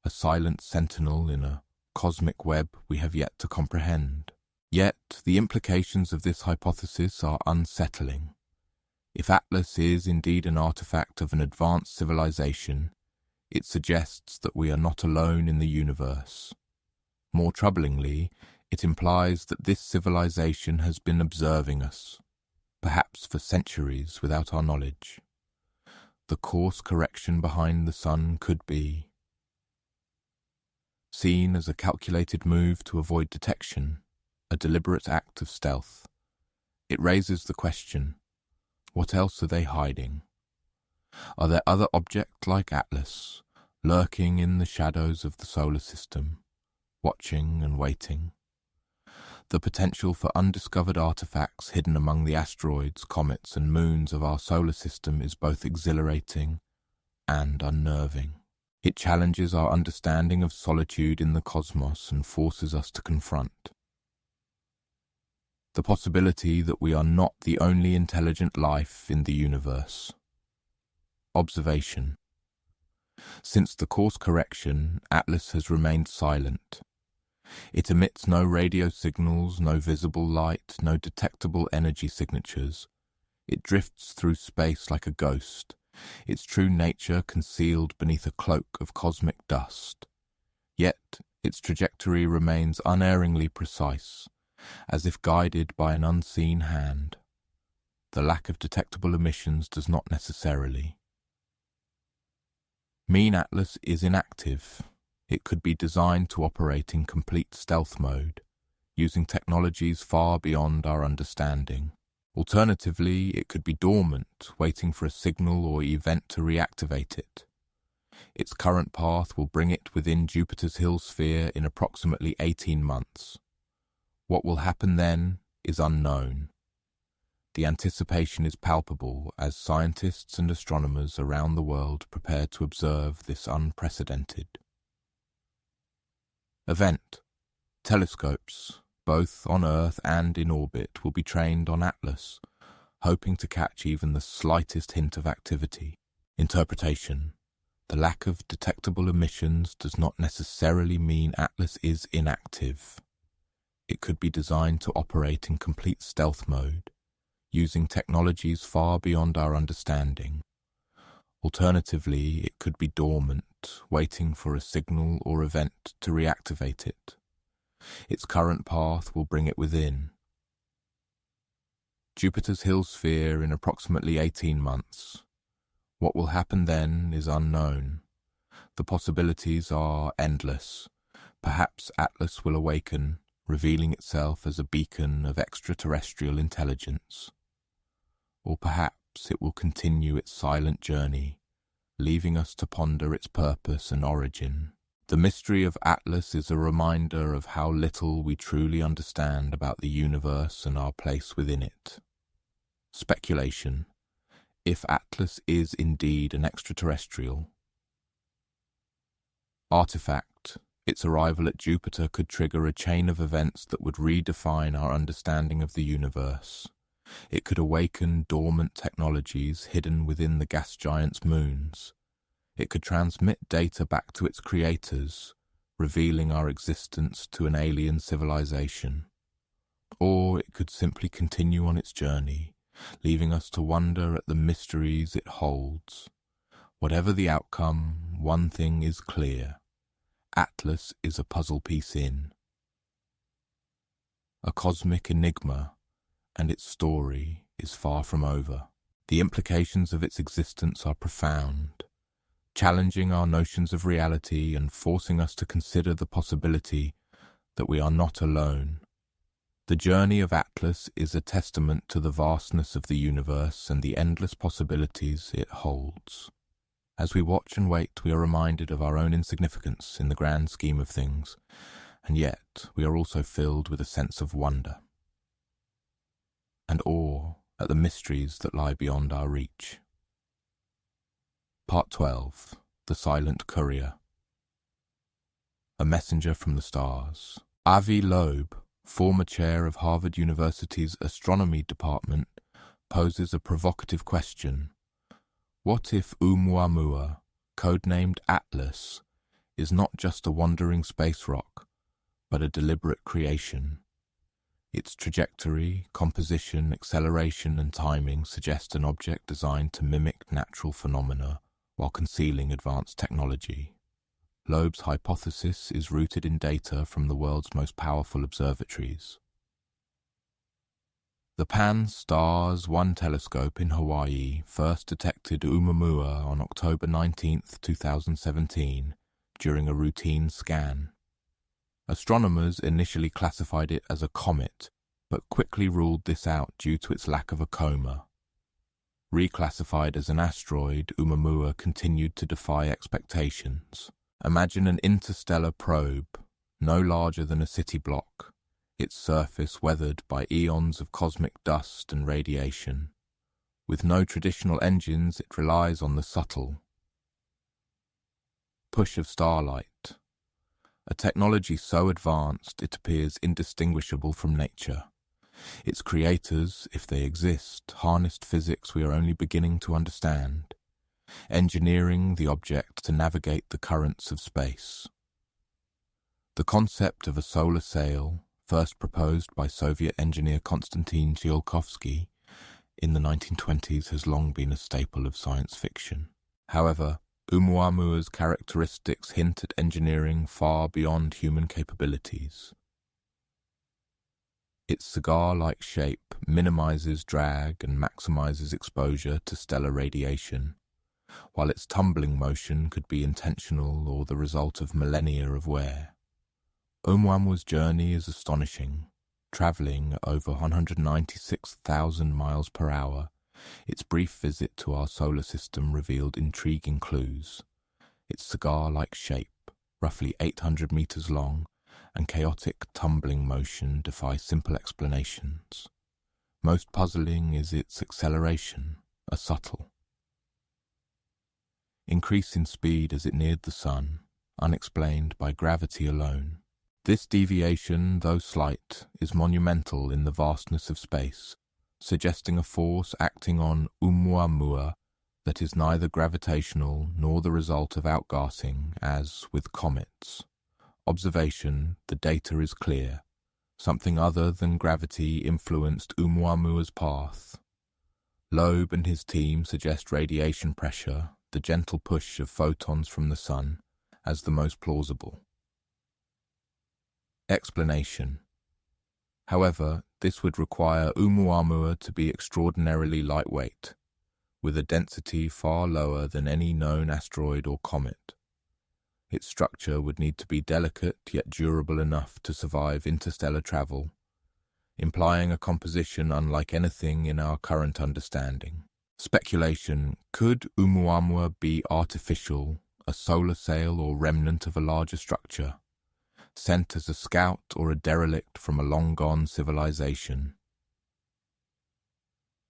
a silent sentinel in a cosmic web we have yet to comprehend. Yet, the implications of this hypothesis are unsettling. If Atlas is indeed an artifact of an advanced civilization, it suggests that we are not alone in the universe. More troublingly, it implies that this civilization has been observing us, perhaps for centuries without our knowledge. The course correction behind the sun could be seen as a calculated move to avoid detection, a deliberate act of stealth. It raises the question, what else are they hiding? Are there other objects like Atlas, lurking in the shadows of the solar system, watching and waiting? The potential for undiscovered artifacts hidden among the asteroids, comets, and moons of our solar system is both exhilarating and unnerving. It challenges our understanding of solitude in the cosmos and forces us to confront the possibility that we are not the only intelligent life in the universe. Observation. Since the course correction, Atlas has remained silent. It emits no radio signals, no visible light, no detectable energy signatures. It drifts through space like a ghost, its true nature concealed beneath a cloak of cosmic dust. Yet its trajectory remains unerringly precise, as if guided by an unseen hand. The lack of detectable emissions does not necessarily mean Atlas is inactive. It could be designed to operate in complete stealth mode, using technologies far beyond our understanding. Alternatively, it could be dormant, waiting for a signal or event to reactivate it. Its current path will bring it within Jupiter's Hill sphere in approximately 18 months. What will happen then is unknown. The anticipation is palpable as scientists and astronomers around the world prepare to observe this unprecedented event. Telescopes, both on Earth and in orbit, will be trained on Atlas, hoping to catch even the slightest hint of activity. Interpretation. The lack of detectable emissions does not necessarily mean Atlas is inactive. It could be designed to operate in complete stealth mode, using technologies far beyond our understanding. Alternatively, it could be dormant, waiting for a signal or event to reactivate it. Its current path will bring it within Jupiter's Hill sphere in approximately 18 months. What will happen then is unknown. The possibilities are endless. Perhaps Atlas will awaken, revealing itself as a beacon of extraterrestrial intelligence. Or perhaps it will continue its silent journey, leaving us to ponder its purpose and origin. The mystery of Atlas is a reminder of how little we truly understand about the universe and our place within it. Speculation. If Atlas is indeed an extraterrestrial artifact, its arrival at Jupiter could trigger a chain of events that would redefine our understanding of the universe. It could awaken dormant technologies hidden within the gas giant's moons. It could transmit data back to its creators, revealing our existence to an alien civilization. Or it could simply continue on its journey, leaving us to wonder at the mysteries it holds. Whatever the outcome, one thing is clear. Atlas is a puzzle piece in a cosmic enigma, and its story is far from over. The implications of its existence are profound, challenging our notions of reality and forcing us to consider the possibility that we are not alone. The journey of Atlas is a testament to the vastness of the universe and the endless possibilities it holds. As we watch and wait, we are reminded of our own insignificance in the grand scheme of things, and yet we are also filled with a sense of wonder and awe at the mysteries that lie beyond our reach. Part 12. The Silent Courier. A Messenger from the Stars. Avi Loeb, former chair of Harvard University's Astronomy Department, poses a provocative question. What if Oumuamua, codenamed Atlas, is not just a wandering space rock, but a deliberate creation? Its trajectory, composition, acceleration, and timing suggest an object designed to mimic natural phenomena while concealing advanced technology. Loeb's hypothesis is rooted in data from the world's most powerful observatories. The Pan-STARRS 1 telescope in Hawaii first detected Oumuamua on October 19, 2017, during a routine scan. Astronomers initially classified it as a comet, but quickly ruled this out due to its lack of a coma. Reclassified as an asteroid, Oumuamua continued to defy expectations. Imagine an interstellar probe, no larger than a city block, its surface weathered by eons of cosmic dust and radiation. With no traditional engines, it relies on the subtle push of starlight, a technology so advanced it appears indistinguishable from nature. Its creators, if they exist, harnessed physics we are only beginning to understand, engineering the object to navigate the currents of space. The concept of a solar sail, first proposed by Soviet engineer Konstantin Tsiolkovsky in the 1920s, has long been a staple of science fiction. However, Oumuamua's characteristics hint at engineering far beyond human capabilities. Its cigar-like shape minimizes drag and maximizes exposure to stellar radiation, while its tumbling motion could be intentional or the result of millennia of wear. Oumuamua's journey is astonishing. Traveling at over 196,000 miles per hour, its brief visit to our solar system revealed intriguing clues. Its cigar-like shape, roughly 800 meters long, and chaotic tumbling motion defy simple explanations. Most puzzling is its acceleration, a subtle increase in speed as it neared the sun, unexplained by gravity alone. This deviation, though slight, is monumental in the vastness of space, suggesting a force acting on Oumuamua that is neither gravitational nor the result of outgassing, as with comets. Observation, the data is clear. Something other than gravity influenced Oumuamua's path. Loeb and his team suggest radiation pressure, the gentle push of photons from the sun, as the most plausible explanation. However, this would require Oumuamua to be extraordinarily lightweight, with a density far lower than any known asteroid or comet. Its structure would need to be delicate yet durable enough to survive interstellar travel, implying a composition unlike anything in our current understanding. Speculation: could Oumuamua be artificial, a solar sail or remnant of a larger structure, sent as a scout or a derelict from a long-gone civilization?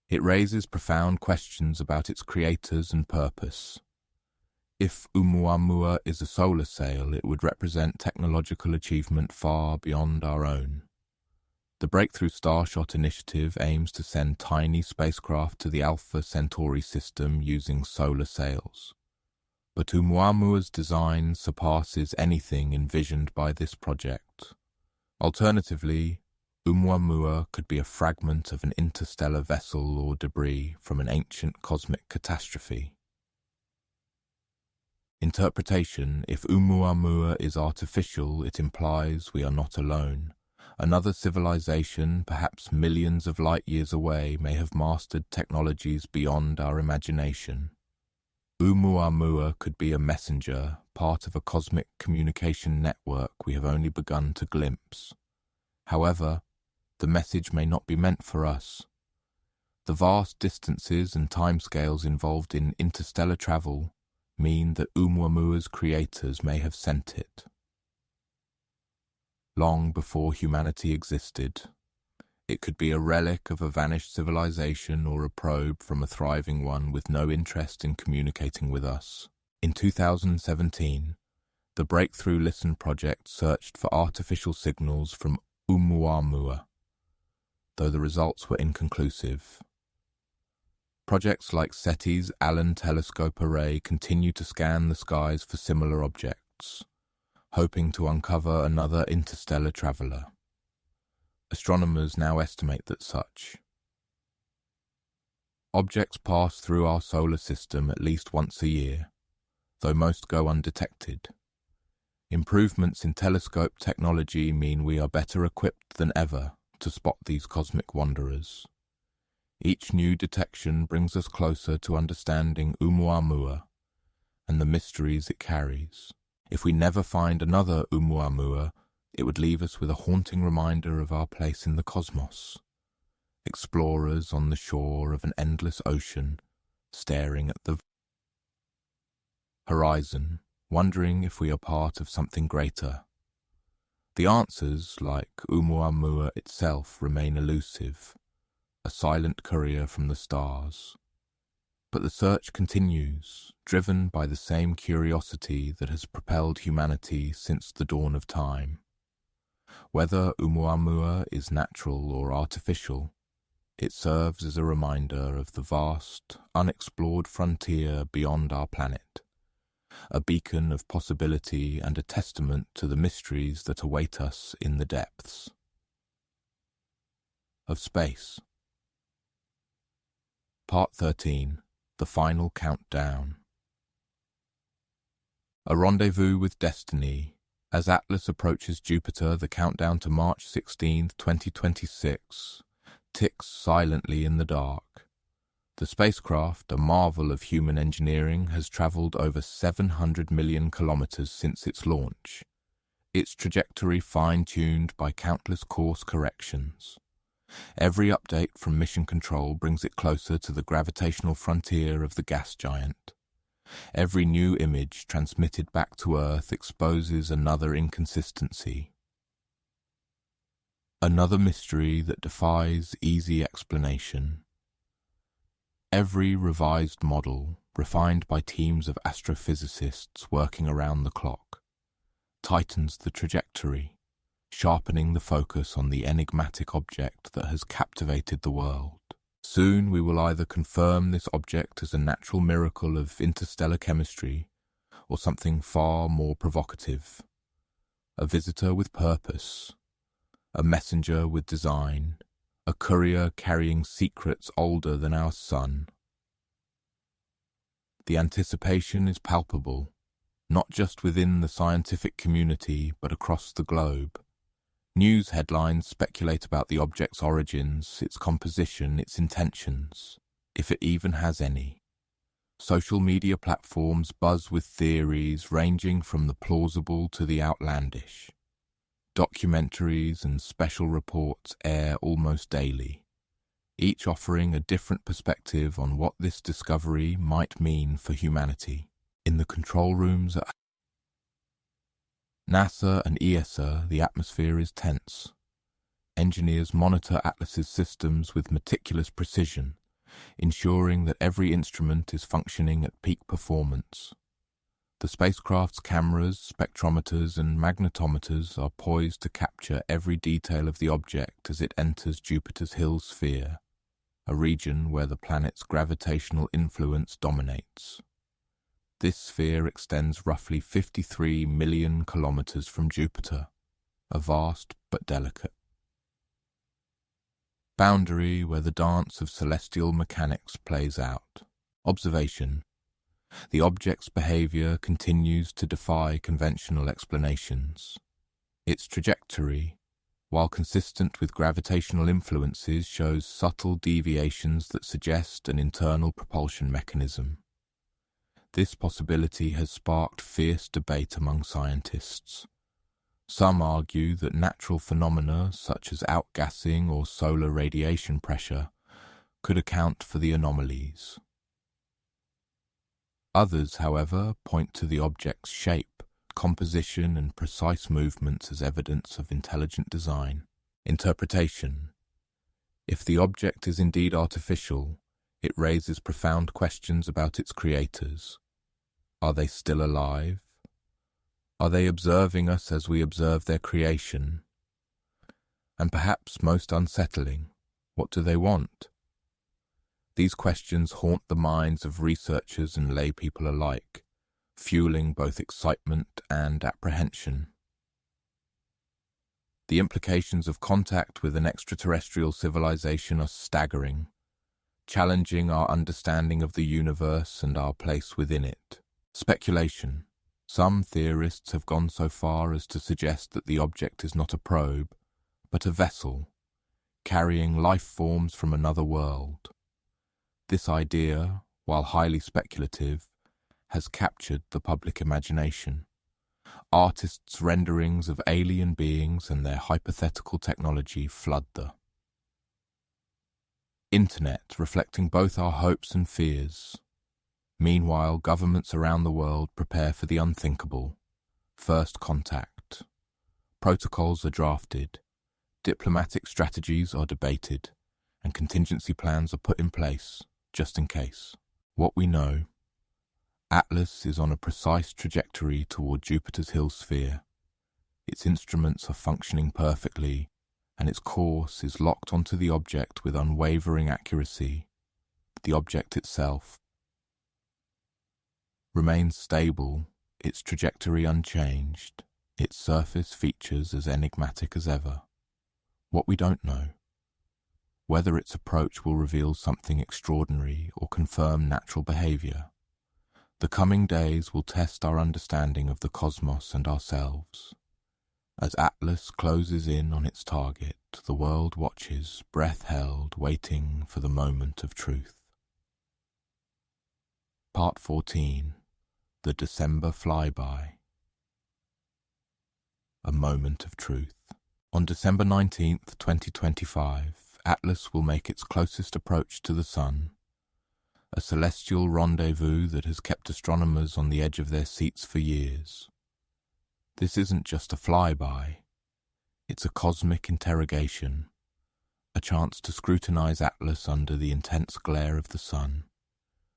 It raises profound questions about its creators and purpose. If Oumuamua is a solar sail, it would represent technological achievement far beyond our own. The Breakthrough Starshot initiative aims to send tiny spacecraft to the Alpha Centauri system using solar sails. But Oumuamua's design surpasses anything envisioned by this project. Alternatively, Oumuamua could be a fragment of an interstellar vessel or debris from an ancient cosmic catastrophe. Interpretation: if Oumuamua is artificial, it implies we are not alone. Another civilization, perhaps millions of light years away, may have mastered technologies beyond our imagination. Oumuamua could be a messenger, part of a cosmic communication network we have only begun to glimpse. However, the message may not be meant for us. The vast distances and timescales involved in interstellar travel mean that Oumuamua's creators may have sent it. Long before humanity existed, it could be a relic of a vanished civilization or a probe from a thriving one with no interest in communicating with us. In 2017, the Breakthrough Listen project searched for artificial signals from Oumuamua, though the results were inconclusive. Projects like SETI's Allen Telescope Array continue to scan the skies for similar objects, hoping to uncover another interstellar traveler. Astronomers now estimate that such objects pass through our solar system at least once a year, though most go undetected. Improvements in telescope technology mean we are better equipped than ever to spot these cosmic wanderers. Each new detection brings us closer to understanding Oumuamua and the mysteries it carries. If we never find another Oumuamua, it would leave us with a haunting reminder of our place in the cosmos. Explorers on the shore of an endless ocean, staring at the horizon, wondering if we are part of something greater. The answers, like Oumuamua itself, remain elusive, a silent courier from the stars. But the search continues, driven by the same curiosity that has propelled humanity since the dawn of time. Whether Oumuamua is natural or artificial, it serves as a reminder of the vast, unexplored frontier beyond our planet, a beacon of possibility and a testament to the mysteries that await us in the depths of space. Part 13. The Final Countdown. A rendezvous with destiny. As Atlas approaches Jupiter, the countdown to March 16, 2026, ticks silently in the dark. The spacecraft, a marvel of human engineering, has travelled over 700 million kilometres since its launch, its trajectory fine-tuned by countless course corrections. Every update from Mission Control brings it closer to the gravitational frontier of the gas giant. Every new image transmitted back to Earth exposes another inconsistency, another mystery that defies easy explanation. Every revised model, refined by teams of astrophysicists working around the clock, tightens the trajectory, sharpening the focus on the enigmatic object that has captivated the world. Soon we will either confirm this object as a natural miracle of interstellar chemistry or something far more provocative, a visitor with purpose, a messenger with design, a courier carrying secrets older than our sun. The anticipation is palpable, not just within the scientific community but across the globe. News headlines speculate about the object's origins, its composition, its intentions, if it even has any. Social media platforms buzz with theories ranging from the plausible to the outlandish. Documentaries and special reports air almost daily, each offering a different perspective on what this discovery might mean for humanity. In the control rooms at NASA and ESA, the atmosphere is tense. Engineers monitor Atlas's systems with meticulous precision, ensuring that every instrument is functioning at peak performance. The spacecraft's cameras, spectrometers, and magnetometers are poised to capture every detail of the object as it enters Jupiter's Hill sphere, a region where the planet's gravitational influence dominates. This sphere extends roughly 53 million kilometers from Jupiter, a vast but delicate boundary where the dance of celestial mechanics plays out. Observation. The object's behavior continues to defy conventional explanations. Its trajectory, while consistent with gravitational influences, shows subtle deviations that suggest an internal propulsion mechanism. This possibility has sparked fierce debate among scientists. Some argue that natural phenomena such as outgassing or solar radiation pressure could account for the anomalies. Others, however, point to the object's shape, composition, and precise movements as evidence of intelligent design. Interpretation. If the object is indeed artificial, it raises profound questions about its creators. Are they still alive? Are they observing us as we observe their creation? And perhaps most unsettling, what do they want? These questions haunt the minds of researchers and lay people alike, fueling both excitement and apprehension. The implications of contact with an extraterrestrial civilization are staggering, challenging our understanding of the universe and our place within it. Speculation. Some theorists have gone so far as to suggest that the object is not a probe, but a vessel, carrying life forms from another world. This idea, while highly speculative, has captured the public imagination. Artists' renderings of alien beings and their hypothetical technology flood the internet, reflecting both our hopes and fears. Meanwhile, governments around the world prepare for the unthinkable. First contact. Protocols are drafted, diplomatic strategies are debated, and contingency plans are put in place, just in case. What we know: Atlas is on a precise trajectory toward Jupiter's Hill sphere. Its instruments are functioning perfectly, and its course is locked onto the object with unwavering accuracy. The object itself remains stable, its trajectory unchanged, its surface features as enigmatic as ever. What we don't know: whether its approach will reveal something extraordinary or confirm natural behavior. The coming days will test our understanding of the cosmos and ourselves. As Atlas closes in on its target, the world watches, breath held, waiting for the moment of truth. Part 14. The December Flyby. A moment of truth. On December 19th, 2025, Atlas will make its closest approach to the Sun, a celestial rendezvous that has kept astronomers on the edge of their seats for years. This isn't just a flyby, it's a cosmic interrogation, a chance to scrutinize Atlas under the intense glare of the Sun,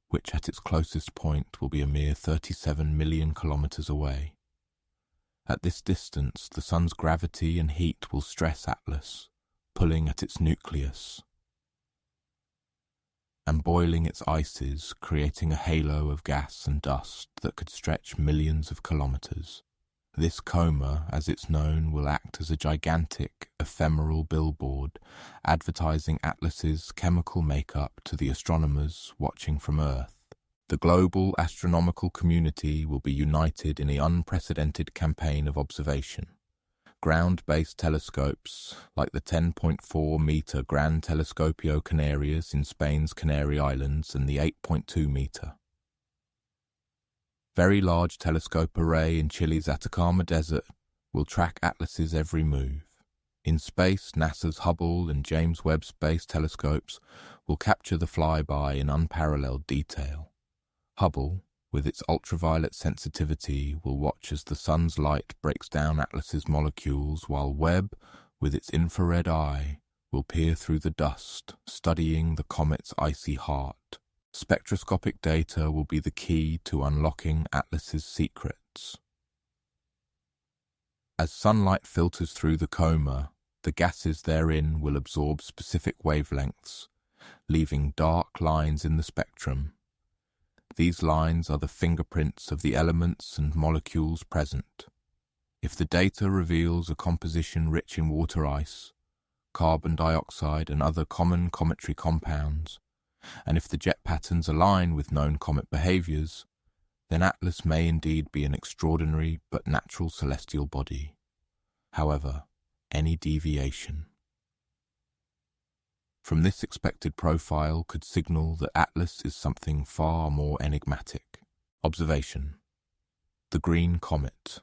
which at its closest point will be a mere 37 million kilometers away. At this distance, the Sun's gravity and heat will stress Atlas, pulling at its nucleus and boiling its ices, creating a halo of gas and dust that could stretch millions of kilometers. This coma, as it's known, will act as a gigantic, ephemeral billboard, advertising Atlas's chemical makeup to the astronomers watching from Earth. The global astronomical community will be united in an unprecedented campaign of observation. Ground-based telescopes, like the 10.4-meter Gran Telescopio Canarias in Spain's Canary Islands and the 8.2-meter Very Large Telescope Array in Chile's Atacama Desert, will track Atlas's every move. In space, NASA's Hubble and James Webb Space Telescopes will capture the flyby in unparalleled detail. Hubble, with its ultraviolet sensitivity, will watch as the Sun's light breaks down Atlas's molecules, while Webb, with its infrared eye, will peer through the dust, studying the comet's icy heart. Spectroscopic data will be the key to unlocking Atlas's secrets. As sunlight filters through the coma, the gases therein will absorb specific wavelengths, leaving dark lines in the spectrum. These lines are the fingerprints of the elements and molecules present. If the data reveals a composition rich in water ice, carbon dioxide and other common cometary compounds, and if the jet patterns align with known comet behaviors, then Atlas may indeed be an extraordinary but natural celestial body. However, any deviation. From this expected profile could signal that Atlas is something far more enigmatic. Observation. The green comet.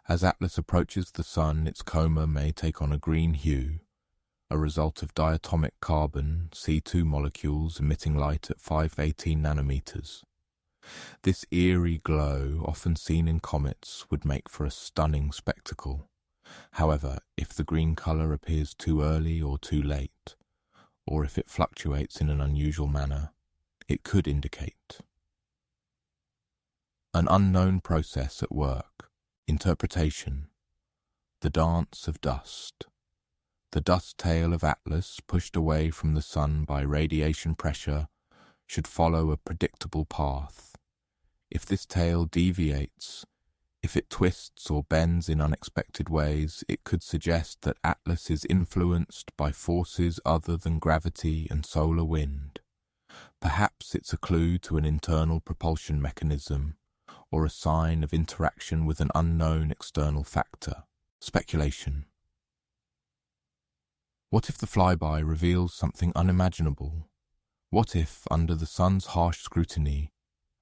As Atlas approaches the Sun, its coma may take on a green hue, a result of diatomic carbon C2 molecules emitting light at 518 nanometers. This eerie glow, often seen in comets, would make for a stunning spectacle. However, if the green color appears too early or too late, or if it fluctuates in an unusual manner, it could indicate an unknown process at work. Interpretation. The dance of dust. The dust tail of Atlas, pushed away from the Sun by radiation pressure, should follow a predictable path. If this tail deviates, if it twists or bends in unexpected ways, it could suggest that Atlas is influenced by forces other than gravity and solar wind. Perhaps it's a clue to an internal propulsion mechanism, or a sign of interaction with an unknown external factor. Speculation. What if the flyby reveals something unimaginable? What if, under the Sun's harsh scrutiny,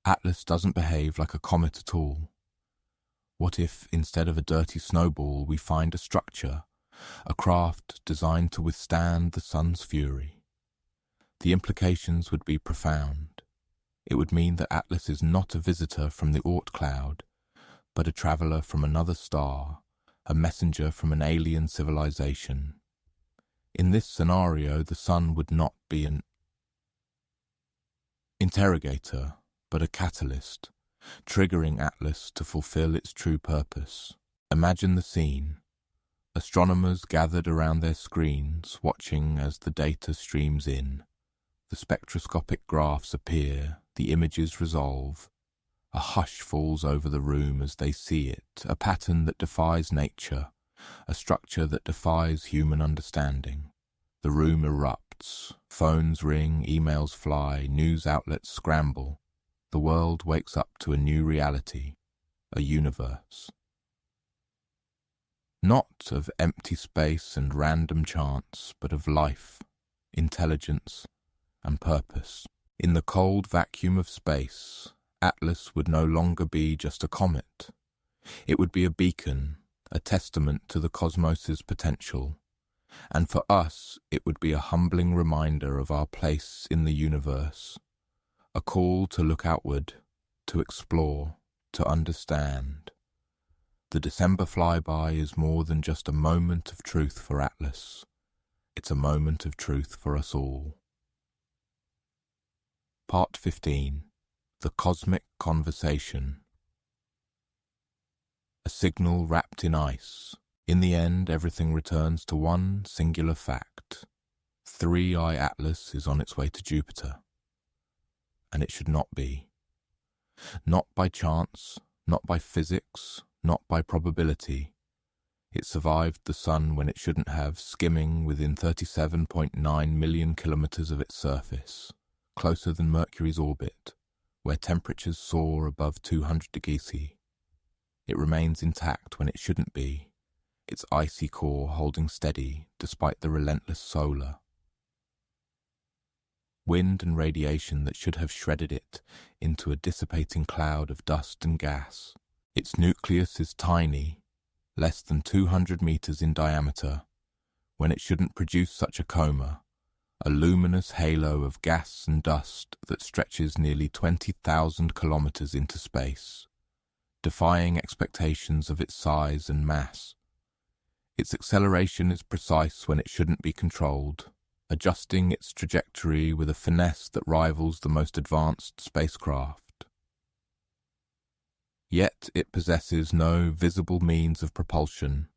Atlas doesn't behave like a comet at all? What if, instead of a dirty snowball, we find a structure, a craft designed to withstand the Sun's fury? The implications would be profound. It would mean that Atlas is not a visitor from the Oort cloud, but a traveler from another star, a messenger from an alien civilization. In this scenario, the Sun would not be an interrogator, but a catalyst, triggering Atlas to fulfill its true purpose. Imagine the scene. Astronomers gathered around their screens, watching as the data streams in. The spectroscopic graphs appear, the images resolve. A hush falls over the room as they see it, a pattern that defies nature, a structure that defies human understanding. The room erupts. Phones ring, emails fly, news outlets scramble. The world wakes up to a new reality, a universe. Not of empty space and random chance, but of life, intelligence, and purpose. In the cold vacuum of space, Atlas would no longer be just a comet. It would be a beacon, a testament to the cosmos's potential. And for us, it would be a humbling reminder of our place in the universe, a call to look outward, to explore, to understand. The December flyby is more than just a moment of truth for Atlas. It's a moment of truth for us all. Part 15. The Cosmic Conversation. A signal wrapped in ice. In the end, everything returns to one singular fact. 3i Atlas is on its way to Jupiter. And it should not be. Not by chance, not by physics, not by probability. It survived the Sun when it shouldn't have, skimming within 37.9 million kilometers of its surface, closer than Mercury's orbit, where temperatures soar above 200 degrees C. It remains intact when it shouldn't be, its icy core holding steady despite the relentless solar. Wind and radiation that should have shredded it into a dissipating cloud of dust and gas. Its nucleus is tiny, less than 200 meters in diameter, when it shouldn't produce such a coma, a luminous halo of gas and dust that stretches nearly 20,000 kilometers into space, defying expectations of its size and mass. Its acceleration is precise when it shouldn't be controlled, adjusting its trajectory with a finesse that rivals the most advanced spacecraft. Yet it possesses no visible means of propulsion,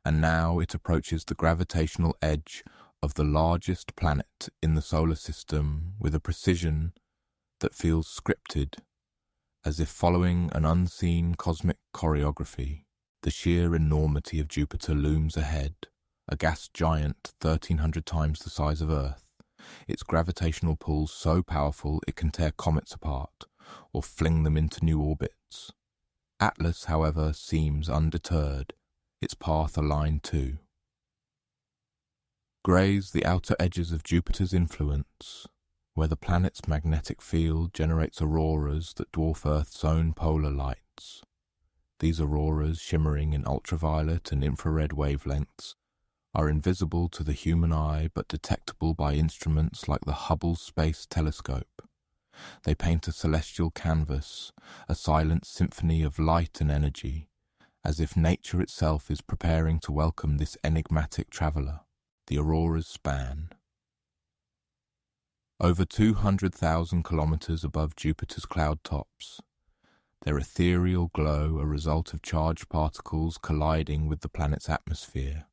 and now it approaches the gravitational edge of the largest planet in the solar system with a precision that feels scripted, as if following an unseen cosmic choreography. The sheer enormity of Jupiter looms ahead, a gas giant 1,300 times the size of Earth, its gravitational pull so powerful it can tear comets apart or fling them into new orbits. Atlas, however, seems undeterred, its path aligned too. Graze the outer edges of Jupiter's influence, where the planet's magnetic field generates auroras that dwarf Earth's own polar lights. These auroras, shimmering in ultraviolet and infrared wavelengths, are invisible to the human eye but detectable by instruments like the Hubble Space Telescope. They paint a celestial canvas, a silent symphony of light and energy, as if nature itself is preparing to welcome this enigmatic traveller. The auroras span over 200,000 kilometers above Jupiter's cloud tops. Their ethereal glow a result of charged particles colliding with the planet's atmosphere.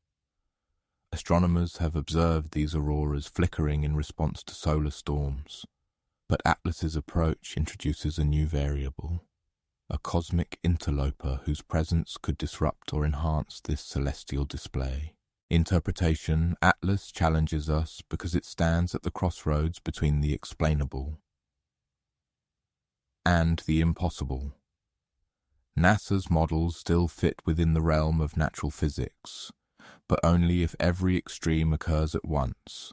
Astronomers have observed these auroras flickering in response to solar storms, but Atlas's approach introduces a new variable, a cosmic interloper whose presence could disrupt or enhance this celestial display. Interpretation: Atlas challenges us because it stands at the crossroads between the explainable and the impossible. NASA's models still fit within the realm of natural physics, but only if every extreme occurs at once.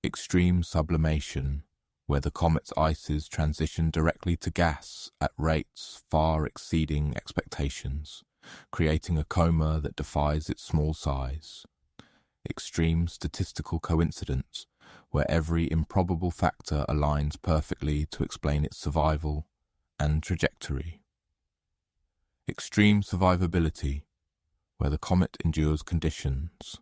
Extreme sublimation, where the comet's ices transition directly to gas at rates far exceeding expectations, creating a coma that defies its small size. Extreme statistical coincidence, where every improbable factor aligns perfectly to explain its survival and trajectory. Extreme survivability, where the comet endures conditions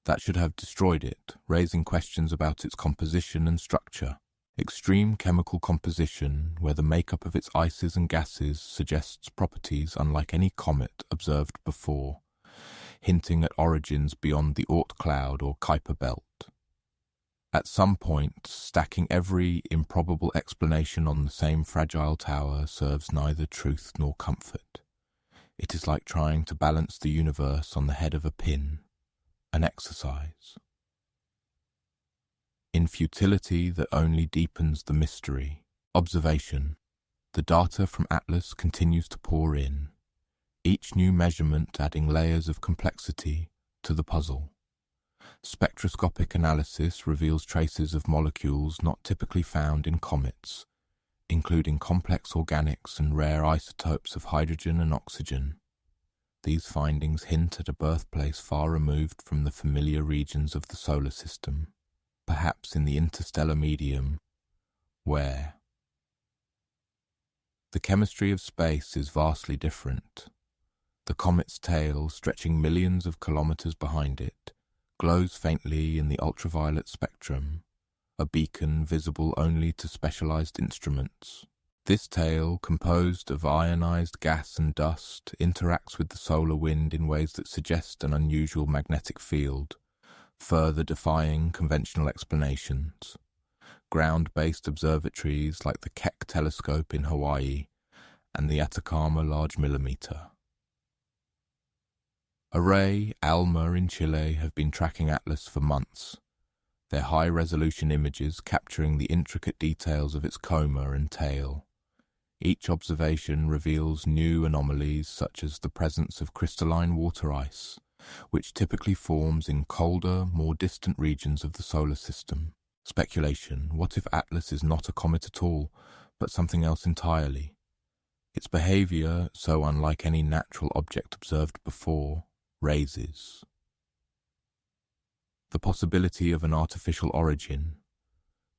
that should have destroyed it, raising questions about its composition and structure. Extreme chemical composition, where the makeup of its ices and gases suggests properties unlike any comet observed before, hinting at origins beyond the Oort cloud or Kuiper belt. At some point, stacking every improbable explanation on the same fragile tower serves neither truth nor comfort. It is like trying to balance the universe on the head of a pin, an exercise in futility that only deepens the mystery. Observation. The data from Atlas continues to pour in, each new measurement adding layers of complexity to the puzzle. Spectroscopic analysis reveals traces of molecules not typically found in comets, including complex organics and rare isotopes of hydrogen and oxygen. These findings hint at a birthplace far removed from the familiar regions of the solar system, perhaps in the interstellar medium, where the chemistry of space is vastly different. The comet's tail, stretching millions of kilometers behind it, glows faintly in the ultraviolet spectrum, a beacon visible only to specialized instruments. This tail, composed of ionized gas and dust, interacts with the solar wind in ways that suggest an unusual magnetic field, further defying conventional explanations. Ground-based observatories like the Keck telescope in Hawaii and the Atacama Large Millimeter Array, ALMA in Chile have been tracking Atlas for months, their high-resolution images capturing the intricate details of its coma and tail. Each observation reveals new anomalies such as the presence of crystalline water ice, which typically forms in colder, more distant regions of the solar system. Speculation: what if Atlas is not a comet at all, but something else entirely? Its behavior, so unlike any natural object observed before, raises the possibility of an artificial origin.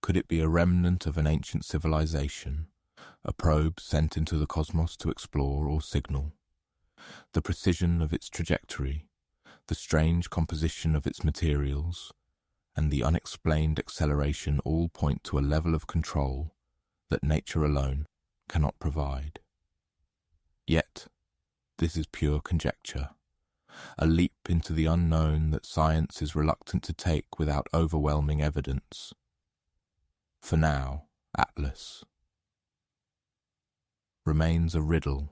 Could it be a remnant of an ancient civilization, a probe sent into the cosmos to explore or signal? The precision of its trajectory, the strange composition of its materials, and the unexplained acceleration all point to a level of control that nature alone cannot provide. Yet, this is pure conjecture, a leap into the unknown that science is reluctant to take without overwhelming evidence. For now, Atlas remains a riddle,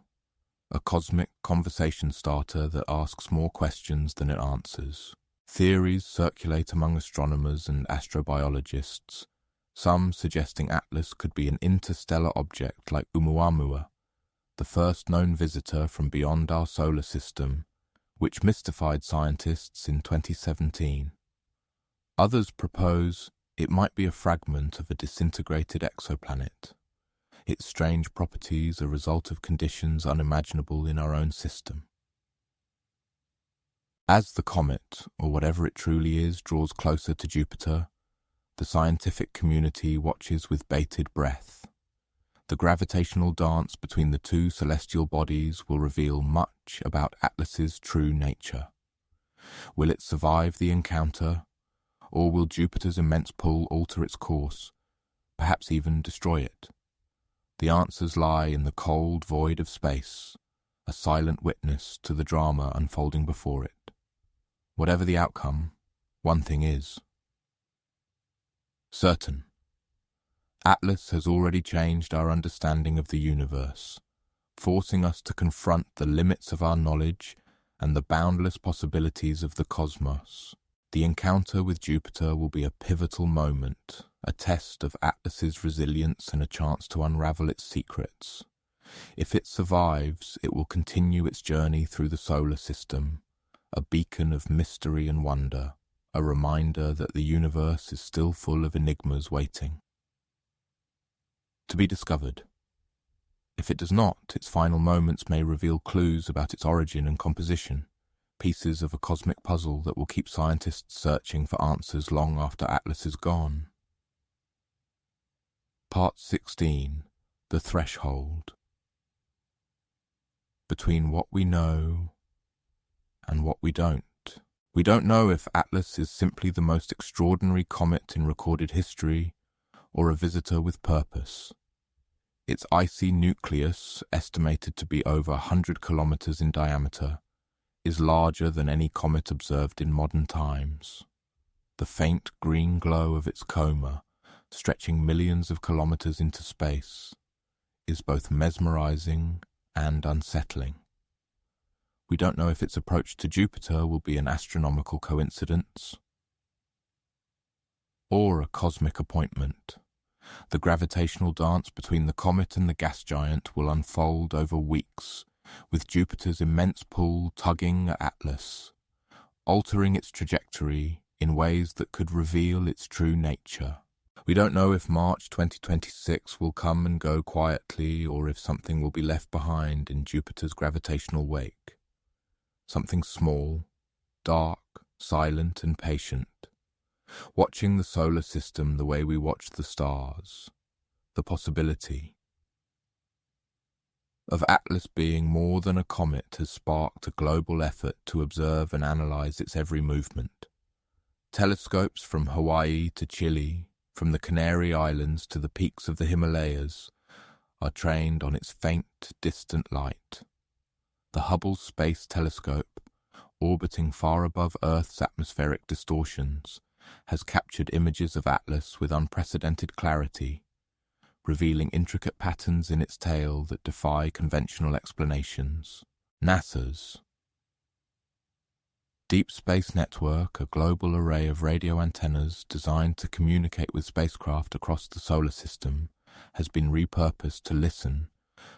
a cosmic conversation starter that asks more questions than it answers. Theories circulate among astronomers and astrobiologists, some suggesting Atlas could be an interstellar object like Oumuamua, the first known visitor from beyond our solar system, which mystified scientists in 2017. Others propose it might be a fragment of a disintegrated exoplanet, its strange properties a result of conditions unimaginable in our own system. As the comet, or whatever it truly is, draws closer to Jupiter, the scientific community watches with bated breath. The gravitational dance between the two celestial bodies will reveal much about Atlas's true nature. Will it survive the encounter, or will Jupiter's immense pull alter its course, perhaps even destroy it? The answers lie in the cold void of space, a silent witness to the drama unfolding before it. Whatever the outcome, one thing is certain. Atlas has already changed our understanding of the universe, forcing us to confront the limits of our knowledge and the boundless possibilities of the cosmos. The encounter with Jupiter will be a pivotal moment, a test of Atlas's resilience and a chance to unravel its secrets. If it survives, it will continue its journey through the solar system, a beacon of mystery and wonder, a reminder that the universe is still full of enigmas waiting to be discovered. If it does not, its final moments may reveal clues about its origin and composition, pieces of a cosmic puzzle that will keep scientists searching for answers long after Atlas is gone. Part 16. The Threshold. Between what we know and what we don't. We don't know if Atlas is simply the most extraordinary comet in recorded history or a visitor with purpose. Its icy nucleus, estimated to be over 100 kilometers in diameter, is larger than any comet observed in modern times. The faint green glow of its coma, stretching millions of kilometers into space, is both mesmerizing and unsettling. We don't know if its approach to Jupiter will be an astronomical coincidence or a cosmic appointment. The gravitational dance between the comet and the gas giant will unfold over weeks, with Jupiter's immense pull tugging at Atlas, altering its trajectory in ways that could reveal its true nature. We don't know if March 2026 will come and go quietly or if something will be left behind in Jupiter's gravitational wake. Something small, dark, silent and patient, watching the solar system the way we watch the stars. The possibility of Atlas being more than a comet has sparked a global effort to observe and analyze its every movement. Telescopes from Hawaii to Chile, from the Canary Islands to the peaks of the Himalayas, are trained on its faint, distant light. The Hubble Space Telescope, orbiting far above Earth's atmospheric distortions, has captured images of Atlas with unprecedented clarity, revealing intricate patterns in its tail that defy conventional explanations. NASA's Deep Space Network, a global array of radio antennas designed to communicate with spacecraft across the solar system, has been repurposed to listen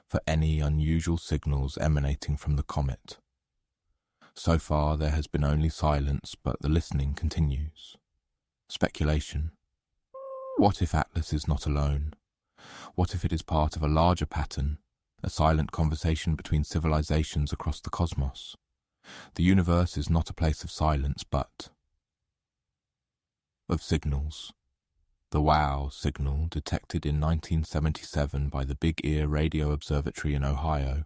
for any unusual signals emanating from the comet. So far there has been only silence, but the listening continues. Speculation. What if Atlas is not alone? What if it is part of a larger pattern, a silent conversation between civilizations across the cosmos? The universe is not a place of silence, but of signals. The WOW signal, detected in 1977 by the Big Ear Radio Observatory in Ohio,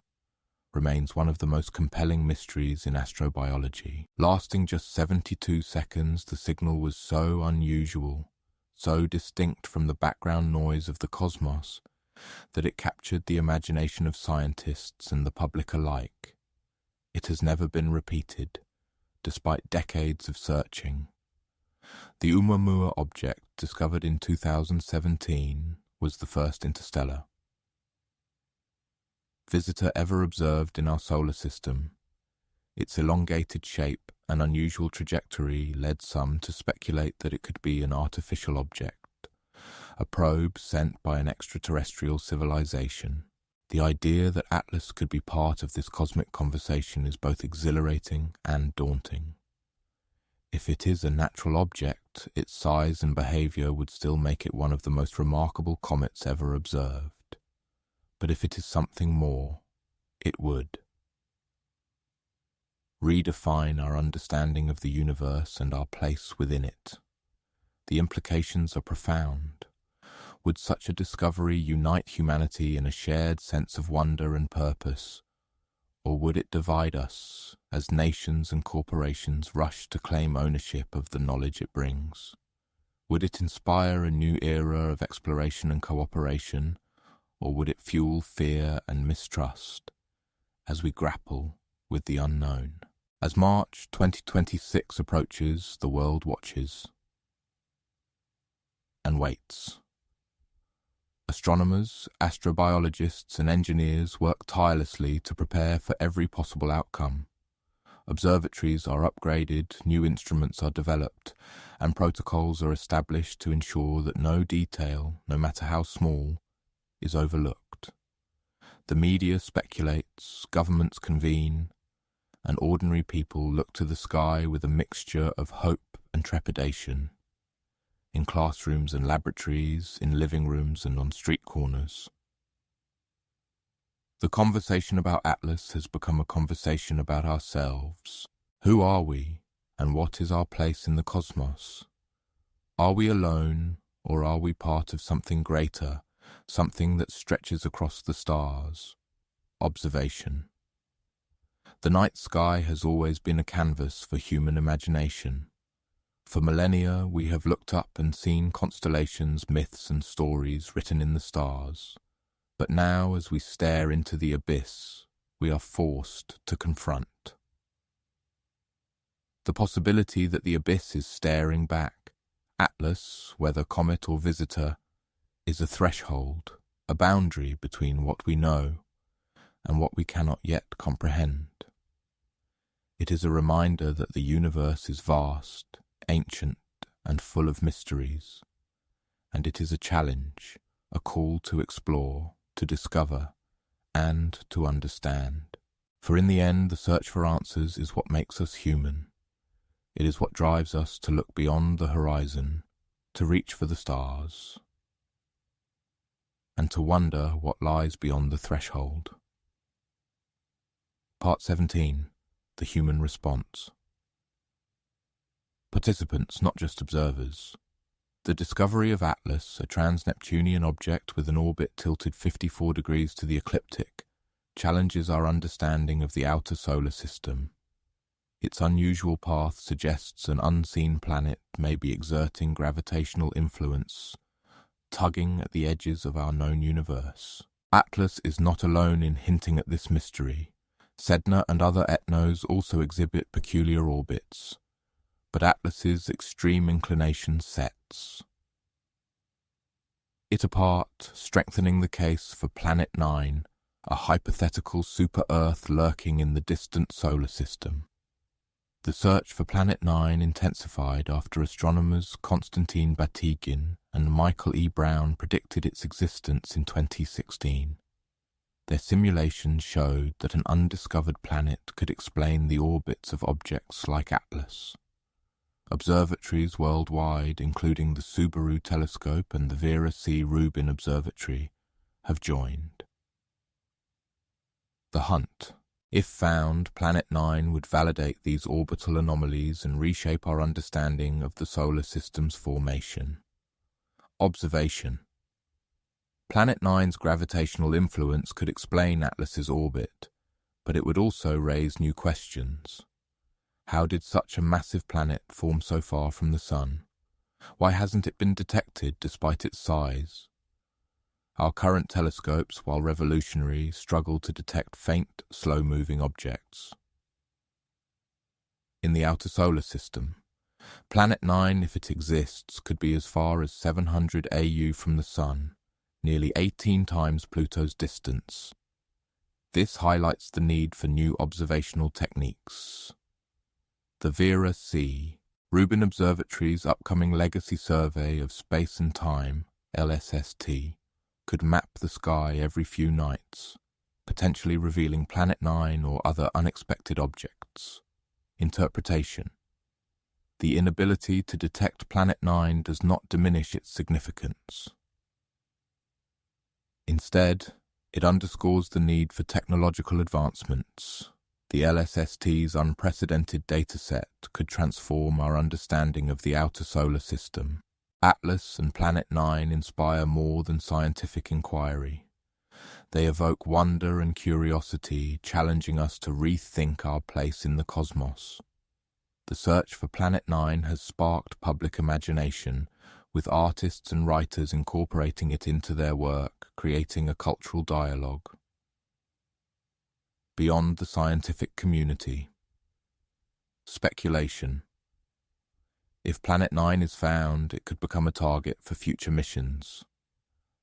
remains one of the most compelling mysteries in astrobiology. Lasting just 72 seconds, the signal was so unusual, so distinct from the background noise of the cosmos, that it captured the imagination of scientists and the public alike. It has never been repeated, despite decades of searching. The Oumuamua object, discovered in 2017, was the first interstellar visitor ever observed in our solar system. Its elongated shape and unusual trajectory led some to speculate that it could be an artificial object, a probe sent by an extraterrestrial civilization. The idea that Atlas could be part of this cosmic conversation is both exhilarating and daunting. If it is a natural object, its size and behavior would still make it one of the most remarkable comets ever observed. But if it is something more, it would redefine our understanding of the universe and our place within it. The implications are profound. Would such a discovery unite humanity in a shared sense of wonder and purpose, or would it divide us as nations and corporations rush to claim ownership of the knowledge it brings? Would it inspire a new era of exploration and cooperation, or would it fuel fear and mistrust as we grapple with the unknown? As March 2026 approaches, the world watches and waits. Astronomers, astrobiologists, and engineers work tirelessly to prepare for every possible outcome. Observatories are upgraded, new instruments are developed, and protocols are established to ensure that no detail, no matter how small, is overlooked. The media speculates, governments convene, and ordinary people look to the sky with a mixture of hope and trepidation. In classrooms and laboratories, in living rooms and on street corners. The conversation about Atlas has become a conversation about ourselves. Who are we, and what is our place in the cosmos? Are we alone, or are we part of something greater, something that stretches across the stars? Observation. The night sky has always been a canvas for human imagination. For millennia, we have looked up and seen constellations, myths, and stories written in the stars. But now, as we stare into the abyss, we are forced to confront the possibility that the abyss is staring back. Atlas, whether comet or visitor, is a threshold, a boundary between what we know and what we cannot yet comprehend. It is a reminder that the universe is vast, ancient, and full of mysteries, and it is a challenge, a call to explore, to discover, and to understand. For in the end, the search for answers is what makes us human. It is what drives us to look beyond the horizon, to reach for the stars, and to wonder what lies beyond the threshold. Part 17. The Human Response. Participants, not just observers. The discovery of Atlas, a trans-Neptunian object with an orbit tilted 54 degrees to the ecliptic, challenges our understanding of the outer solar system. Its unusual path suggests an unseen planet may be exerting gravitational influence, tugging at the edges of our known universe. Atlas is not alone in hinting at this mystery. Sedna and other etnos also exhibit peculiar orbits, but Atlas's extreme inclination sets it apart, strengthening the case for Planet 9, a hypothetical super-Earth lurking in the distant solar system. The search for Planet 9 intensified after astronomers Konstantin Batygin and Michael E. Brown predicted its existence in 2016. Their simulations showed that an undiscovered planet could explain the orbits of objects like Atlas. Observatories worldwide, including the Subaru Telescope and the Vera C. Rubin Observatory, have joined the hunt. If found, Planet 9 would validate these orbital anomalies and reshape our understanding of the solar system's formation. Observation. Planet 9's gravitational influence could explain Atlas's orbit, but it would also raise new questions. How did such a massive planet form so far from the Sun? Why hasn't it been detected despite its size? Our current telescopes, while revolutionary, struggle to detect faint, slow-moving objects. In the outer solar system, Planet 9, if it exists, could be as far as 700 AU from the Sun, nearly 18 times Pluto's distance. This highlights the need for new observational techniques. The Vera C. Rubin Observatory's upcoming Legacy Survey of Space and Time, LSST, could map the sky every few nights, potentially revealing Planet 9 or other unexpected objects. Interpretation. The inability to detect Planet 9 does not diminish its significance. Instead, it underscores the need for technological advancements. The LSST's unprecedented dataset could transform our understanding of the outer solar system. Atlas and Planet 9 inspire more than scientific inquiry. They evoke wonder and curiosity, challenging us to rethink our place in the cosmos. The search for Planet 9 has sparked public imagination, with artists and writers incorporating it into their work, creating a cultural dialogue. Beyond the scientific community. Speculation. If Planet 9 is found, it could become a target for future missions.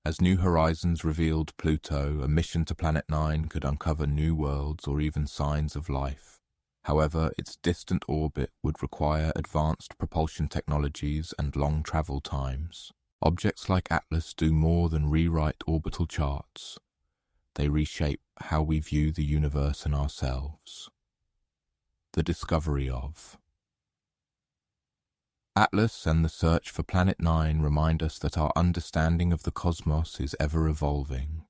As New Horizons revealed Pluto, a mission to Planet 9 could uncover new worlds or even signs of life. However, its distant orbit would require advanced propulsion technologies and long travel times. Objects like Atlas do more than rewrite orbital charts. They reshape how we view the universe and ourselves. The discovery of Atlas and the search for Planet 9 remind us that our understanding of the cosmos is ever evolving.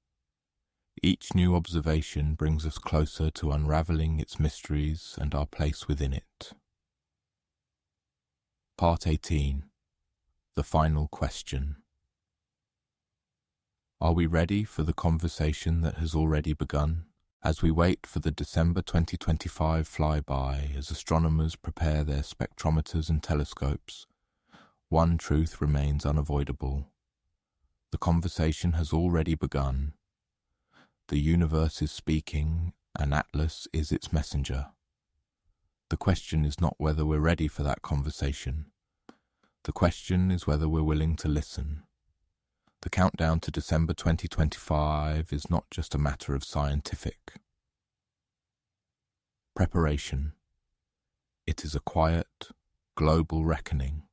Each new observation brings us closer to unraveling its mysteries and our place within it. Part 18. The final question. Are we ready for the conversation that has already begun? As we wait for the December 2025 flyby, as astronomers prepare their spectrometers and telescopes, one truth remains unavoidable. The conversation has already begun. The universe is speaking, and Atlas is its messenger. The question is not whether we're ready for that conversation. The question is whether we're willing to listen. The countdown to December 2025 is not just a matter of scientific preparation. It is a quiet, global reckoning.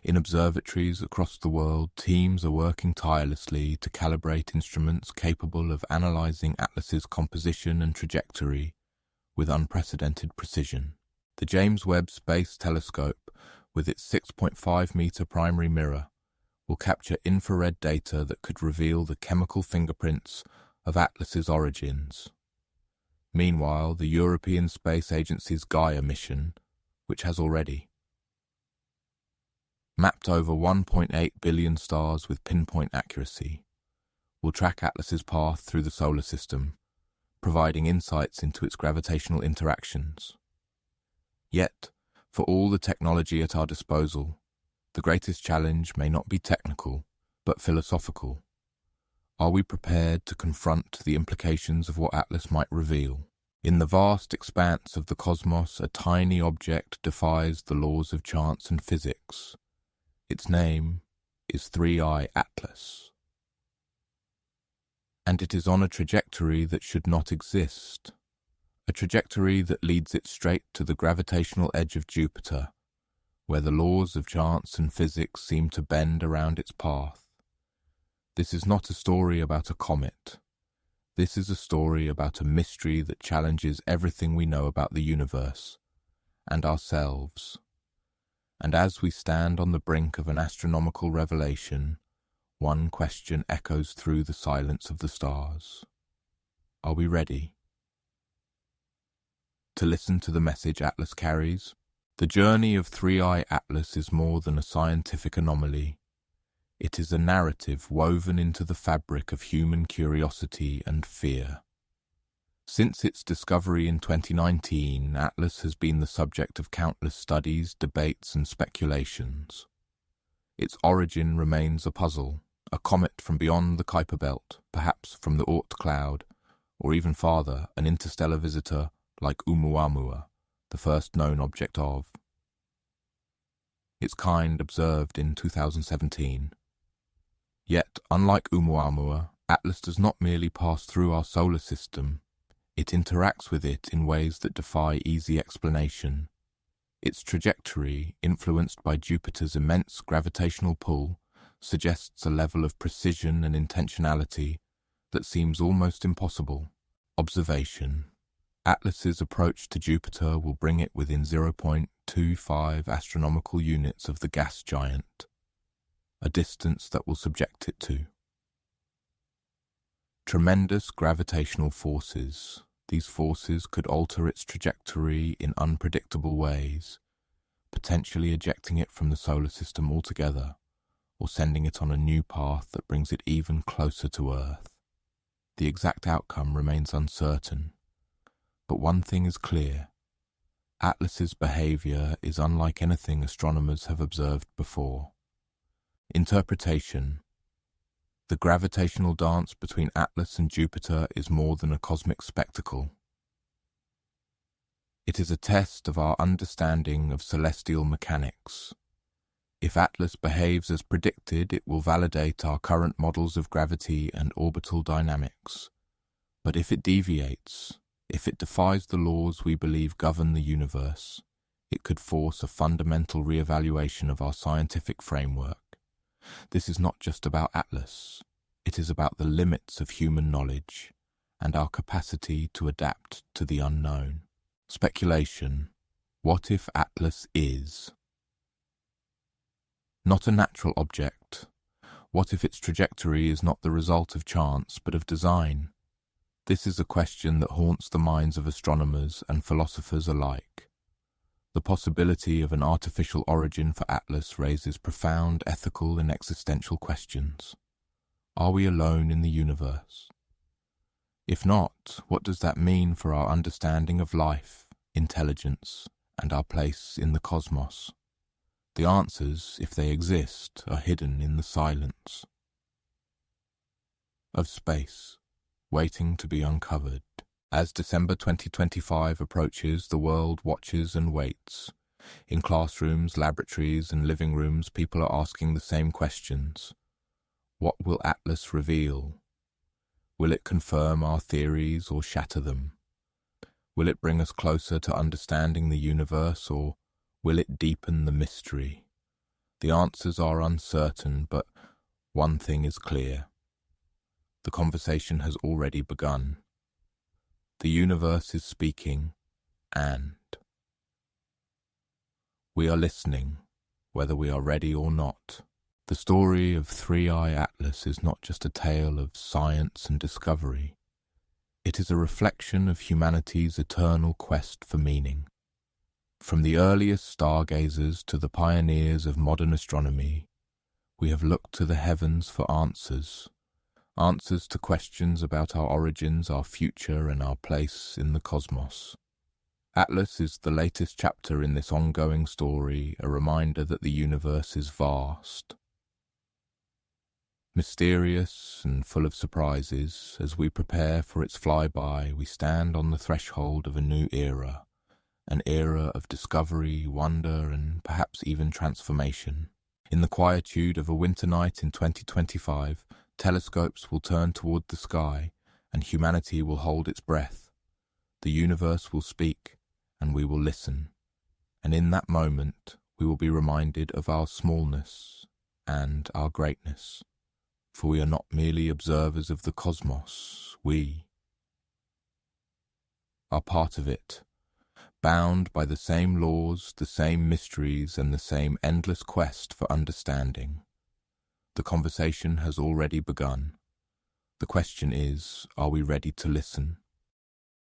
In observatories across the world, teams are working tirelessly to calibrate instruments capable of analyzing Atlas's composition and trajectory with unprecedented precision. The James Webb Space Telescope, with its 6.5-meter primary mirror, will capture infrared data that could reveal the chemical fingerprints of Atlas's origins. Meanwhile, the European Space Agency's Gaia mission, which has already mapped over 1.8 billion stars with pinpoint accuracy, will track Atlas's path through the solar system, providing insights into its gravitational interactions. Yet, for all the technology at our disposal, the greatest challenge may not be technical, but philosophical. Are we prepared to confront the implications of what Atlas might reveal? In the vast expanse of the cosmos, a tiny object defies the laws of chance and physics. Its name is 3I Atlas. And it is on a trajectory that should not exist. A trajectory that leads it straight to the gravitational edge of Jupiter, where the laws of chance and physics seem to bend around its path. This is not a story about a comet. This is a story about a mystery that challenges everything we know about the universe and ourselves. And as we stand on the brink of an astronomical revelation, one question echoes through the silence of the stars. Are we ready to listen to the message Atlas carries? The journey of 3I Atlas is more than a scientific anomaly. It is a narrative woven into the fabric of human curiosity and fear. Since its discovery in 2019, Atlas has been the subject of countless studies, debates, and speculations. Its origin remains a puzzle, a comet from beyond the Kuiper Belt, perhaps from the Oort cloud, or even farther, an interstellar visitor like Oumuamua, the first known object of its kind observed in 2017. Yet, unlike Oumuamua, Atlas does not merely pass through our solar system, it interacts with it in ways that defy easy explanation. Its trajectory, influenced by Jupiter's immense gravitational pull, suggests a level of precision and intentionality that seems almost impossible. Observation. Atlas's approach to Jupiter will bring it within 0.25 astronomical units of the gas giant, a distance that will subject it to tremendous gravitational forces. These forces could alter its trajectory in unpredictable ways, potentially ejecting it from the solar system altogether, or sending it on a new path that brings it even closer to Earth. The exact outcome remains uncertain, but one thing is clear. Atlas's behavior is unlike anything astronomers have observed before. Interpretation. The gravitational dance between Atlas and Jupiter is more than a cosmic spectacle. It is a test of our understanding of celestial mechanics. If Atlas behaves as predicted, it will validate our current models of gravity and orbital dynamics. But if it deviates, if it defies the laws we believe govern the universe, it could force a fundamental re-evaluation of our scientific framework. This is not just about Atlas. It is about the limits of human knowledge and our capacity to adapt to the unknown. Speculation. What if Atlas is not a natural object? What if its trajectory is not the result of chance but of design? This is a question that haunts the minds of astronomers and philosophers alike. The possibility of an artificial origin for Atlas raises profound ethical and existential questions. Are we alone in the universe? If not, what does that mean for our understanding of life, intelligence, and our place in the cosmos? The answers, if they exist, are hidden in the silence of space, waiting to be uncovered. As December 2025 approaches, the world watches and waits. In classrooms, laboratories, and living rooms, people are asking the same questions. What will Atlas reveal? Will it confirm our theories or shatter them? Will it bring us closer to understanding the universe, or will it deepen the mystery? The answers are uncertain, but one thing is clear. The conversation has already begun. The universe is speaking, and we are listening, whether we are ready or not. The story of Three-Eye Atlas is not just a tale of science and discovery. It is a reflection of humanity's eternal quest for meaning. From the earliest stargazers to the pioneers of modern astronomy, we have looked to the heavens for answers to questions about our origins, our future, and our place in the cosmos. Atlas is the latest chapter in this ongoing story, a reminder that the universe is vast, mysterious, and full of surprises. As we prepare for its flyby, we stand on the threshold of a new era, an era of discovery, wonder, and perhaps even transformation. In the quietude of a winter night in 2025, telescopes will turn toward the sky, and humanity will hold its breath. The universe will speak, and we will listen. And in that moment, we will be reminded of our smallness and our greatness. For we are not merely observers of the cosmos, we are part of it, bound by the same laws, the same mysteries, and the same endless quest for understanding. The conversation has already begun. The question is, are we ready to listen?